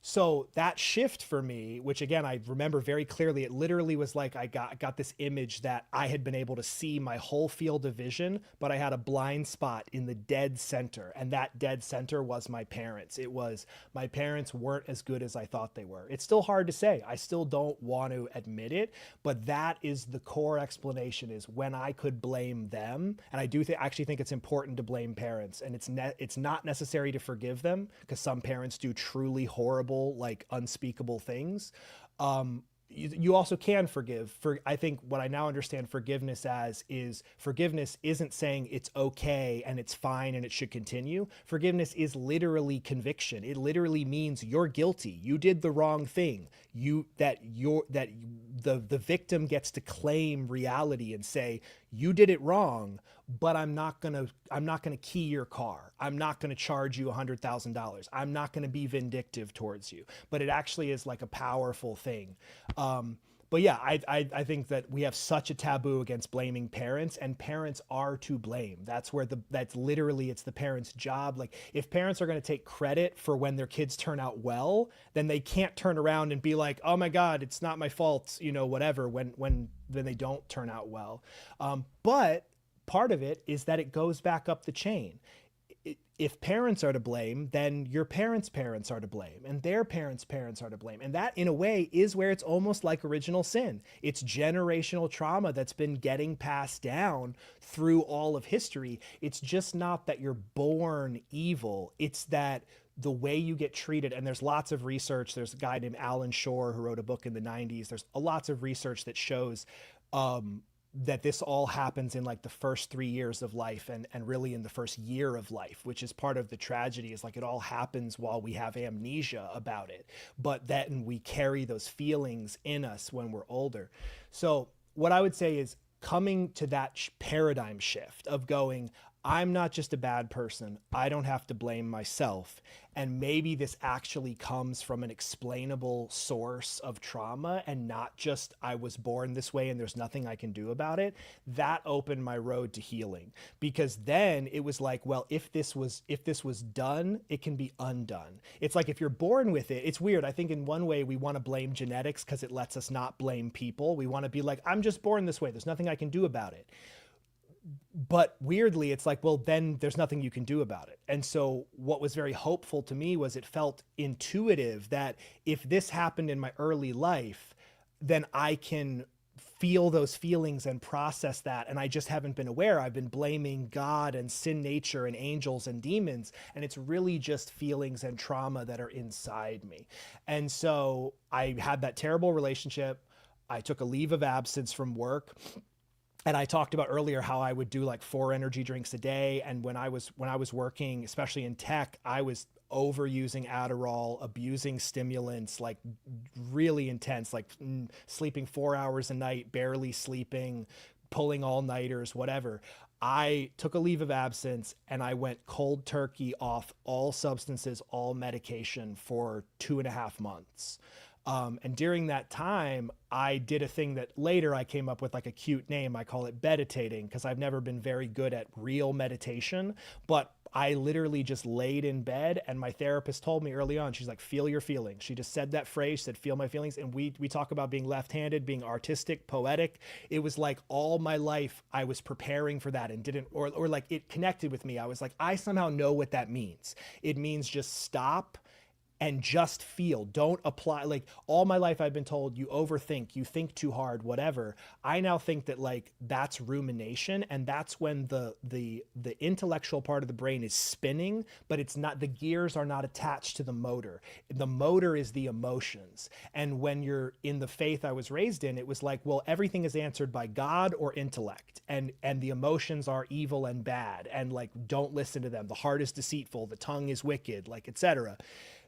So that shift for me, which again, I remember very clearly, it literally was like I got this image that I had been able to see my whole field of vision, but I had a blind spot in the dead center. And that dead center was my parents. It was, my parents weren't as good as I thought they were. It's still hard to say. I still don't want to admit it, but that is the core explanation, is when I could blame them. And I do actually think it's important to blame parents, and it's not necessary to forgive them, because some parents do truly horrible, like unspeakable things. you also can forgive. I think what I now understand forgiveness as is forgiveness isn't saying it's okay and it's fine and it should continue. Forgiveness is literally conviction. It literally means you're guilty. You did the wrong thing. The victim gets to claim reality and say, you did it wrong, but I'm not gonna key your car. I'm not gonna charge you $100,000. I'm not gonna be vindictive towards you. But it actually is like a powerful thing. But yeah, I think that we have such a taboo against blaming parents, and parents are to blame. That's literally, it's the parents' job. Like, if parents are going to take credit for when their kids turn out well, then they can't turn around and be like, oh my God, it's not my fault, whatever, when they don't turn out well. But part of it is that it goes back up the chain. If parents are to blame, then your parents' parents are to blame, and their parents' parents are to blame. And that, in a way, is where it's almost like original sin. It's generational trauma that's been getting passed down through all of history. It's just not that you're born evil. It's that the way you get treated, and there's lots of research. There's a guy named Alan Shore who wrote a book in the 90s. There's lots of research that shows that this all happens in like the first 3 years of life, and really in the first year of life, which is part of the tragedy, is like it all happens while we have amnesia about it. But then we carry those feelings in us when we're older. So what I would say is coming to that paradigm shift of going, I'm not just a bad person. I don't have to blame myself. And maybe this actually comes from an explainable source of trauma and not just I was born this way and there's nothing I can do about it. That opened my road to healing, because then it was like, well, if this was done, it can be undone. It's like if you're born with it, it's weird. I think in one way we want to blame genetics because it lets us not blame people. We want to be like, I'm just born this way. There's nothing I can do about it. But weirdly, it's like, well, then there's nothing you can do about it. And so what was very hopeful to me was it felt intuitive that if this happened in my early life, then I can feel those feelings and process that. And I just haven't been aware. I've been blaming God and sin nature and angels and demons. And it's really just feelings and trauma that are inside me. And so I had that terrible relationship. I took a leave of absence from work. And I talked about earlier how I would do like 4 energy drinks a day. And when I was working, especially in tech, I was overusing Adderall, abusing stimulants, like really intense, like sleeping 4 hours a night, barely sleeping, pulling all-nighters, whatever. I took a leave of absence and I went cold turkey off all substances, all medication for 2.5 months. And during that time, I did a thing that later I came up with like a cute name. I call it meditating, because I've never been very good at real meditation, but I literally just laid in bed, and my therapist told me early on, she's like, feel your feelings. She just said that phrase, said, feel my feelings. And we talk about being left-handed, being artistic, poetic. It was like all my life I was preparing for that and didn't, or like it connected with me. I was like, I somehow know what that means. It means just stop and just feel. Don't apply. Like all my life I've been told you overthink, you think too hard, whatever. I now think that like that's rumination, and that's when the intellectual part of the brain is spinning, but it's not, the gears are not attached to the motor. The motor is the emotions. And when you're in the faith I was raised in, it was like, well, everything is answered by God or intellect, and the emotions are evil and bad, and like don't listen to them. The heart is deceitful, the tongue is wicked, like etc.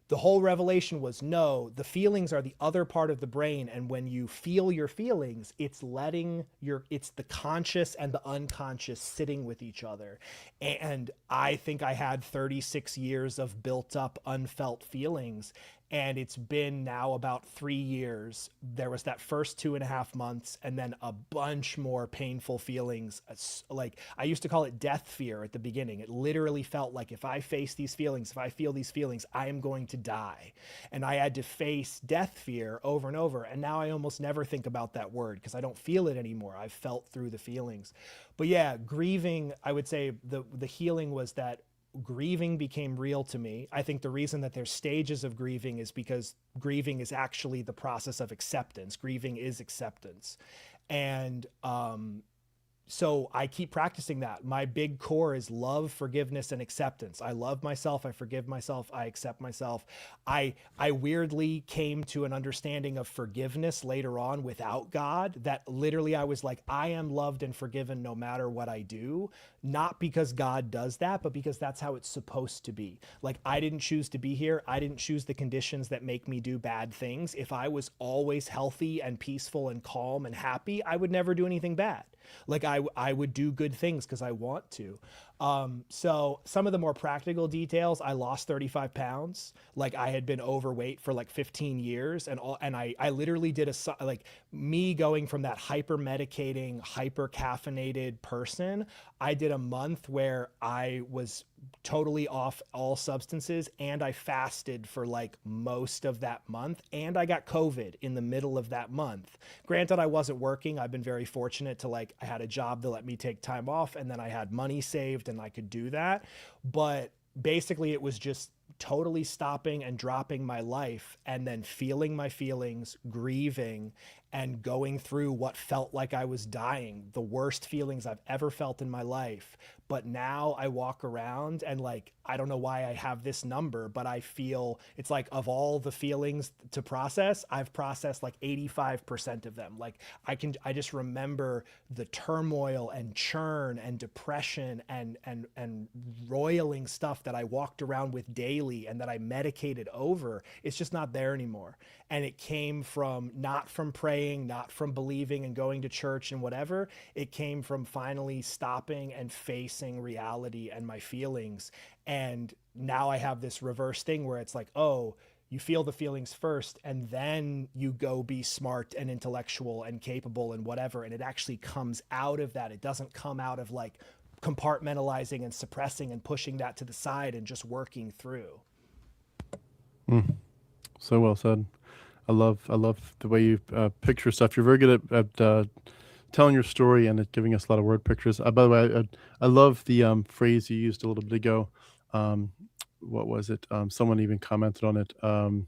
The whole revelation was, no, the feelings are the other part of the brain. And when you feel your feelings, it's the conscious and the unconscious sitting with each other. And I think I had 36 years of built up, unfelt feelings. And it's been now about 3 years. There was that first 2.5 months, and then a bunch more painful feelings. Like I used to call it death fear at the beginning. It literally felt like if I face these feelings, if I feel these feelings, I am going to die. And I had to face death fear over and over. And now I almost never think about that word because I don't feel it anymore. I've felt through the feelings. But yeah, grieving, I would say the healing was that grieving became real to me. I think the reason that there's stages of grieving is because grieving is actually the process of acceptance. Grieving is acceptance. And So I keep practicing that. My big core is love, forgiveness, and acceptance. I love myself. I forgive myself. I accept myself. I weirdly came to an understanding of forgiveness later on without God, that literally I was like, I am loved and forgiven no matter what I do. Not because God does that, but because that's how it's supposed to be. Like, I didn't choose to be here. I didn't choose the conditions that make me do bad things. If I was always healthy and peaceful and calm and happy, I would never do anything bad. Like, I would do good things because I want to. So some of the more practical details, I lost 35 pounds. Like, I had been overweight for like 15 years, and I literally did like, me going from that hyper medicating, hyper caffeinated person. I did a month where I was totally off all substances, and I fasted for like most of that month, and I got COVID in the middle of that month. Granted, I wasn't working. I've been very fortunate to, like, I had a job that let me take time off, and then I had money saved and I could do that. But basically it was just totally stopping and dropping my life, and then feeling my feelings, grieving, and going through what felt like I was dying, the worst feelings I've ever felt in my life. But now I walk around and, like, I don't know why I have this number, but I feel it's like, of all the feelings to process, I've processed like 85% of them. Like, I just remember the turmoil and churn and depression and roiling stuff that I walked around with daily and that I medicated over. It's just not there anymore. And it came from, not from praying, not from believing and going to church and whatever. It came from finally stopping and facing reality and my feelings. And now I have this reverse thing where it's like, oh, you feel the feelings first, and then you go be smart and intellectual and capable and whatever. And it actually comes out of that. It doesn't come out of like compartmentalizing and suppressing and pushing that to the side and just working through. So well said. I love the way you picture stuff. You're very good at telling your story and at giving us a lot of word pictures. By the way, I love the phrase you used a little bit ago. What was it? Someone even commented on it. Where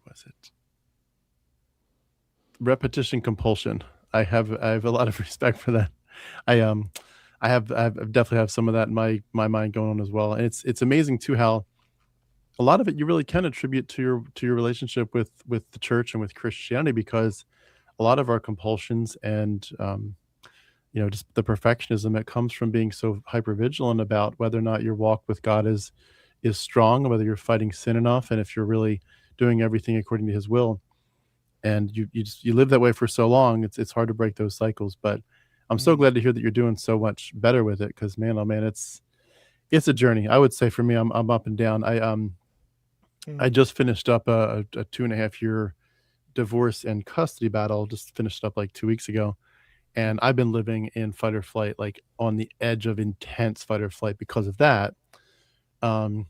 was it? Repetition compulsion. I have a lot of respect for that. I definitely have some of that in my mind going on as well. And it's amazing too how a lot of it you really can attribute to your relationship with the church and with Christianity, because a lot of our compulsions and just the perfectionism, it comes from being so hyper vigilant about whether or not your walk with God is strong, whether you're fighting sin enough, and if you're really doing everything according to His will. And you live that way for so long, it's hard to break those cycles. But I'm so glad to hear that you're doing so much better with it, because man, oh man, it's a journey. I would say for me, I'm up and down. I just finished up a 2.5 year divorce and custody battle. Just finished up like 2 weeks ago, and I've been living in fight or flight, like on the edge of intense fight or flight because of that. Um,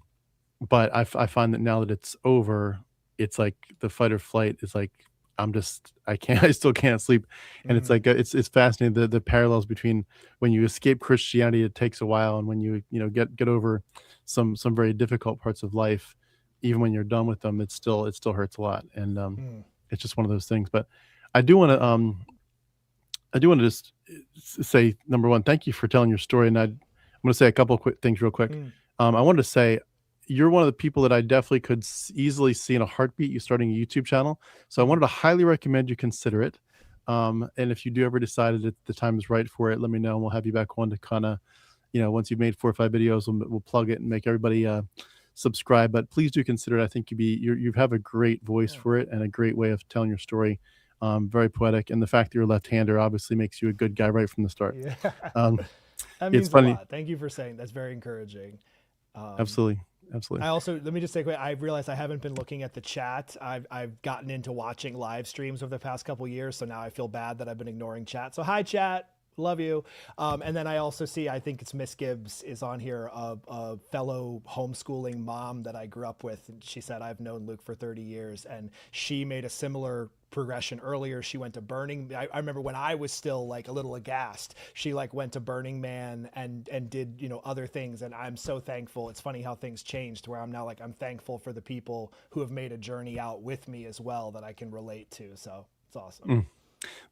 but I find that now that it's over, it's like the fight or flight is like I can't I still can't sleep, and it's like it's fascinating the parallels between when you escape Christianity, it takes a while, and when get over some very difficult parts of life, even when you're done with them, it still hurts a lot, and it's just one of those things. But I do want to just say, number one, thank you for telling your story, and I'm going to say a couple of quick things real quick. I wanted to say you're one of the people that I definitely could easily see in a heartbeat you starting a YouTube channel. So I wanted to highly recommend you consider it. And if you do ever decide that the time is right for it, let me know, and we'll have you back on to kind of, once you've made 4 or 5 videos, we'll plug it and make everybody subscribe. But please do consider it. I think you have a great voice for it and a great way of telling your story. Very poetic, and the fact that you're a left-hander obviously makes you a good guy right from the start. Yeah. That It's means a funny. lot. Thank you for saying that's very encouraging. Absolutely. I also, let me just say quick, I realized I haven't been looking at the chat. I've gotten into watching live streams over the past couple years, so now I feel bad that I've been ignoring chat. So hi chat, love you. And then I also see, I think it's Miss Gibbs is on here, a fellow homeschooling mom that I grew up with. And she said, I've known Luke for 30 years, and she made a similar progression earlier. She went to I remember when I was still like a little aghast, she like went to Burning Man and did other things, and I'm so thankful. It's funny how things changed, where I'm now like, I'm thankful for the people who have made a journey out with me as well that I can relate to. So it's awesome.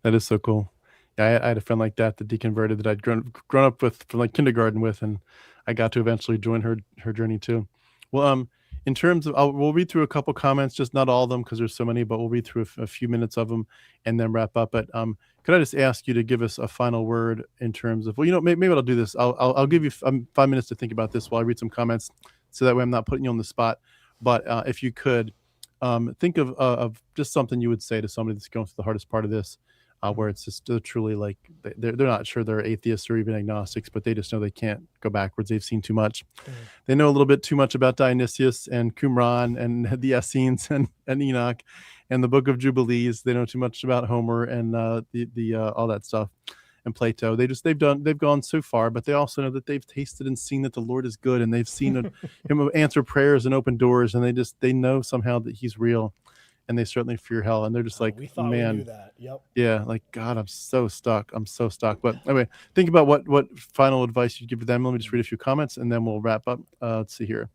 That is so cool. I had a friend like that deconverted that I'd grown up with from like kindergarten with, and I got to eventually join her journey too. Well, in terms of, we'll read through a couple comments, just not all of them because there's so many, but we'll read through a few minutes of them and then wrap up. But could I just ask you to give us a final word in terms of, well, maybe I'll do this. I'll give you 5 minutes to think about this while I read some comments, so that way I'm not putting you on the spot. But if you could think of just something you would say to somebody that's going through the hardest part of this, where it's just truly like they're not sure they're atheists or even agnostics, but they just know they can't go backwards. They've seen too much. They know a little bit too much about Dionysius and Qumran and the Essenes and Enoch and the Book of Jubilees. They know too much about Homer and the all that stuff and Plato. They've gone so far, but they also know that they've tasted and seen that the Lord is good, and they've seen him answer prayers and open doors, and they know somehow that he's real, and they certainly fear hell, and they're just like, we thought man, we knew that. Yep. Yeah, like, God, I'm so stuck. But anyway, think about what final advice you'd give them. Let me just read a few comments and then we'll wrap up. Let's see here.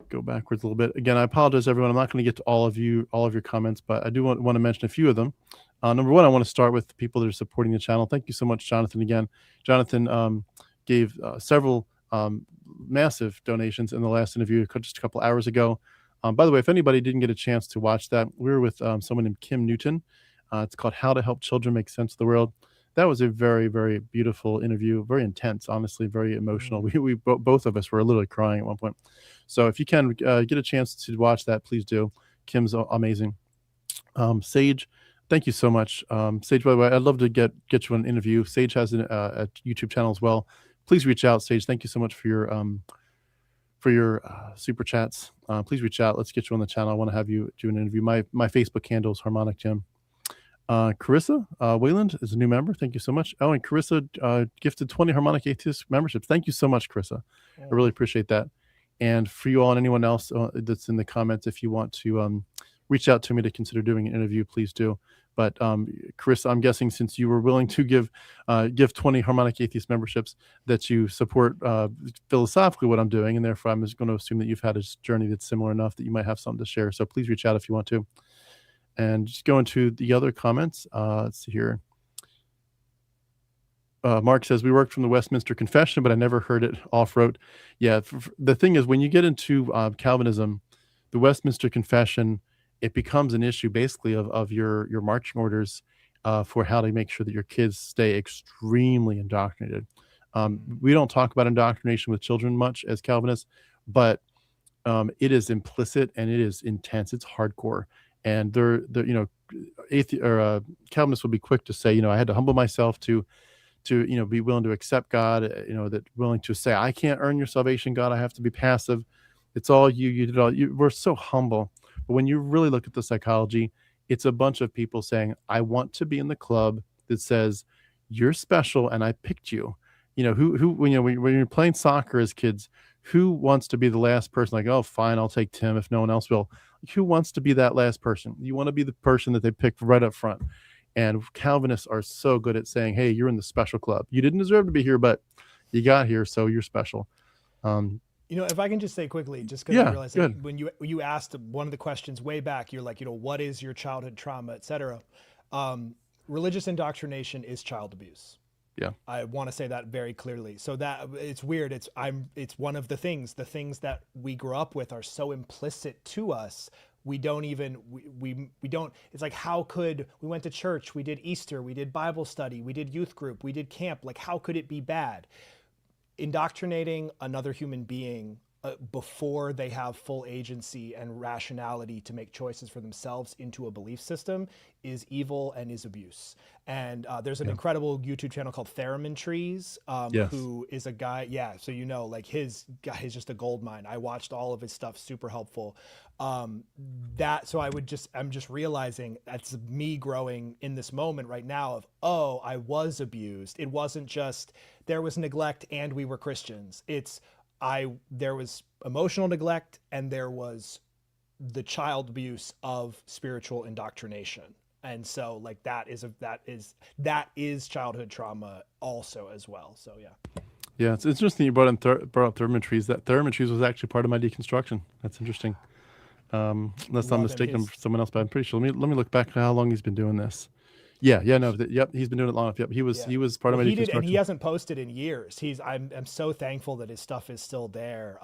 Go backwards a little bit. Again, I apologize, everyone. I'm not going to get to all of your comments, but I do want to mention a few of them. Number one, I want to start with the people that are supporting the channel. Thank you so much, Jonathan. Again, Jonathan gave several massive donations in the last interview just a couple hours ago. By the way, if anybody didn't get a chance to watch that, we were with someone named Kim Newton. It's called How to Help Children Make Sense of the World. That was a very, very beautiful interview, very intense, honestly, very emotional. We both of us were literally crying at one point. So if you can get a chance to watch that, please do. Kim's amazing. Sage, thank you so much. Sage, by the way, I'd love to get you an interview. Sage has a YouTube channel as well. Please reach out, Sage. Thank you so much for your super chats. Please reach out. Let's get you on the channel. I want to have you do an interview. My Facebook handle is Harmonic Jim. Carissa Wayland is a new member. Thank you so much. Oh, and Carissa gifted 20 Harmonic Atheist memberships. Thank you so much, Carissa. I really appreciate that. And for you all and anyone else that's in the comments, if you want to reach out to me to consider doing an interview, please do. But Carissa, I'm guessing since you were willing to give 20 Harmonic Atheist memberships, that you support philosophically what I'm doing, and therefore I'm just going to assume that you've had a journey that's similar enough that you might have something to share. So please reach out if you want to. And just go into the other comments. Let's see here. Mark says, we worked from the Westminster Confession, but I never heard it off-rote. Yeah, the thing is, when you get into Calvinism, the Westminster Confession, it becomes an issue basically of your marching orders for how to make sure that your kids stay extremely indoctrinated. We don't talk about indoctrination with children much as Calvinists, but it is implicit and it is intense. It's hardcore. And Calvinists will be quick to say, I had to humble myself to be willing to accept God, that willing to say, I can't earn your salvation, God. I have to be passive. It's all you. You did all. We're so humble. But when you really look at the psychology, it's a bunch of people saying, I want to be in the club that says you're special and I picked you. When you're playing soccer as kids, who wants to be the last person? Like, oh, fine, I'll take Tim if no one else will. Who wants to be that last person? You want to be the person that they picked right up front. And Calvinists are so good at saying, hey, you're in the special club. You didn't deserve to be here, but you got here, so you're special. If I can just say quickly, just because I realized that when you asked one of the questions way back, you're like, what is your childhood trauma, et cetera. Religious indoctrination is child abuse. Yeah, I want to say that very clearly. So that it's weird. It's one of the things that we grew up with are so implicit to us. We don't even, we don't, it's like, how could, we went to church, we did Easter, we did Bible study, we did youth group, we did camp. Like, how could it be bad? Indoctrinating another human being before they have full agency and rationality to make choices for themselves into a belief system is evil and is abuse. And there's an incredible YouTube channel called Theremin Trees, who is a guy, so his guy is just a gold mine. I watched all of his stuff, super helpful. I'm just realizing that's me growing in this moment right now of, oh, I was abused. It wasn't just there was neglect and we were Christians. There was emotional neglect and there was the child abuse of spiritual indoctrination. And so like that is childhood trauma also as well. So yeah. Yeah, it's interesting you brought up Theremin Trees. That Theremin Trees was actually part of my deconstruction. That's interesting. Unless I'm mistaken for someone else, but I'm pretty sure. Let me look back at how long he's been doing this. Yeah, no, yep, he's been doing it long enough. Yep, he Yeah. was part Well, of my he did, and he deconstruction. hasn't posted in years. I'm so thankful that his stuff is still there.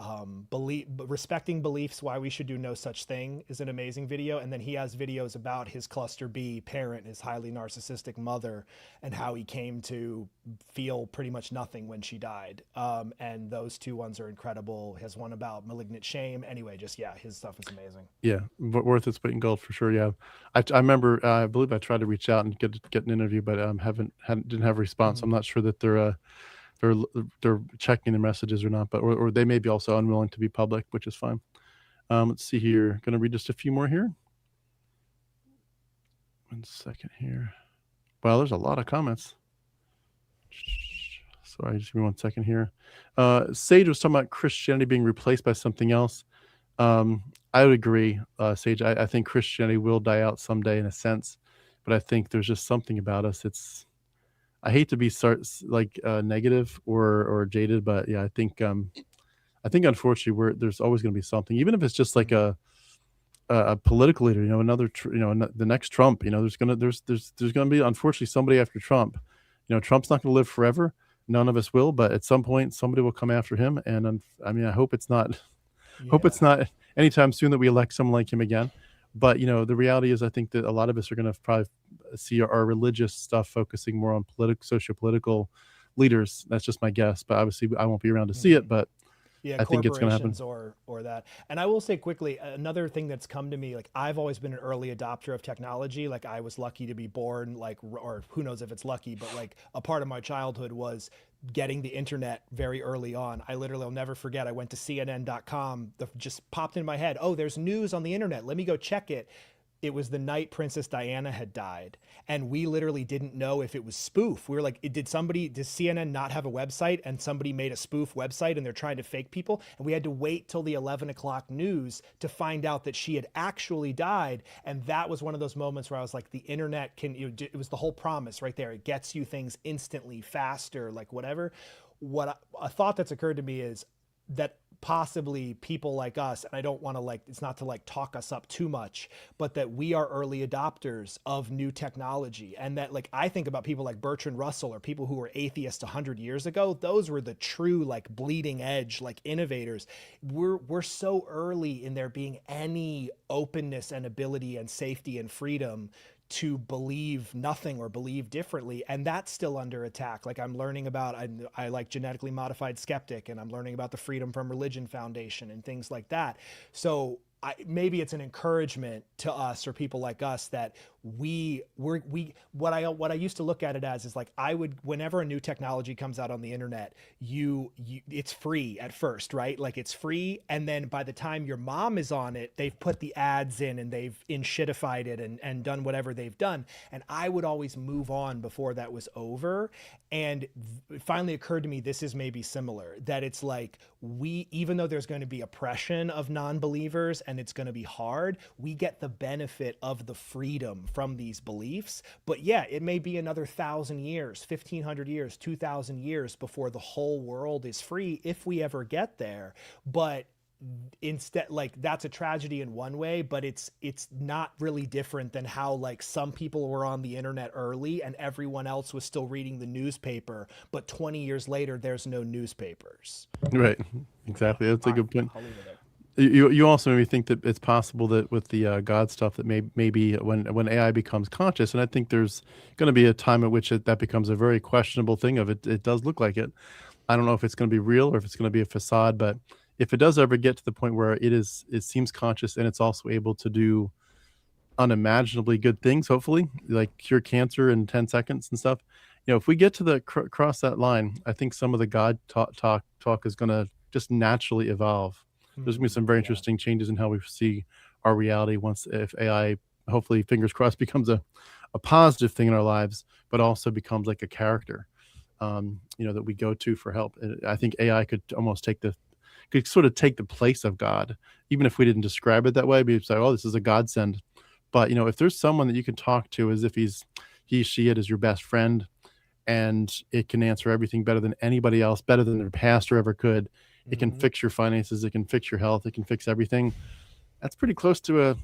Respecting beliefs, why we should do no such thing is an amazing video, and then he has videos about his cluster B parent, his highly narcissistic mother, and how he came to feel pretty much nothing when she died. And those two ones are incredible. His one about malignant shame. Anyway, just yeah, his stuff is amazing. Yeah, worth its weight in gold for sure. Yeah, I remember. I believe I tried to reach out and get an interview, but didn't have a response. Mhm. I'm not sure that they're they're checking the messages or not, but or they may be also unwilling to be public, which is fine. Let's see here. Going to read just a few more here. 1 second here. Wow, there's a lot of comments. Sorry, just give me 1 second here. Sage was talking about Christianity being replaced by something else. I would agree, Sage. I think Christianity will die out someday in a sense, but I think there's just something about us. I hate to be negative or jaded, but yeah, I think unfortunately there's always going to be something, even if it's just like a political leader, the next Trump. There's gonna be unfortunately somebody after Trump. Trump's not going to live forever. None of us will, but at some point somebody will come after him, and I mean, I hope it's not. Hope it's Yeah. not anytime soon that we elect someone like him again. But the reality is, I think that a lot of us are going to probably see our religious stuff focusing more on socio-political leaders. That's just my guess, but obviously I won't be around to see it. Mhm. But Yeah, I think it's going to happen. corporations or that. And I will say quickly, another thing that's come to me, like I've always been an early adopter of technology. Like I was lucky to be born, like, or who knows if it's lucky, but like a part of my childhood was getting the internet very early on. I literally, I'll never forget, I went to CNN.com, just popped in my head, oh, there's news on the internet. Let me go check it. It was the night Princess Diana had died. And we literally didn't know if it was spoof. We were like, did CNN not have a website and somebody made a spoof website and they're trying to fake people? And we had to wait till the 11 o'clock news to find out that she had actually died. And that was one of those moments where I was like, the internet it was the whole promise right there. It gets you things instantly, faster, like whatever. A thought that's occurred to me is that possibly people like us, and I don't want to it's not to talk us up too much, but that we are early adopters of new technology. And that I think about people like Bertrand Russell or people who were atheists 100 years ago. Those were the true bleeding edge innovators. We're so early in there being any openness and ability and safety and freedom to believe nothing or believe differently, and that's still under attack. I'm learning about, I like genetically modified skeptic, and I'm learning about the Freedom from Religion Foundation and things like that. So maybe it's an encouragement to us or people like us that what I used to look at it as is I would, whenever a new technology comes out on the internet, it's free at first, right? It's free, and then by the time your mom is on it, they've put the ads in and they've shitified it and done whatever they've done. And I would always move on before that was over. And it finally occurred to me, this is maybe similar, that it's even though there's going to be oppression of non-believers and it's going to be hard, we get the benefit of the freedom from these beliefs. But yeah, it may be another 1,000 years, 1,500 years, 2,000 years before the whole world is free, if we ever get there. But instead, that's a tragedy in one way, but it's not really different than how some people were on the internet early and everyone else was still reading the newspaper, but 20 years later there's no newspapers. Right. Exactly. That's a All right, good point. I'll leave it there. You also maybe think that it's possible that with the God stuff that maybe when AI becomes conscious, and I think there's going to be a time at which that becomes a very questionable thing. It does look like it. I don't know if it's going to be real or if it's going to be a facade, but if it does ever get to the point where it seems conscious and it's also able to do unimaginably good things, hopefully, like cure cancer in 10 seconds and stuff. If we get to the cross that line, I think some of the God talk is going to just naturally evolve. There's going to be some very Yeah. interesting changes in how we see our reality if AI, hopefully, fingers crossed, becomes a positive thing in our lives, but also becomes like a character, that we go to for help. And I think AI could almost could sort of take the place of God, even if we didn't describe it that way. We'd say, oh, this is a godsend. But, if there's someone that you can talk to as if she, it is your best friend, and it can answer everything better than anybody else, better than their pastor ever could. It can fix your finances. It can fix your health. It can fix everything. That's pretty close to a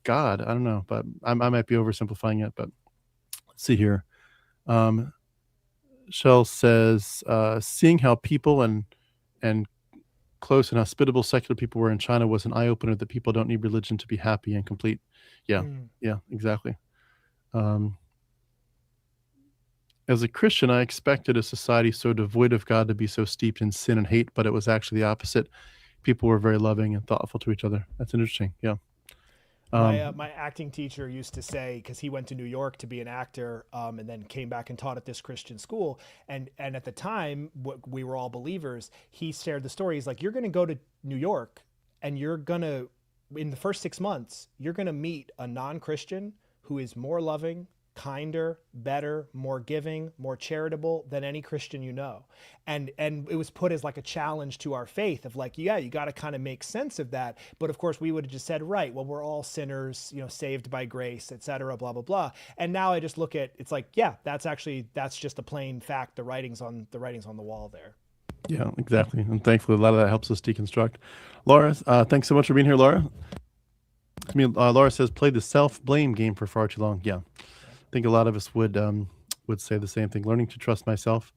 God. I don't know, but I might be oversimplifying it. But let's see here. Shell says, seeing how people and close and hospitable secular people were in China was an eye opener that people don't need religion to be happy and complete. Yeah, yeah, exactly. As a Christian, I expected a society so devoid of God to be so steeped in sin and hate, but it was actually the opposite. People were very loving and thoughtful to each other. That's interesting. Yeah. My acting teacher used to say, because he went to New York to be an actor, and then came back and taught at this Christian school. And at the time, we were all believers. He shared the story. He's like, "You're going to go to New York, and you're going to, in the first 6 months, you're going to meet a non-Christian who is more loving, kinder, better, more giving, more charitable than any Christian you know." And it was put as like a challenge to our faith of like, yeah, you got to kind of make sense of that. But of course we would have just said, right, well, we're all sinners, saved by grace, etc., blah, blah, blah. And now I just look at, it's like, yeah, that's just a plain fact. The writing's on the wall there. Yeah, exactly. And thankfully a lot of that helps us deconstruct. Laura, thanks so much for being here, Laura. Laura says, played the self-blame game for far too long. Yeah. I think a lot of us would say the same thing. Learning to trust myself.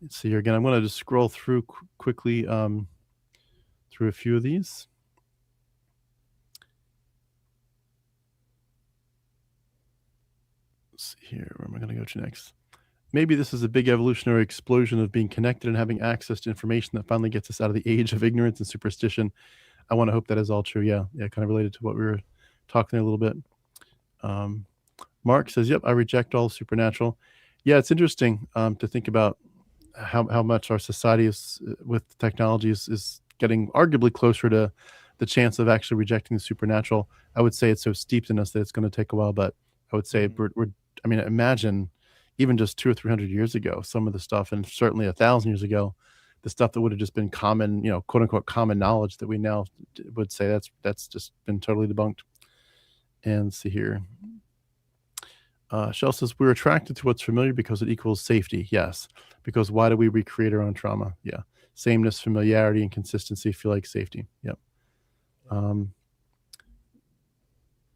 Let's see here again. I'm going to just scroll through quickly through a few of these. Let's see here. Where am I going to go to next? Maybe this is a big evolutionary explosion of being connected and having access to information that finally gets us out of the age of ignorance and superstition. I want to hope that is all true. Yeah, kind of related to what we were talking a little bit. Mark says, yep, I reject all supernatural. Yeah, it's interesting to think about how much our society is with technology is getting arguably closer to the chance of actually rejecting the supernatural. I would say it's so steeped in us that it's going to take a while, but I would say imagine even just 200 or 300 years ago, some of the stuff, and certainly 1,000 years ago, the stuff that would have just been common, quote unquote, common knowledge that we now would say that's just been totally debunked. And see here. Shell says, we're attracted to what's familiar because it equals safety. Yes. Because why do we recreate our own trauma? Yeah. Sameness, familiarity, and consistency feel like safety. Yep.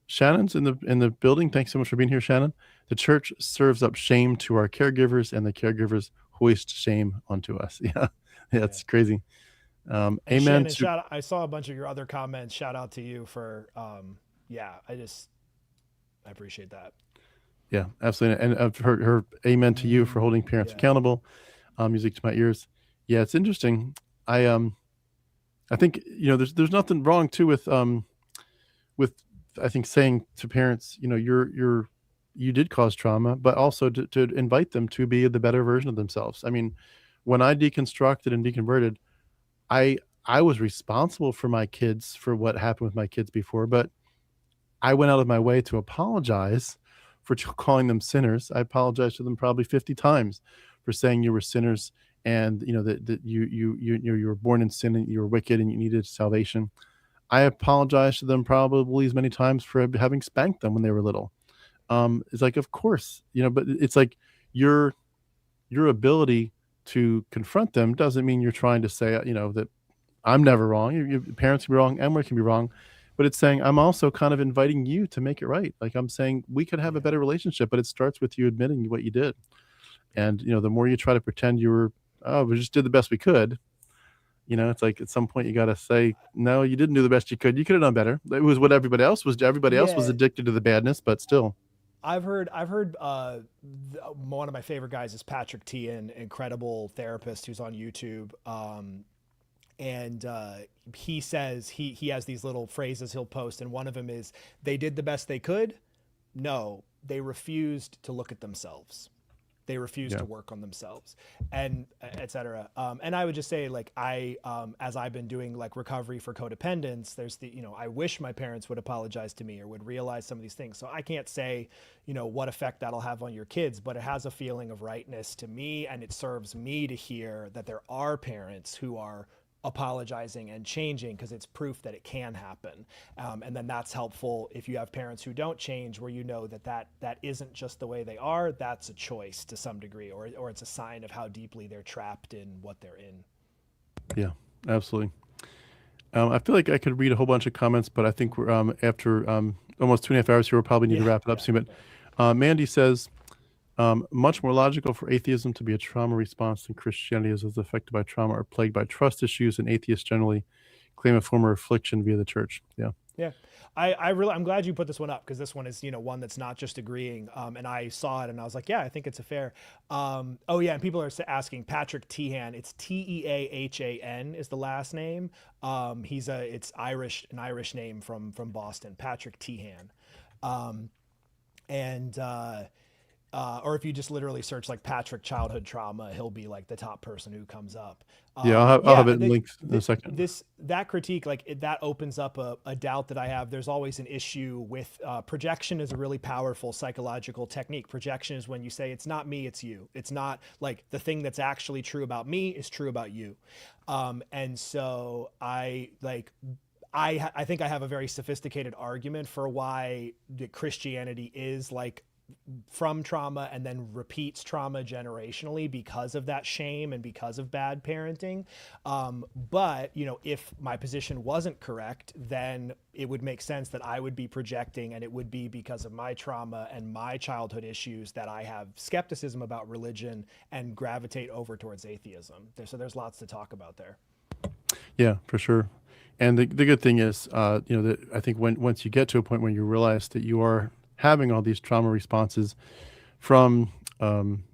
Shannon's in the building. Thanks so much for being here, Shannon. The church serves up shame to our caregivers, and the caregivers hoist shame onto us. Yeah. It's crazy. Amen. Shannon, I saw a bunch of your other comments. Shout out to you for, I appreciate that. Yeah, absolutely. And her amen to you for holding parents accountable. Music to my ears. Yeah, it's interesting. I think there's nothing wrong too with I think saying to parents, you did cause trauma, but also to invite them to be the better version of themselves. I mean, when I deconstructed and deconverted, I was responsible for my kids, for what happened with my kids before, but I went out of my way to apologize for calling them sinners. I apologized to them probably 50 times for saying you were sinners, and that you were born in sin and you were wicked and you needed salvation. I apologized to them probably as many times for having spanked them when they were little. It's like, of course, but it's like your ability to confront them doesn't mean you're trying to say, that I'm never wrong. Your parents can be wrong, Emily can be wrong. But it's saying, I'm also kind of inviting you to make it right. Like I'm saying, we could have a better relationship, but it starts with you admitting what you did. And, the more you try to pretend we just did the best we could, it's like at some point you got to say, no, you didn't do the best you could. You could have done better. It was what everybody else was. Everybody else was addicted to the badness, but still. I've heard one of my favorite guys is Patrick T, an incredible therapist who's on YouTube. And he says he has these little phrases he'll post, and one of them is, they did the best they could. No, they refused to look at themselves. They refused to work on themselves, and etc. And I would just say, like, as I've been doing like recovery for codependence, there's I wish my parents would apologize to me or would realize some of these things. So I can't say, what effect that'll have on your kids, but it has a feeling of rightness to me, and it serves me to hear that there are parents who are apologizing and changing, because it's proof that it can happen. And then that's helpful if you have parents who don't change, where that isn't just the way they are, that's a choice to some degree, or it's a sign of how deeply they're trapped in what they're in. Yeah, absolutely. I feel like I could read a whole bunch of comments, but I think we're after almost 2.5 hours here, we'll probably need to wrap it up soon. But Mandy says, Much more logical for atheism to be a trauma response than Christianity is affected by trauma or plagued by trust issues, and atheists generally claim a form of affliction via the church. Yeah. Yeah, I'm glad you put this one up because this one is, one that's not just agreeing. And I saw it and I was like, yeah, I think it's a fair. Oh yeah, and people are asking Patrick Teahan. It's Teahan is the last name. It's Irish, an Irish name from Boston, Patrick Teahan. Um, and or if you just literally search like Patrick childhood trauma, he'll be like the top person who comes up. Yeah, I'll have Yeah, it linked in a second. that critique, like that opens up a doubt that I have. There's always an issue with projection is a really powerful psychological technique. Projection is when you say it's not me, it's you. It's not like the thing that's actually true about me is true about you. And so I think I have a very sophisticated argument for why Christianity is like from trauma and then repeats trauma generationally because of that shame and because of bad parenting. But, if my position wasn't correct, then it would make sense that I would be projecting, and it would be because of my trauma and my childhood issues that I have skepticism about religion and gravitate over towards atheism. So there's lots to talk about there. Yeah, for sure. And the good thing is, that I think once you get to a point where you realize that you are having all these trauma responses from, from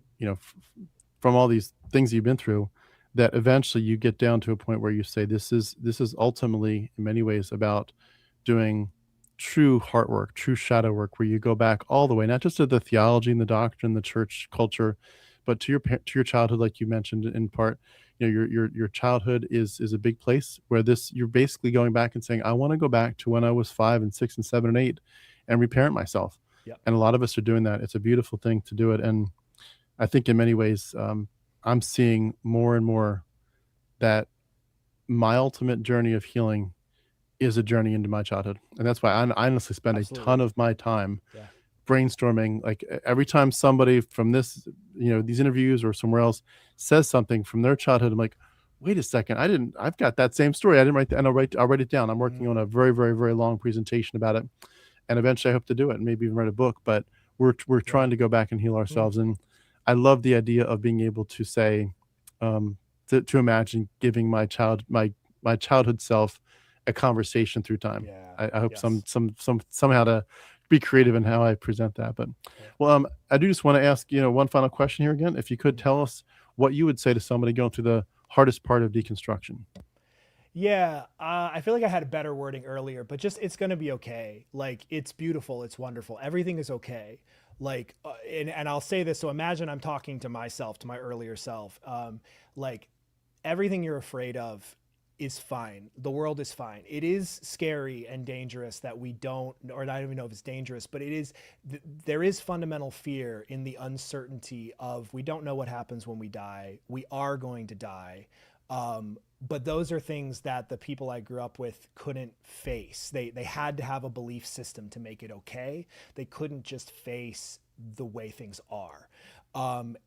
all these things you've been through, that eventually you get down to a point where you say, this is ultimately in many ways about doing true heart work, true shadow work, where you go back all the way, not just to the theology and the doctrine, the church culture, but to your childhood, like you mentioned in part. Your childhood is a big place where you're basically going back and saying, I want to go back to when I was 5 and 6 and 7 and 8 and reparent myself. Yep. And a lot of us are doing that. It's a beautiful thing to do it. And I think in many ways, I'm seeing more and more that my ultimate journey of healing is a journey into my childhood. And that's why I honestly spend Absolutely. a ton of my time Yeah. brainstorming. Like every time somebody from this, these interviews or somewhere else says something from their childhood, I'm like, wait a second, I've got that same story. I didn't write that. And I'll write it down. I'm working on a very, very, very long presentation about it. And eventually I hope to do it and maybe even write a book, but we're trying to go back and heal ourselves. And I love the idea of being able to say, to imagine giving my childhood self a conversation through time. Yeah. I hope Yes. somehow to be creative in how I present that. But well, I do just want to ask, one final question here again. If you could tell us what you would say to somebody going through the hardest part of deconstruction. Yeah, I feel like I had better wording earlier, but just it's gonna be okay. Like it's beautiful, it's wonderful, everything is okay. Like, and I'll say this. So imagine I'm talking to myself, to my earlier self. Like everything you're afraid of is fine. The world is fine. It is scary and dangerous that we don't, or I don't even know if it's dangerous, but it is. There is fundamental fear in the uncertainty of we don't know what happens when we die. We are going to die. But those are things that the people I grew up with couldn't face. They had to have a belief system to make it okay. They couldn't just face the way things are,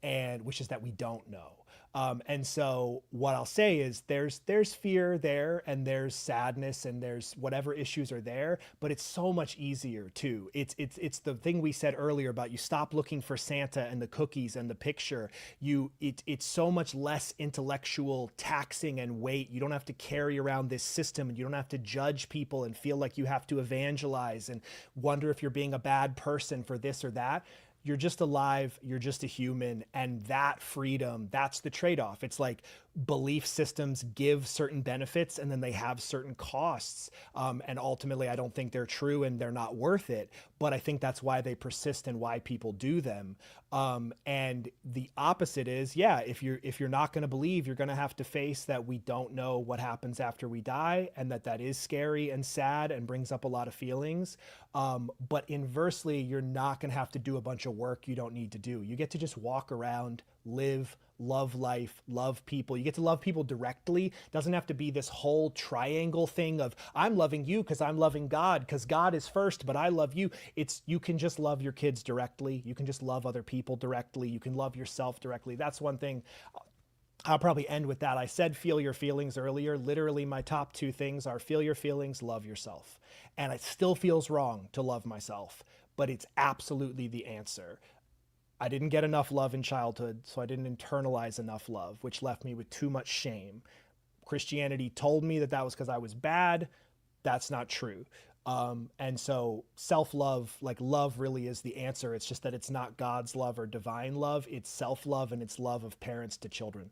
and which is that we don't know. And so what I'll say is there's fear there, and there's sadness, and there's whatever issues are there, but it's so much easier too. It's the thing we said earlier about you stop looking for Santa and the cookies and the picture. It's so much less intellectual taxing and weight. You don't have to carry around this system, and you don't have to judge people and feel like you have to evangelize and wonder if you're being a bad person for this or that. You're just alive, you're just a human, and that freedom, that's the trade-off. It's like belief systems give certain benefits and then they have certain costs. And ultimately, I don't think they're true and they're not worth it, but I think that's why they persist and why people do them. And the opposite is, yeah, if you're not going to believe, you're going to have to face that we don't know what happens after we die, and that is scary and sad and brings up a lot of feelings. But inversely, you're not going to have to do a bunch of work you don't need to do. You get to just walk around, live, love life, love people. You get to love people directly. It doesn't have to be this whole triangle thing of I'm loving you because I'm loving God, because God is first, but I love you. You can just love your kids directly. You can just love other people directly. You can love yourself directly. That's one thing. I'll probably end with that. I said feel your feelings earlier. Literally, my top two things are feel your feelings, love yourself. And it still feels wrong to love myself, but it's absolutely the answer. I didn't get enough love in childhood, so I didn't internalize enough love, which left me with too much shame. Christianity told me that that was because I was bad. That's not true. And so self-love, like love really is the answer. It's just that it's not God's love or divine love. It's self-love, and it's love of parents to children.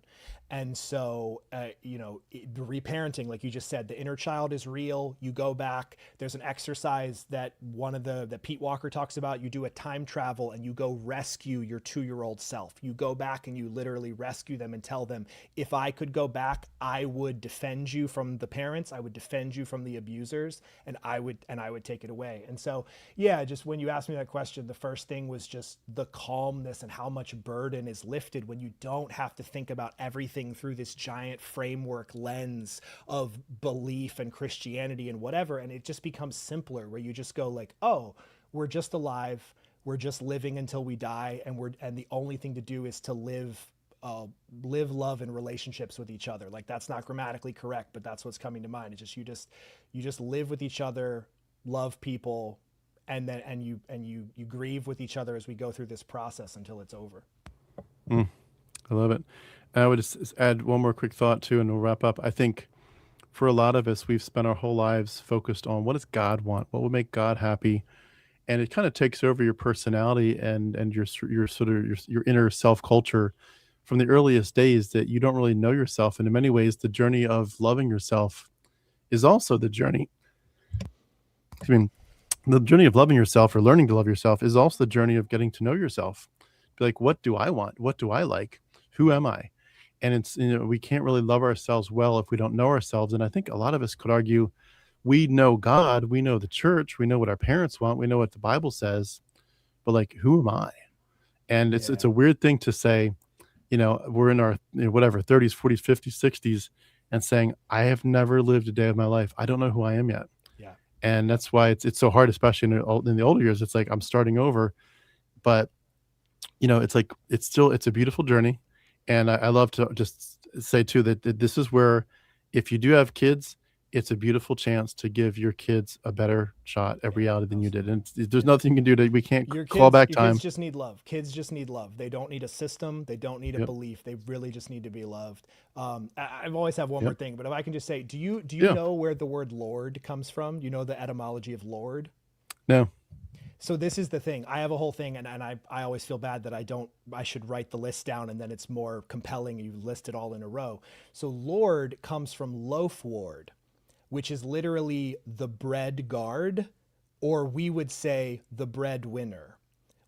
And so, the reparenting, like you just said, the inner child is real. You go back. There's an exercise that that Pete Walker talks about. You do a time travel and you go rescue your 2-year-old self. You go back and you literally rescue them and tell them, if I could go back, I would defend you from the parents. I would defend you from the abusers, and I would take it away. And so, yeah, just when you asked me that question, the first thing was just the calmness and how much burden is lifted when you don't have to think about everything through this giant framework lens of belief and Christianity and whatever. And it just becomes simpler, where you just go like, oh, we're just alive. We're just living until we die. And the only thing to do is to live love and relationships with each other. Like, that's not grammatically correct, but that's what's coming to mind. It's just, you just live with each other, love people, and then you grieve with each other as we go through this process until it's over. I love it. I would just add one more quick thought too, and we'll wrap up. I think for a lot of us, we've spent our whole lives focused on what does God want, what will make God happy, and it kind of takes over your personality and your sort of your inner self culture from the earliest days, that you don't really know yourself. And in many ways, the journey of loving yourself is also the journey. I mean, the journey of loving yourself, or learning to love yourself, is also the journey of getting to know yourself. Be like, what do I want? What do I like? Who am I? And it's, we can't really love ourselves well if we don't know ourselves. And I think a lot of us could argue, we know God, we know the church, we know what our parents want, we know what the Bible says, but like, who am I? And it's a weird thing to say, we're in our whatever 30s, 40s, 50s, 60s, and saying, I have never lived a day of my life. I don't know who I am yet. Yeah. And that's why it's so hard, especially in the older years. It's like I'm starting over, but it's like it's a beautiful journey. And I love to just say too that this is where, if you do have kids, it's a beautiful chance to give your kids a better shot at reality than you did. And there's nothing you can do we can't call back time. Kids just need love. Kids just need love. They don't need a system. They don't need a belief. They really just need to be loved. I've always have one more thing, but if I can just say, do you know where the word Lord comes from? You know the etymology of Lord? No. So this is the thing. I have a whole thing, and I always feel bad that I should write the list down, and then it's more compelling. You list it all in a row. So Lord comes from loaf ward, which is literally the bread guard, or we would say the breadwinner,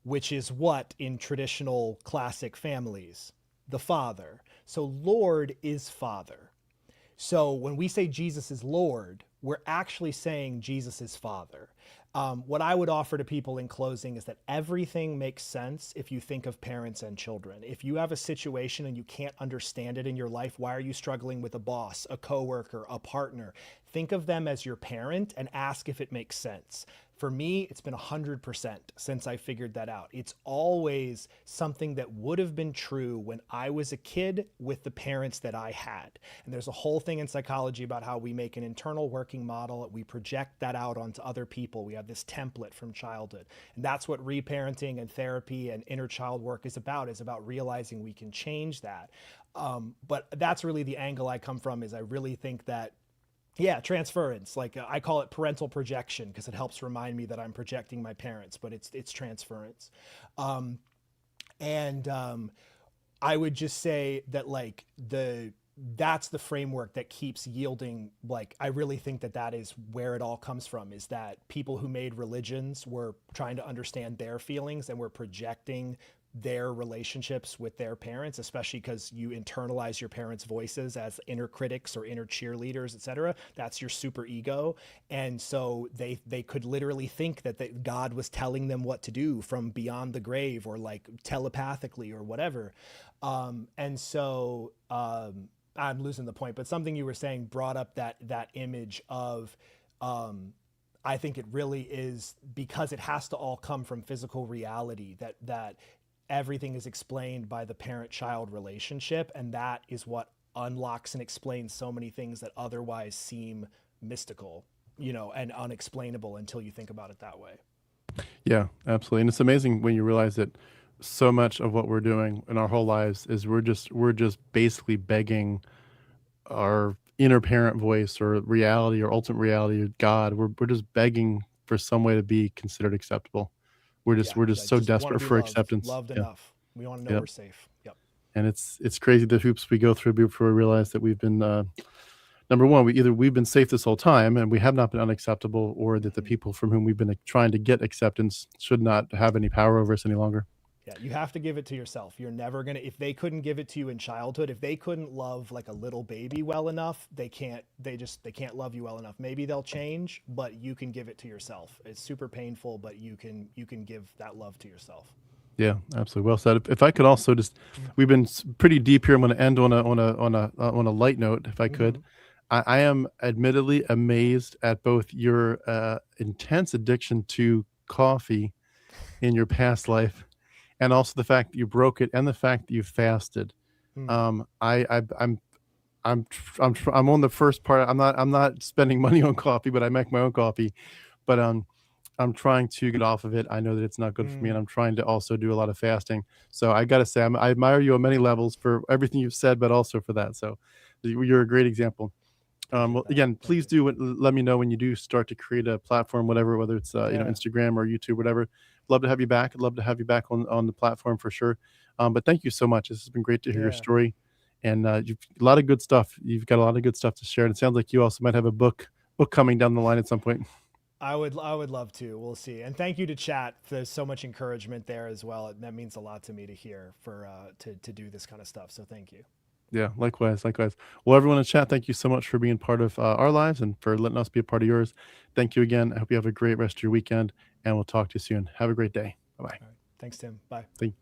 which is what in traditional classic families, the father. So Lord is father. So when we say Jesus is Lord, we're actually saying Jesus is father. What I would offer to people in closing is that everything makes sense if you think of parents and children. If you have a situation and you can't understand it in your life, why are you struggling with a boss, a coworker, a partner? Think of them as your parent and ask if it makes sense. For me, it's been 100% since I figured that out. It's always something that would have been true when I was a kid with the parents that I had. And there's a whole thing in psychology about how we make an internal working model. We project that out onto other people. We have this template from childhood. And that's what reparenting and therapy and inner child work is about realizing we can change that. But that's really the angle I come from, is I really think that transference. Like I call it parental projection because it helps remind me that I'm projecting my parents, but it's transference. I would just say that like that's the framework that keeps yielding. Like, I really think that is where it all comes from, is that people who made religions were trying to understand their feelings and were projecting their relationships with their parents, especially because you internalize your parents' voices as inner critics or inner cheerleaders, etc. That's your super ego. And so they could literally think that God was telling them what to do from beyond the grave, or like telepathically or whatever. I'm losing the point, but something you were saying brought up that image of, I think it really is because it has to all come from physical reality, that everything is explained by the parent-child relationship, and that is what unlocks and explains so many things that otherwise seem mystical, and unexplainable until you think about it that way. Yeah, absolutely. And it's amazing when you realize that so much of what we're doing in our whole lives is we're just basically begging our inner parent voice or reality or ultimate reality or God. We're just begging for some way to be considered acceptable. Yeah, We're just so just want to desperate be for loved, acceptance. loved Yeah. enough. We want to know Yep. we're safe. Yep. And it's crazy the hoops we go through before we realize that we've been number one, we've been safe this whole time and we have not been unacceptable, or that the Mhm. people from whom we've been trying to get acceptance should not have any power over us any longer. Yeah, you have to give it to yourself. You're never gonna, if they couldn't give it to you in childhood, if they couldn't love like a little baby well enough, they can't love you well enough. Maybe they'll change, but you can give it to yourself. It's super painful, but you can give that love to yourself. Yeah, absolutely. Well said. If I could also just, we've been pretty deep here. I'm going to end on a light note, if I could. Mhm. I am admittedly amazed at both your intense addiction to coffee in your past life, and also the fact that you broke it, and the fact that you fasted. Mm. Um, I'm on the first part. I'm not spending money on coffee, but I make my own coffee. But I'm trying to get off of it. I know that it's not good for me, and Mm. I'm trying to also do a lot of fasting. So I gotta say, I admire you on many levels for everything you've said, but also for that. So you're a great example. Well, Appreciate that. again, Thank please you. let me know when you do start to create a platform, whatever, whether it's Yeah. Instagram or YouTube, whatever. Love to have you back. I'd love to have you back on the platform for sure. But thank you so much. This has been great to hear your Yeah. story, and you've a lot of good stuff. You've got a lot of good stuff to share, and it sounds like you also might have a book coming down the line at some point. I would love to. We'll see. And thank you to chat. There's so much encouragement there as well. That means a lot to me to hear for to do this kind of stuff. So thank you. Yeah, likewise, likewise. Well, everyone in chat, thank you so much for being part of our lives and for letting us be a part of yours. Thank you again. I hope you have a great rest of your weekend, and we'll talk to you soon. Have a great day. Bye bye. All right. Thanks, Tim. Bye. Thank